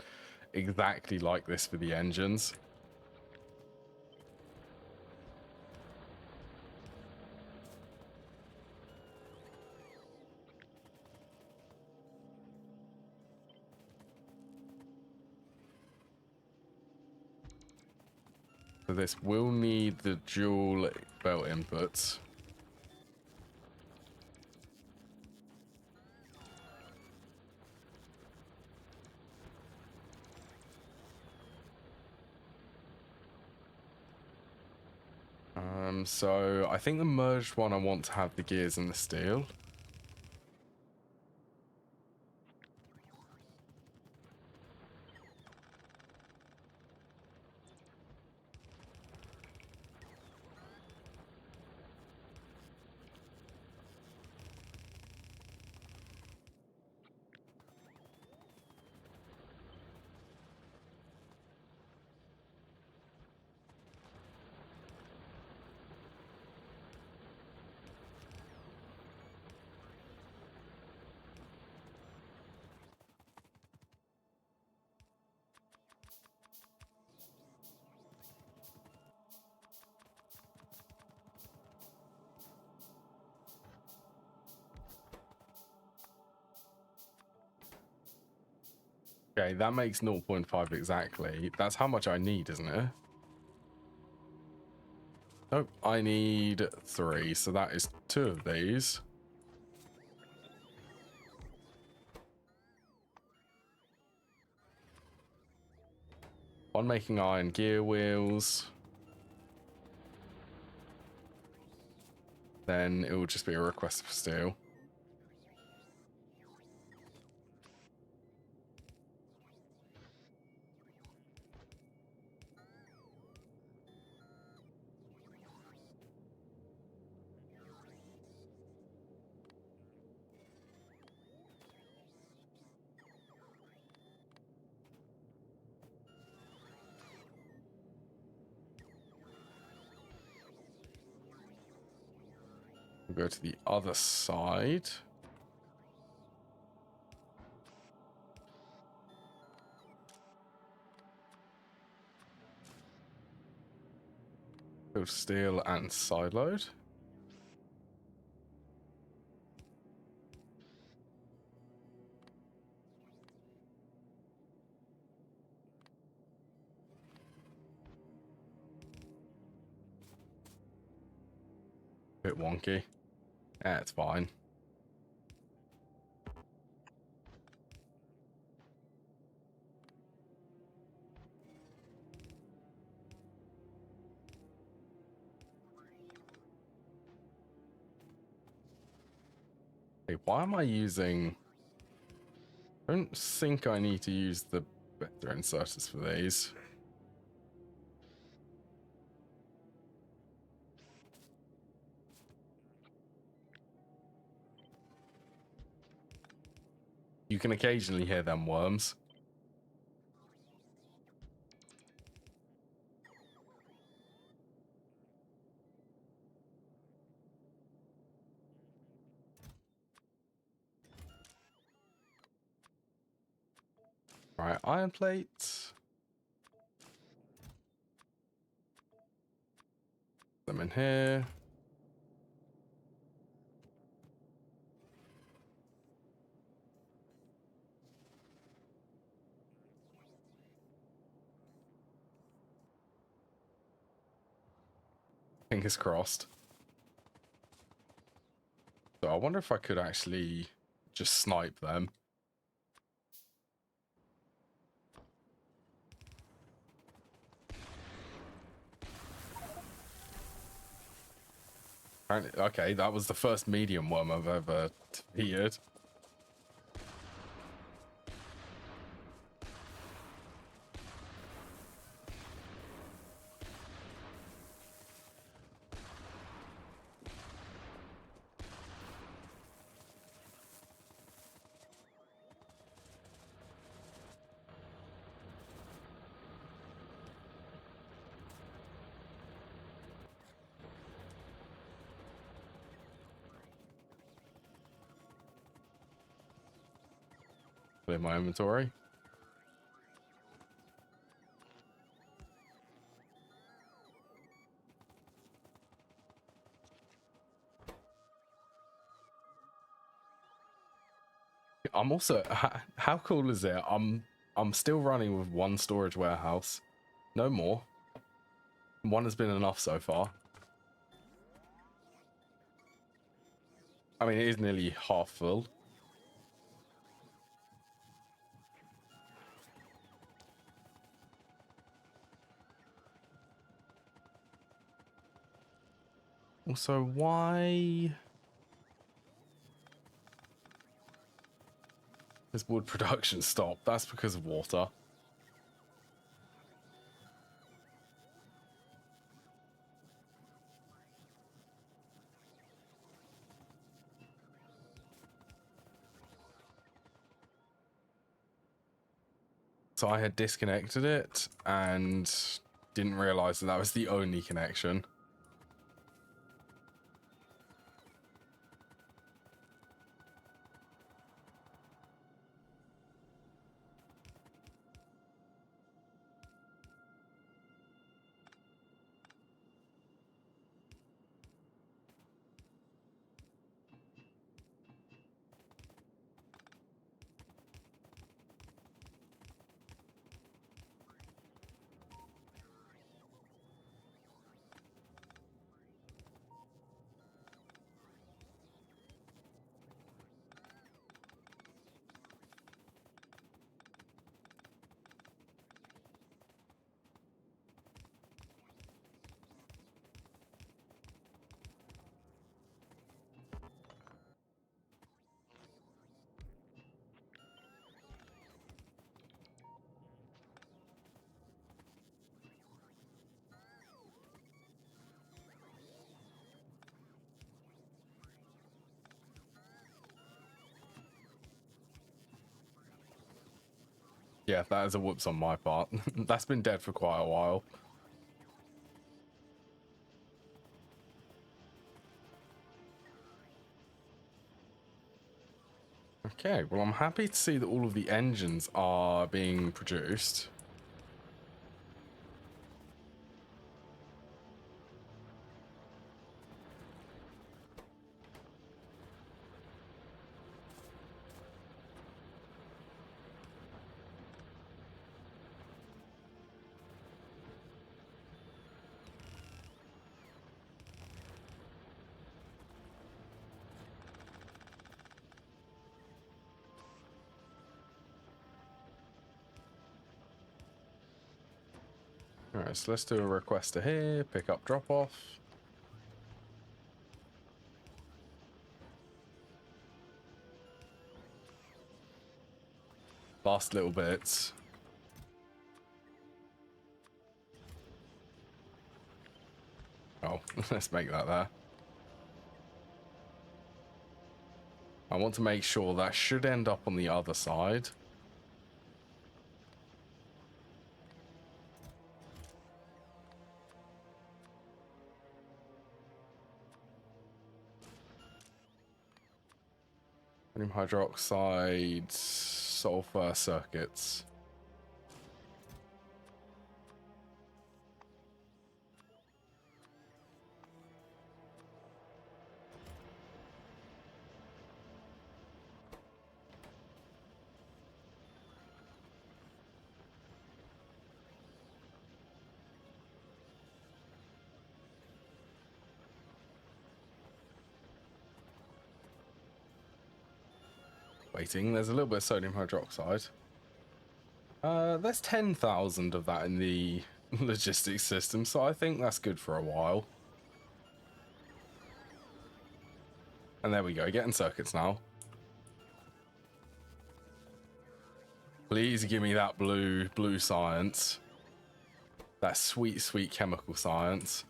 exactly like this for the engines. So this will need the dual belt inputs. So I think the merged one I want to have the gears and the steel. Okay, that makes 0.5 exactly. That's how much I need, isn't it? Nope, I need 3, so that is 2 of these. One making iron gear wheels. Then it will just be a request for steel. We'll go to the other side. Build steel and sideload. Bit wonky. Yeah, it's fine. Hey, why am I using... I don't think I need to use the better inserters for these. You can occasionally hear them worms. Right, iron plate. Them in here. Fingers crossed. So I wonder if I could actually just snipe them. Okay, that was the first medium worm I've ever defeated. Clear my inventory. I'm also... How cool is it? I'm still running with one storage warehouse. No more. One has been enough so far. I mean, it is nearly half full. Also, why has wood production stopped? That's because of water. So I had disconnected it and didn't realize that that was the only connection. Yeah, that is a whoops on my part. That's been dead for quite a while. Okay, well, I'm happy to see that all of the engines are being produced. Alright, so let's do a requester here, pick up, drop off. Last little bits. Oh, let's make that there. I want to make sure that should end up on the other side. Sodium hydroxide, sulfur circuits. Waiting, there's a little bit of sodium hydroxide. There's 10,000 of that in the logistics system, so I think that's good for a while. And there we go, getting circuits now. Please give me that blue science. That sweet, sweet chemical science.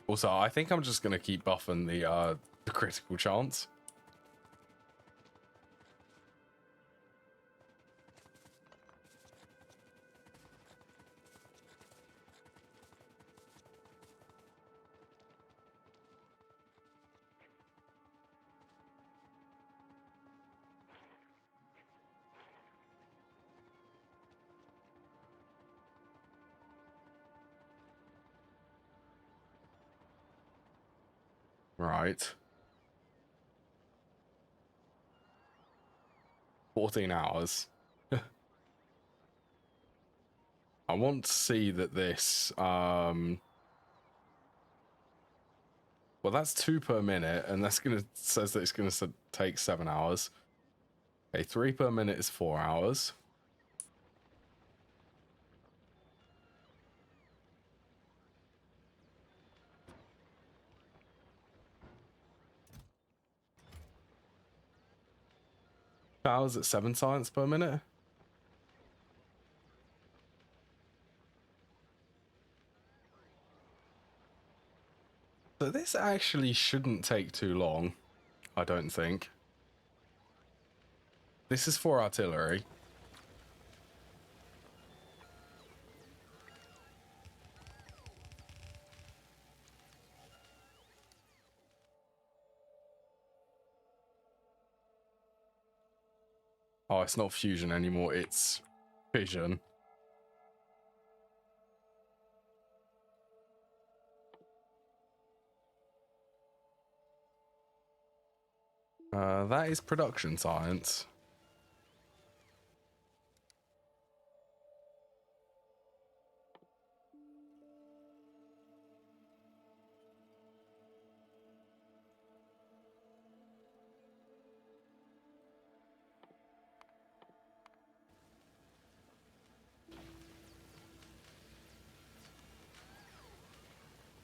Also, I think I'm just going to keep buffing the critical chance. Right. 14 hours. I want to see that this, well, that's 2 per minute, and that's says that it's gonna take 7 hours. Okay, 3 per minute is 4 hours. Hours at 7 science per minute. So this actually shouldn't take too long, I don't think. This is for artillery. Oh, it's not fusion anymore, it's fission. That is production science.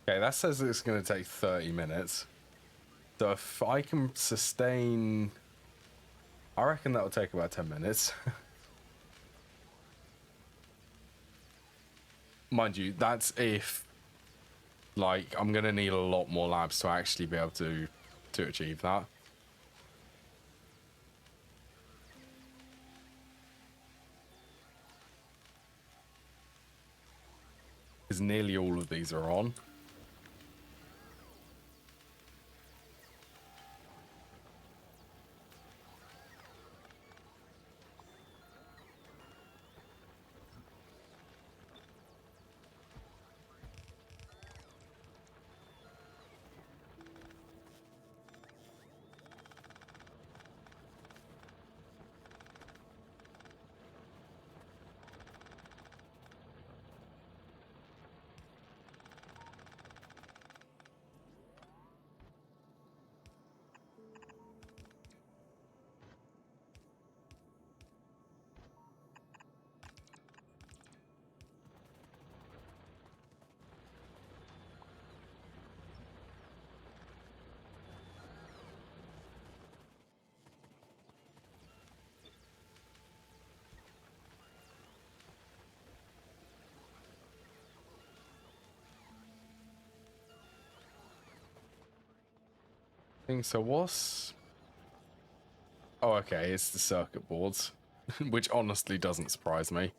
Okay, that says it's going to take 30 minutes. So if I can sustain... I reckon that will take about 10 minutes. Mind you, that's if... Like, I'm going to need a lot more labs to actually be able to achieve that. Because nearly all of these are on. think so. What's... Oh, okay, it's the circuit boards, which honestly doesn't surprise me.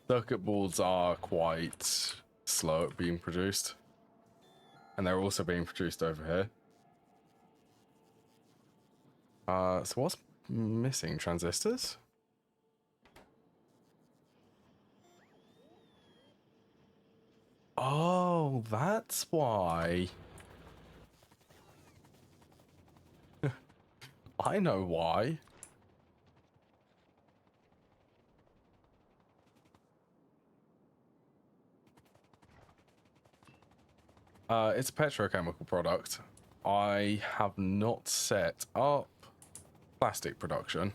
Circuit boards are quite slow at being produced, and they're also being produced over here. So what's missing? Transistors? Oh, that's why. I know why. It's a petrochemical product. I have not set up plastic production.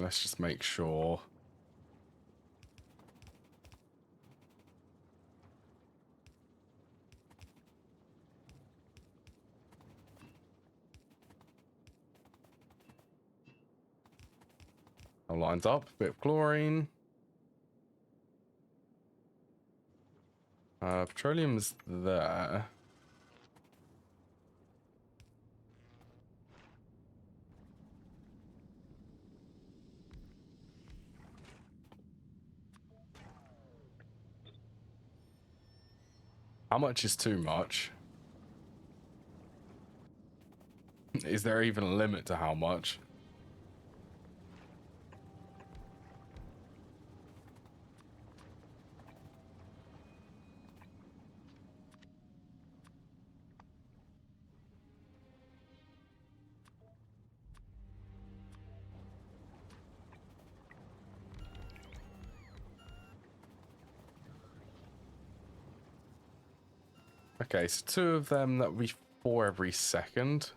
Let's just make sure. All lines up. Bit of chlorine. Petroleum's there. How much is too much? Is there even a limit to how much? Okay, so 2 of them, that would be 4 every second.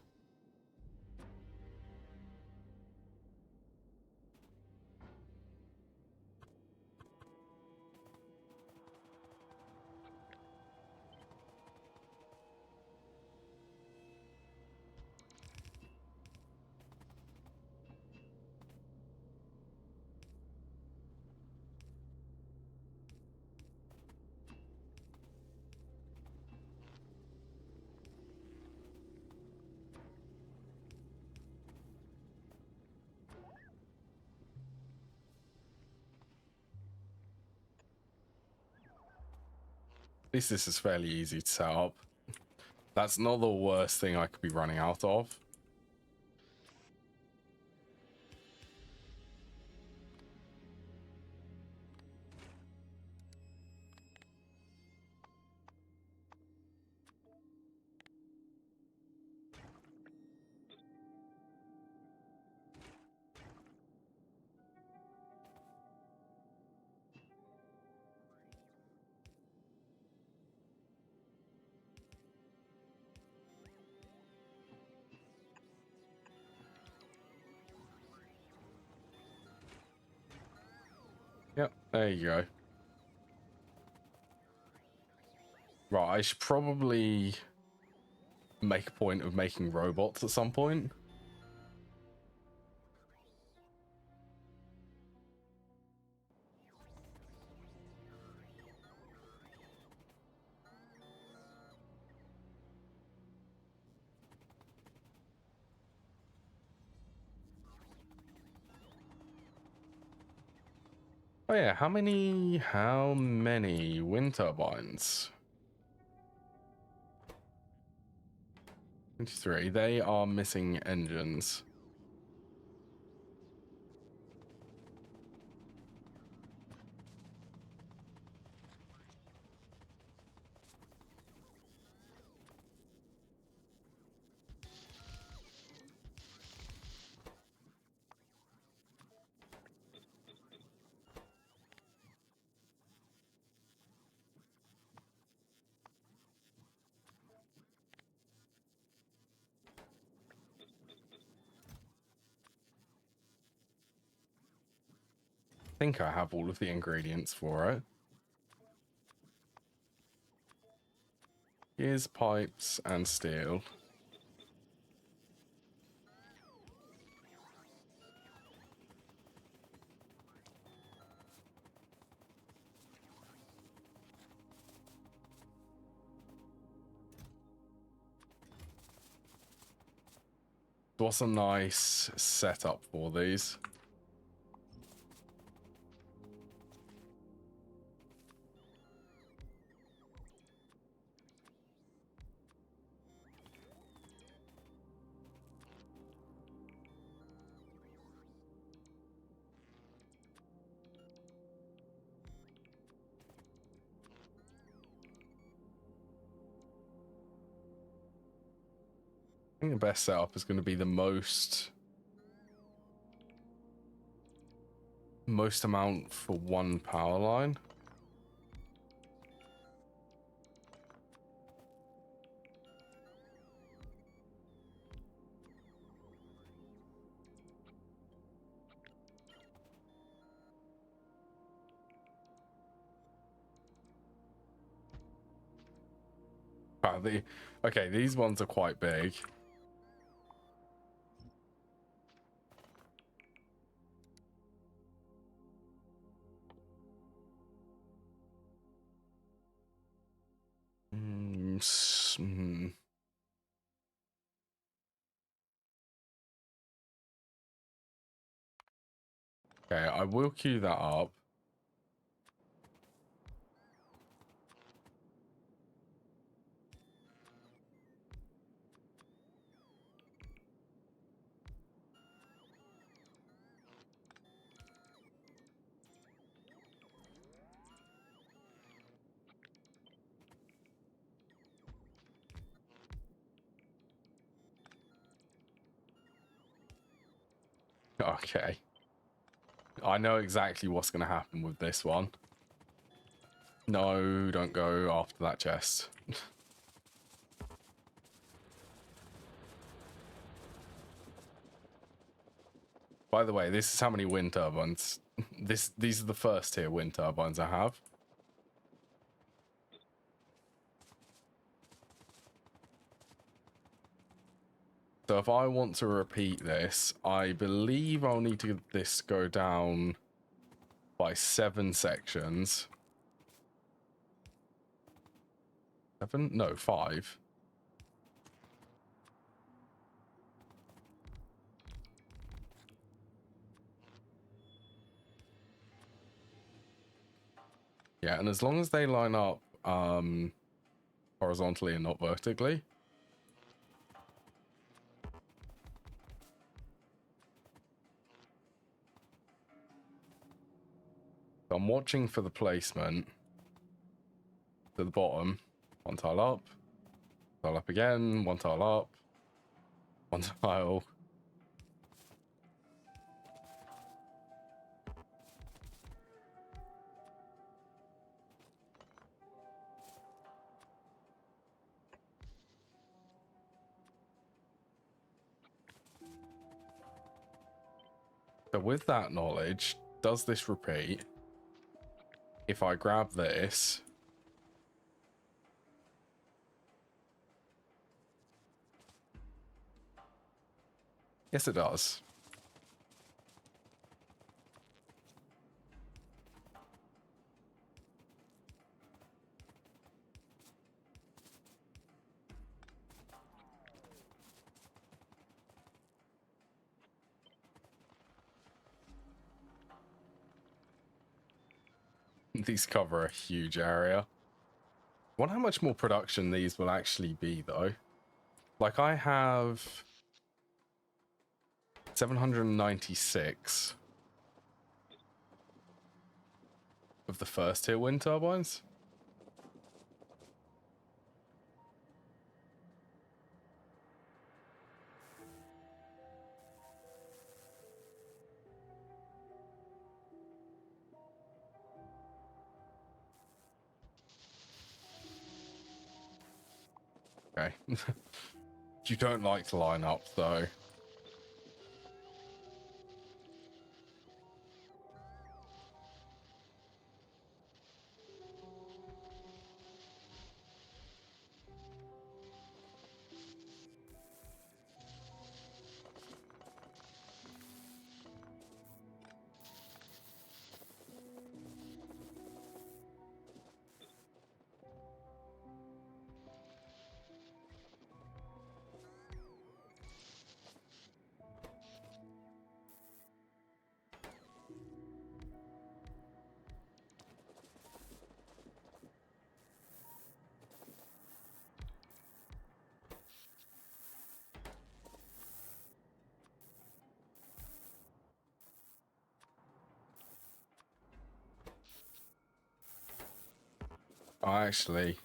At least this is fairly easy to set up. That's not the worst thing I could be running out of. Yep, there you go. Right, I should probably make a point of making robots at some point. Oh yeah, how many wind turbines? 23. They are missing engines. I think I have all of the ingredients for it. Gears, pipes, and steel. what's a nice setup for these? I think the best setup is going to be the most amount for one power line. Okay, these ones are quite big. Okay, I will queue that up. Okay. I know exactly what's going to happen with this one. No, don't go after that chest. By the way, this is how many wind turbines. These are the first tier wind turbines I have. So if I want to repeat this, I believe I'll need to this go down by 7 sections. 7? No, 5. Yeah, and as long as they line up horizontally and not vertically. So I'm watching for the placement to the bottom. One tile up again, one tile up, one tile. So with that knowledge, does this repeat? If I grab this, yes it does. These cover a huge area. I wonder how much more production these will actually be though. Like I have 796 of the first tier wind turbines. Okay. You don't like to line up though. Actually,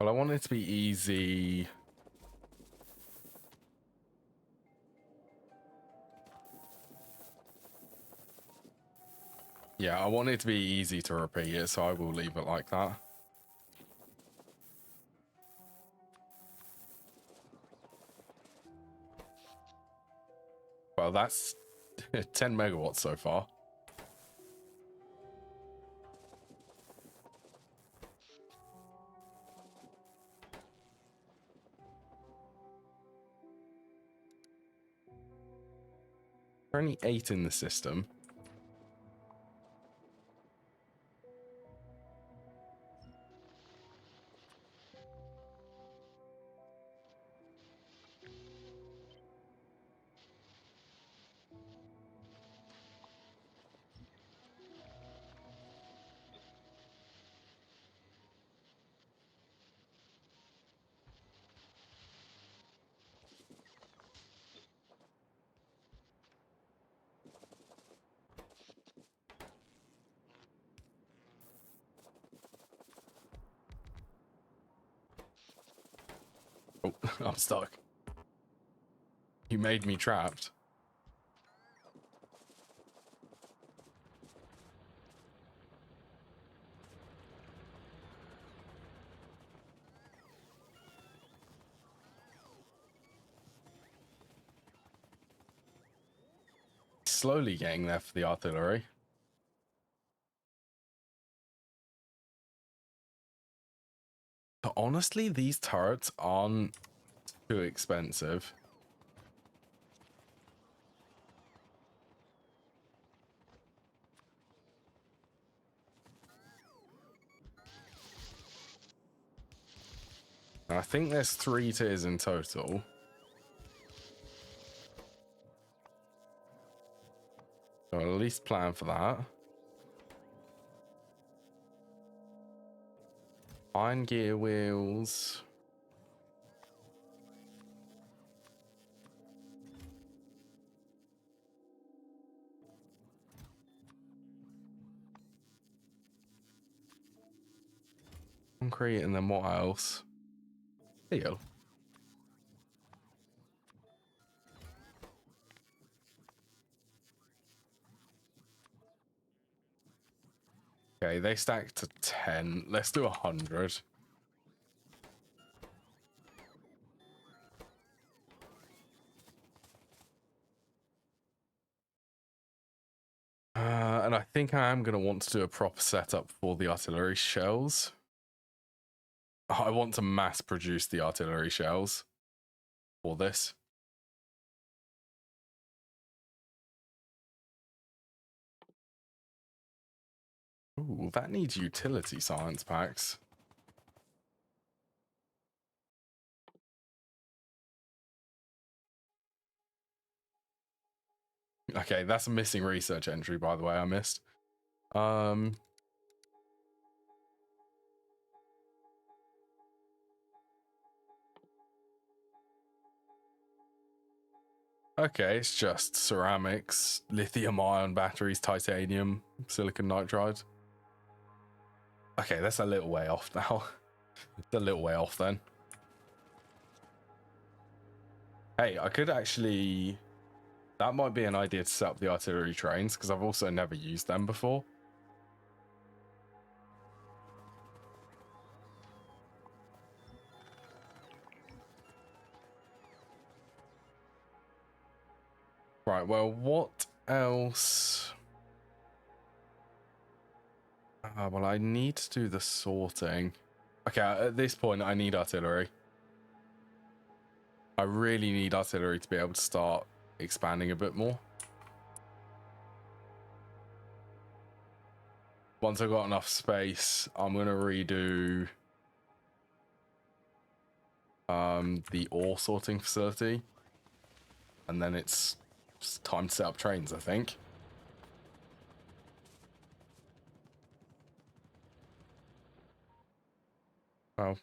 well, I want it to be easy. Yeah, I want it to be easy to repeat it, so I will leave it like that. Well, that's 10 megawatts so far. There are only 8 in the system. Oh, I'm stuck. You made me trapped. Slowly getting there for the artillery. But honestly, these turrets aren't too expensive. And I think there's 3 tiers in total. So I'll at least plan for that. Iron gear wheels. Concrete, and then what else? Steel. Okay, they stack to 10. Let's do 100. And I think I am going to want to do a proper setup for the artillery shells. I want to mass produce the artillery shells for this. Ooh, that needs utility science packs. Okay, that's a missing research entry, by the way, I missed. Okay, it's just ceramics, lithium-ion batteries, titanium, silicon nitride. Okay, that's a little way off now. It's a little way off then. Hey, I could actually... That might be an idea to set up the artillery trains, because I've also never used them before. Right, well, what else? Well, I need to do the sorting. Okay, at this point, I need artillery. I really need artillery to be able to start expanding a bit more. Once I've got enough space, I'm going to redo the ore sorting facility. And then it's time to set up trains, I think. Well,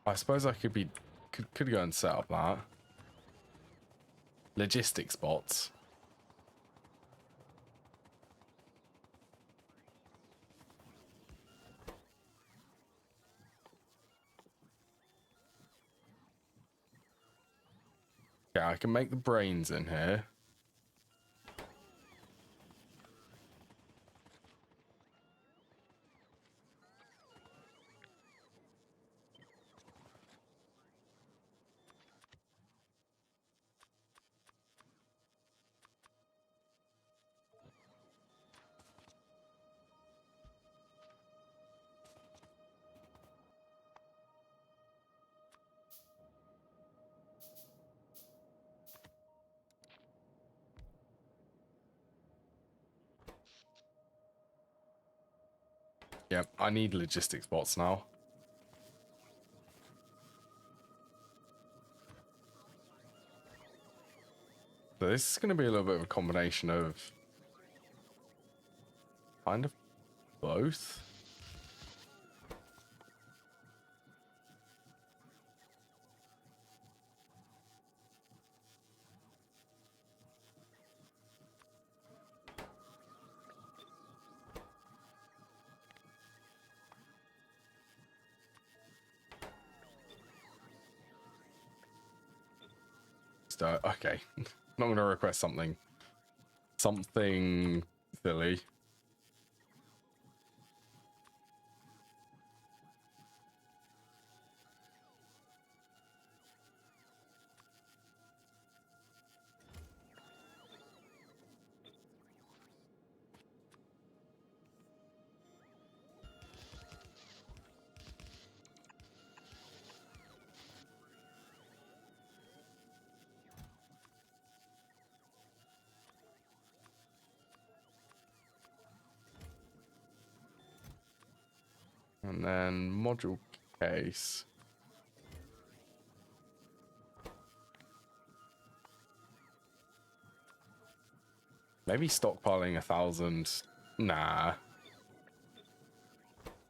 I suppose I could go and set up that. Logistics bots. Yeah, I can make the brains in here. Yep, I need logistics bots now. So this is going to be a little bit of a combination of kind of both. So, okay, I'm not going to request something silly. And then module case. Maybe stockpiling 1,000. Nah.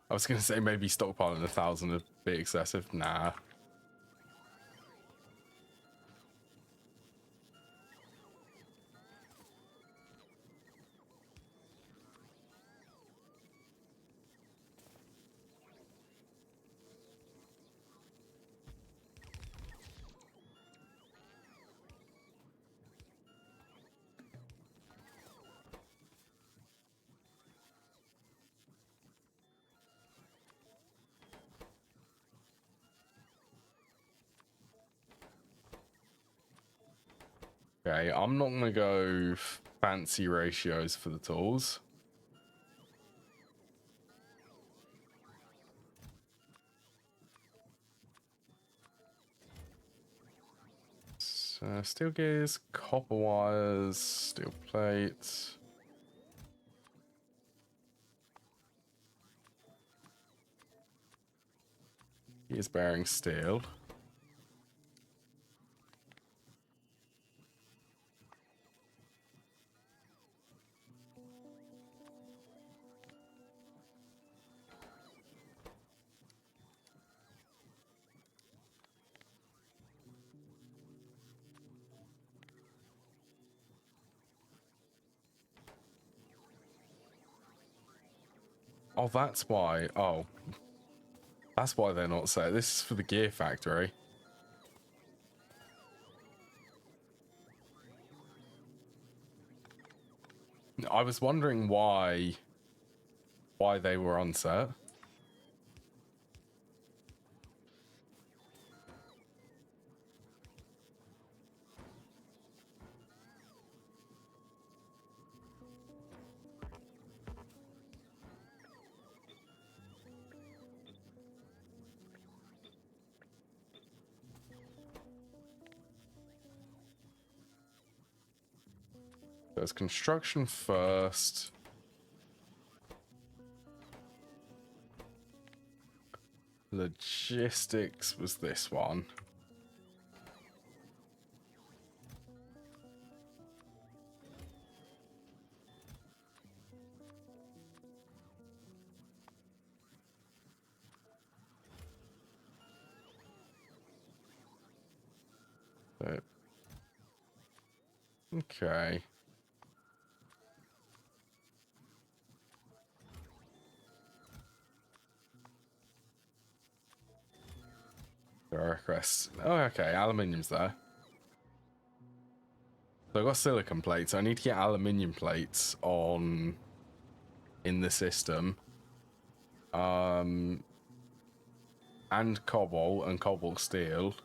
I was going to say maybe stockpiling 1,000 a bit excessive. Nah. Okay, I'm not going to go fancy ratios for the tools. So, steel gears, copper wires, steel plates. Gears bearing steel. Oh, that's why. Oh, that's why they're not set. This is for the gear factory. I was wondering why they were unset. There's construction first. Logistics was this one. Okay. Request. Oh, okay. Aluminium's there. So I've got silicon plates. I need to get aluminium plates on in the system. And cobalt and cobalt steel.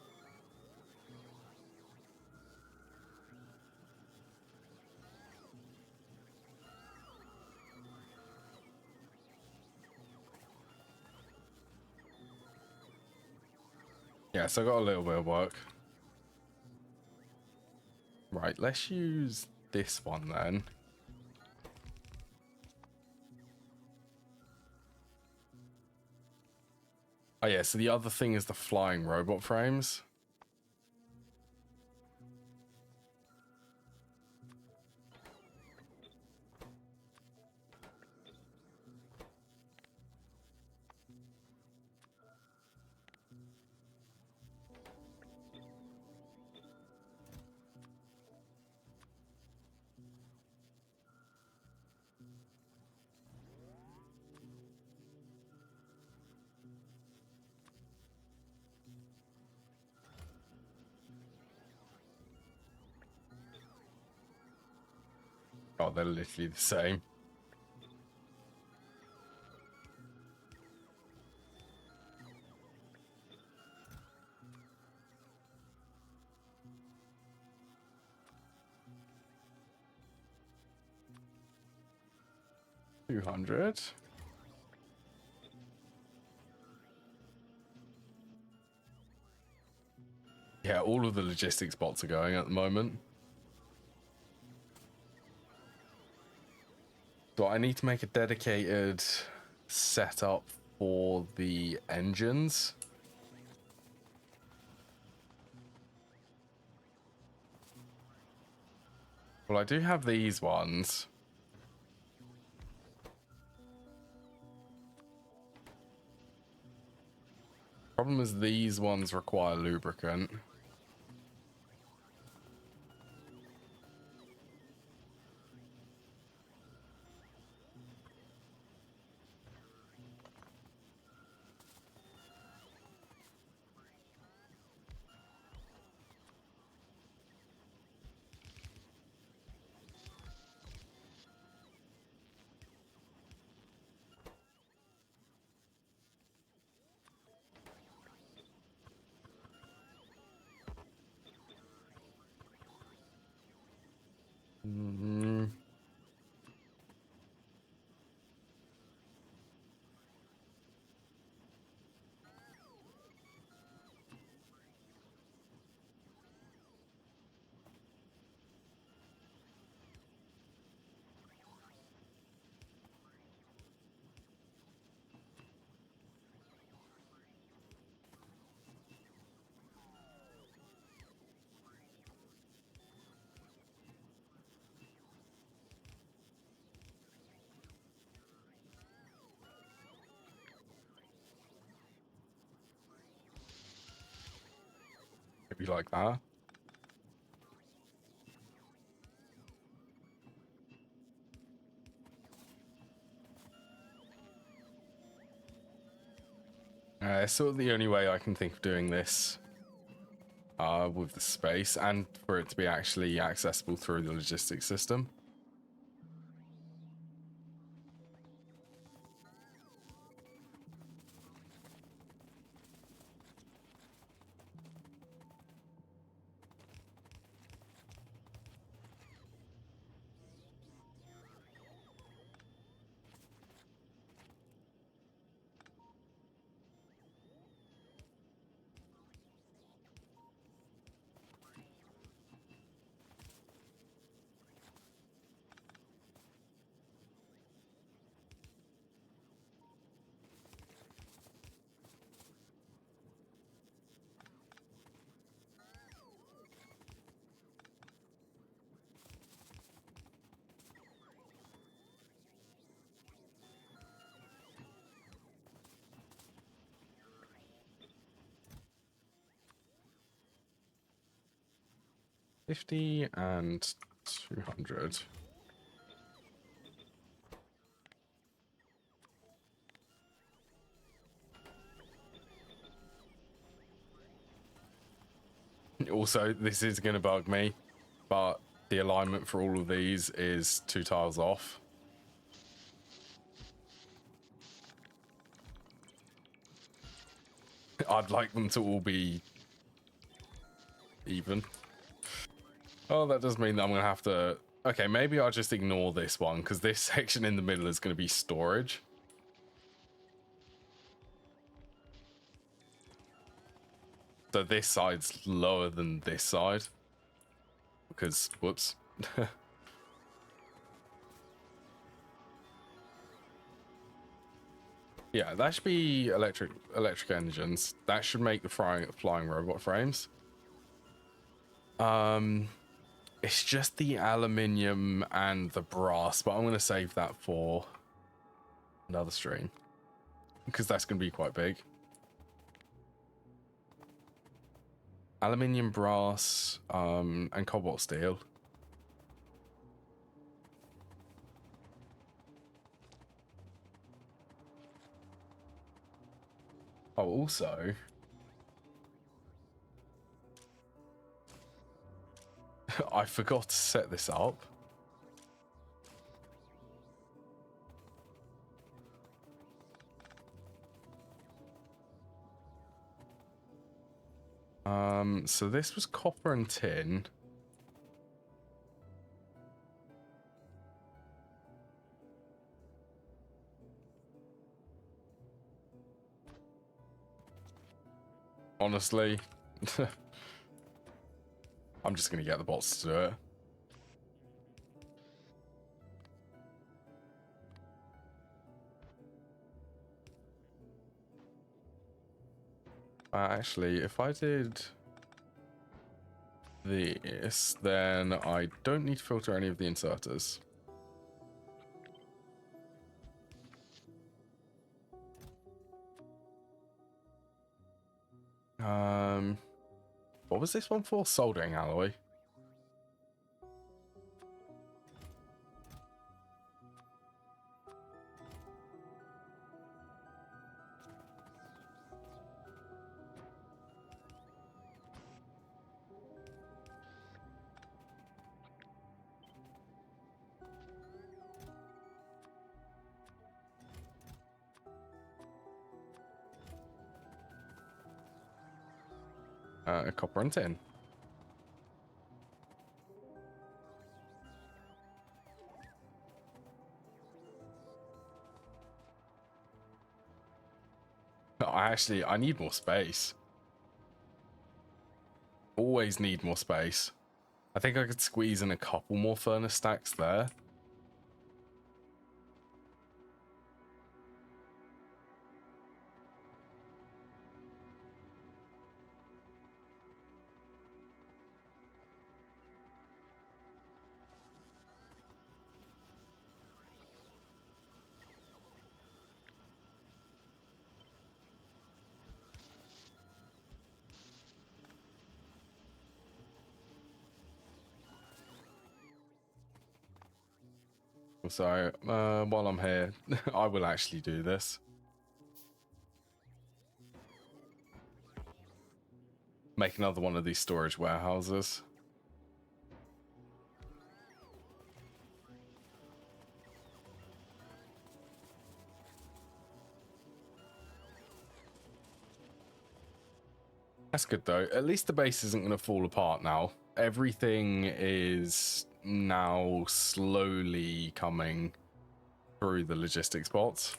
Yeah, so I got a little bit of work. Right, let's use this one then. Oh yeah, so the other thing is the flying robot frames. Oh, they're literally the same. $200. Yeah, all of the logistics bots are going at the moment. So I need to make a dedicated setup for the engines. Well, I do have these ones. Problem is these ones require lubricant. Mm, 'Maybe like that. It's sort of the only way I can think of doing this with the space and for it to be actually accessible through the logistics system. $50 and 200. Also, this is going to bug me, but the alignment for all of these is 2 tiles off. I'd like them to all be even. Oh, that does mean that I'm going to have to... Okay, maybe I'll just ignore this one, because this section in the middle is going to be storage. So this side's lower than this side. Because, whoops. Yeah, that should be electric engines. That should make the flying robot frames. It's just the aluminium and the brass, but I'm going to save that for another stream because that's going to be quite big. Aluminium, brass, and cobalt steel. Oh, also, I forgot to set this up. So this was copper and tin. Honestly, I'm just going to get the bots to do it. Actually, if I did this, then I don't need to filter any of the inserters. What was this one for? Soldering alloy. Copper and tin. No, I need more space. Always need more space. I think I could squeeze in a couple more furnace stacks there. So, while I'm here, I will actually do this. Make another one of these storage warehouses. That's good though. At least the base isn't going to fall apart now. Everything is now slowly coming through the logistics bots.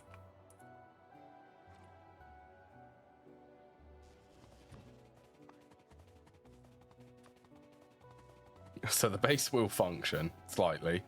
So the base will function slightly.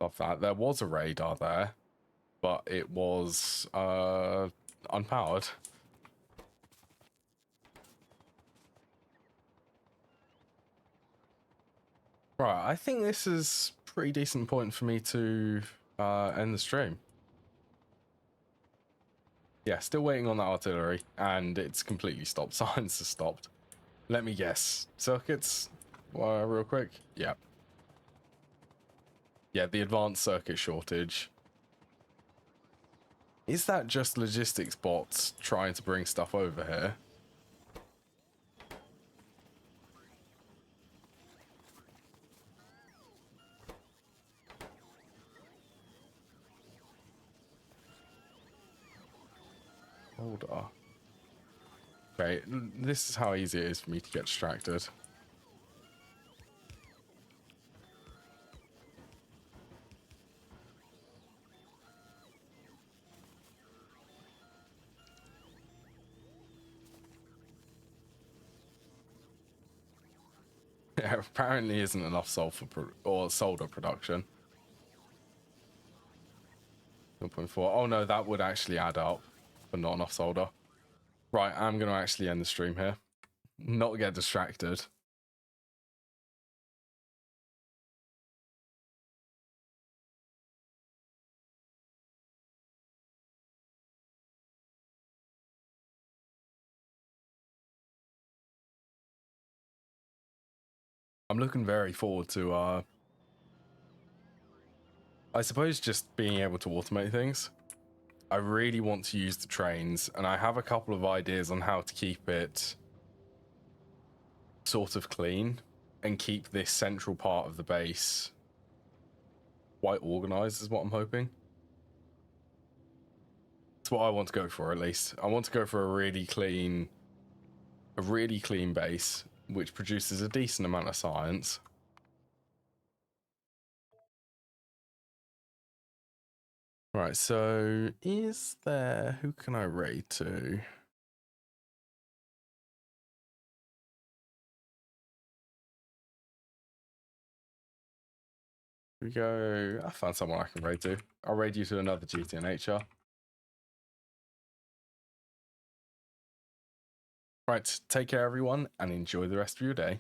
Love that. There was a radar there, but it was unpowered. Right, I think this is a pretty decent point for me to end the stream. Yeah, still waiting on that artillery, and it's completely stopped. Science has stopped. Let me guess. Circuits? Real quick? Yeah. Yeah, the advanced circuit shortage. Is that just logistics bots trying to bring stuff over here? Hold on. Okay, this is how easy it is for me to get distracted. There apparently isn't enough sulfur or solder production. 0.4. Oh no, that would actually add up, but not enough solder. Right, I'm going to actually end the stream here. Not get distracted. I'm looking very forward to, I suppose, just being able to automate things. I really want to use the trains, and I have a couple of ideas on how to keep it sort of clean and keep this central part of the base quite organized, is what I'm hoping. That's what I want to go for, at least. I want to go for a really clean base, which produces a decent amount of science. Right, so is there... Who can I raid to? We go... I found someone I can raid to. I'll raid you to another GTNHR. Right, take care everyone, and enjoy the rest of your day.